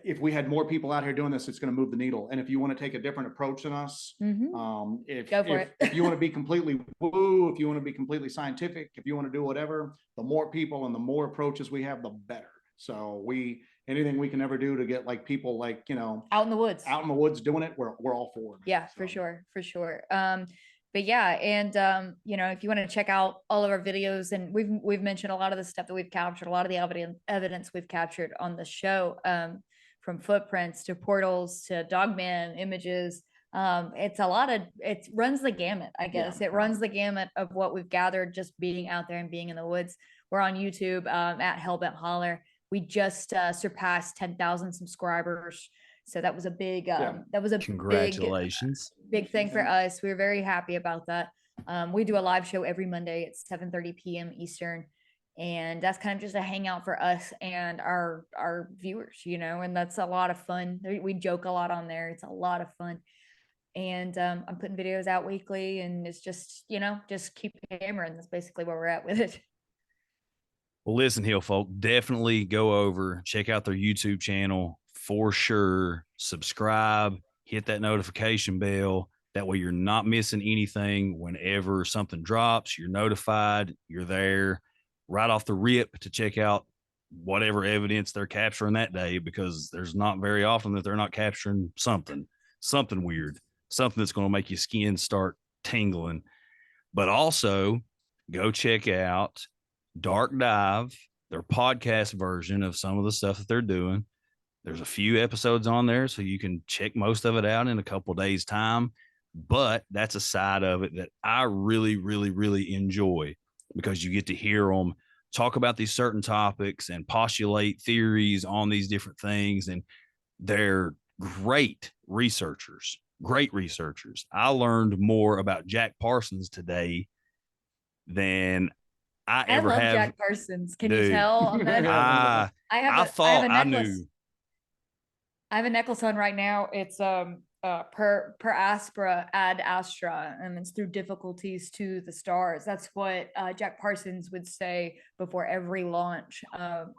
if we had more people out here doing this, it's going to move the needle. And if you want to take a different approach than us, if you want to be completely woo, if you want to be completely scientific, if you want to do whatever, the more people and the more approaches we have, the better. So anything we can ever do to get like people like,
out in the woods
doing it, we're all for it.
Yeah, so. for sure. But yeah, and if you want to check out all of our videos, and we've mentioned a lot of the stuff that we've captured, a lot of the evidence we've captured on the show, from footprints to portals to dogman images. It runs the gamut, I guess. It runs the gamut of what we've gathered just being out there and being in the woods. We're on YouTube at Hellbent Holler. We just surpassed 10,000 subscribers. So that was a big,
congratulations.
Big thing for us. We were very happy about that. We do a live show every Monday at 7:30 p.m. Eastern. And that's kind of just a hangout for us and our viewers, and that's a lot of fun. We joke a lot on there. It's a lot of fun. And I'm putting videos out weekly, and it's just, just keep hammering. That's basically where we're at with it.
Well, listen, Hill folk, definitely go over, check out their YouTube channel for sure. Subscribe, hit that notification bell. That way you're not missing anything. Whenever something drops, you're notified, you're there right off the rip to check out whatever evidence they're capturing that day, because there's not very often that they're not capturing something weird, something that's going to make your skin start tingling. But also go check out Dark Dive, their podcast version of some of the stuff that they're doing. There's a few episodes on there, so you can check most of it out in a couple of days' time. But that's a side of it that I really, really, really enjoy, because you get to hear them talk about these certain topics and postulate theories on these different things. And they're great researchers. I learned more about Jack Parsons today than I ever
love
have.
Jack Parsons. Can you tell on that? I have a necklace on right now. It's per aspera ad astra, and it's through difficulties to the stars. That's what Jack Parsons would say before every launch.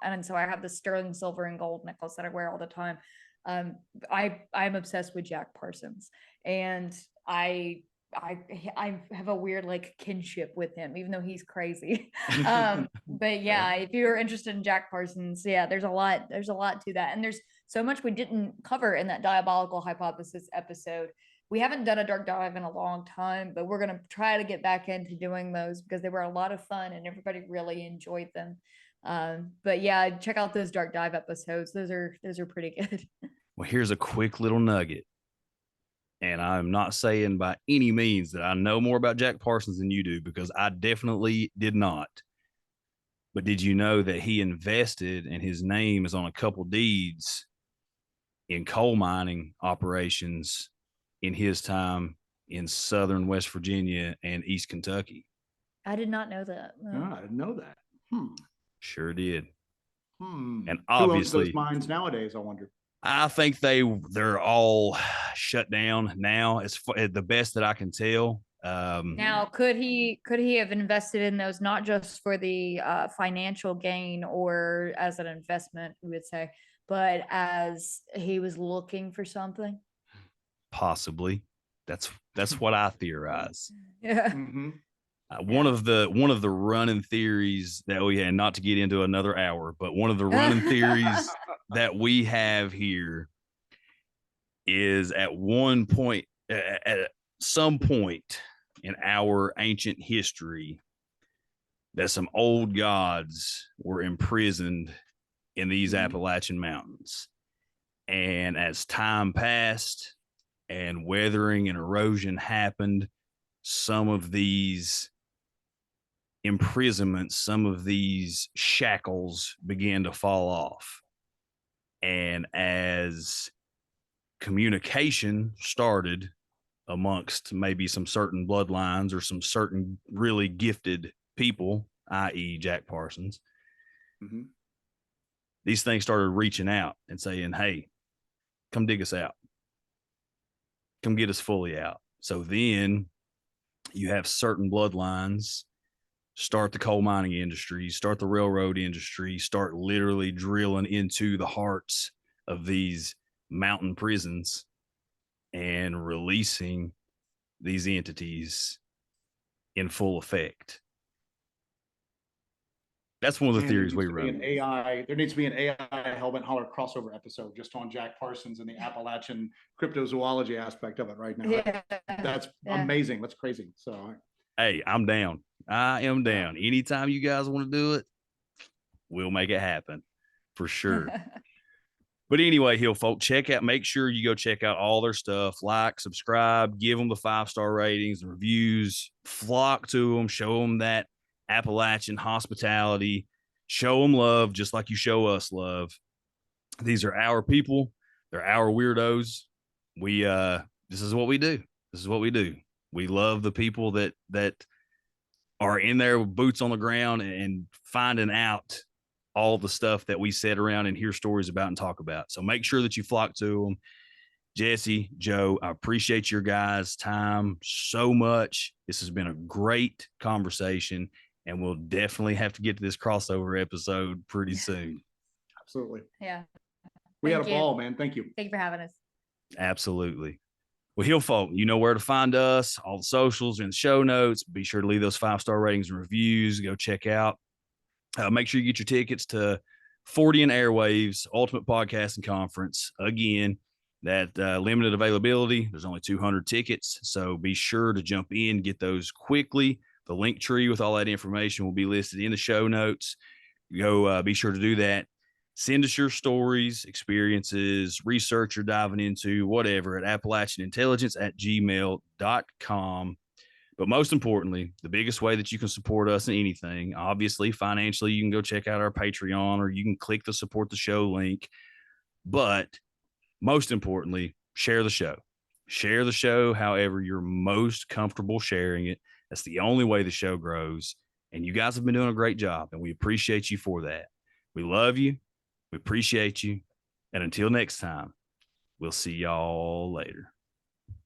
And so I have the sterling silver and gold necklace that I wear all the time. I'm obsessed with Jack Parsons, and I have a weird like kinship with him, even though he's crazy. But yeah, if you're interested in Jack Parsons, yeah, there's a lot to that. And there's so much we didn't cover in that Diabolical Hypothesis episode. We haven't done a dark dive in a long time, but we're gonna try to get back into doing those because they were a lot of fun and everybody really enjoyed them. But yeah, check out those dark dive episodes. Those are pretty good.
Well, here's a quick little nugget. And I'm not saying by any means that I know more about Jack Parsons than you do, because I definitely did not. But did you know that he invested and his name is on a couple deeds in coal mining operations in his time in southern West Virginia and East Kentucky?
I did not know that. No.
I didn't know that.
Sure did. And
Who owns
obviously
those mines nowadays, I wonder.
I think they're all shut down now. It's the best that I can tell.
Now, could he have invested in those not just for the financial gain or as an investment, we would say, but as he was looking for something?
Possibly. That's what I theorize.
Yeah.
One of the running theories that we had, not to get into another hour, but one of the running theories that we have here is at some point in our ancient history that some old gods were imprisoned in these Appalachian mountains. And as time passed and weathering and erosion happened, some of these imprisonments, some of these shackles began to fall off. And as communication started amongst maybe some certain bloodlines or some certain really gifted people, i.e. Jack Parsons, these things started reaching out and saying, hey, come dig us out. Come get us fully out. So then you have certain bloodlines start the coal mining industry, start the railroad industry, start literally drilling into the hearts of these mountain prisons and releasing these entities in full effect. That's one of the theories we run.
There needs to be an AI Hellbent Holler crossover episode just on Jack Parsons and the Appalachian cryptozoology aspect of it right now.
Yeah.
That's amazing. That's crazy. So,
hey, I'm down. I am down. Anytime you guys want to do it, we'll make it happen for sure. But anyway, Hill folk, make sure you go check out all their stuff, like, subscribe, give them the 5-star ratings and reviews, flock to them, show them that Appalachian hospitality, show them love, just like you show us love. These are our people. They're our weirdos. This is what we do. This is what we do. We love the people that are in there with boots on the ground and finding out all the stuff that we sit around and hear stories about and talk about. So make sure that you flock to them. Jesse, Joe, I appreciate your guys' time so much. This has been a great conversation, and we'll definitely have to get to this crossover episode pretty soon.
Absolutely.
Yeah.
We had a ball, man. Thank you.
Thank you for having us.
Absolutely. Well, Hill folk, you know where to find us. All the socials in the show notes. Be sure to leave those 5-star ratings and reviews. Go check out. Make sure you get your tickets to Fortean Airwaves Ultimate Podcasting Conference. Again, that limited availability. There's only 200 tickets, so be sure to jump in, get those quickly. The link tree with all that information will be listed in the show notes. Go be sure to do that. Send us your stories, experiences, research you're diving into, whatever, at appalachianintelligence@gmail.com. But most importantly, the biggest way that you can support us in anything, obviously financially, you can go check out our Patreon, or you can click the support the show link. But most importantly, share the show. Share the show however you're most comfortable sharing it. That's the only way the show grows. And you guys have been doing a great job, and we appreciate you for that. We love you. We appreciate you. And until next time, we'll see y'all later.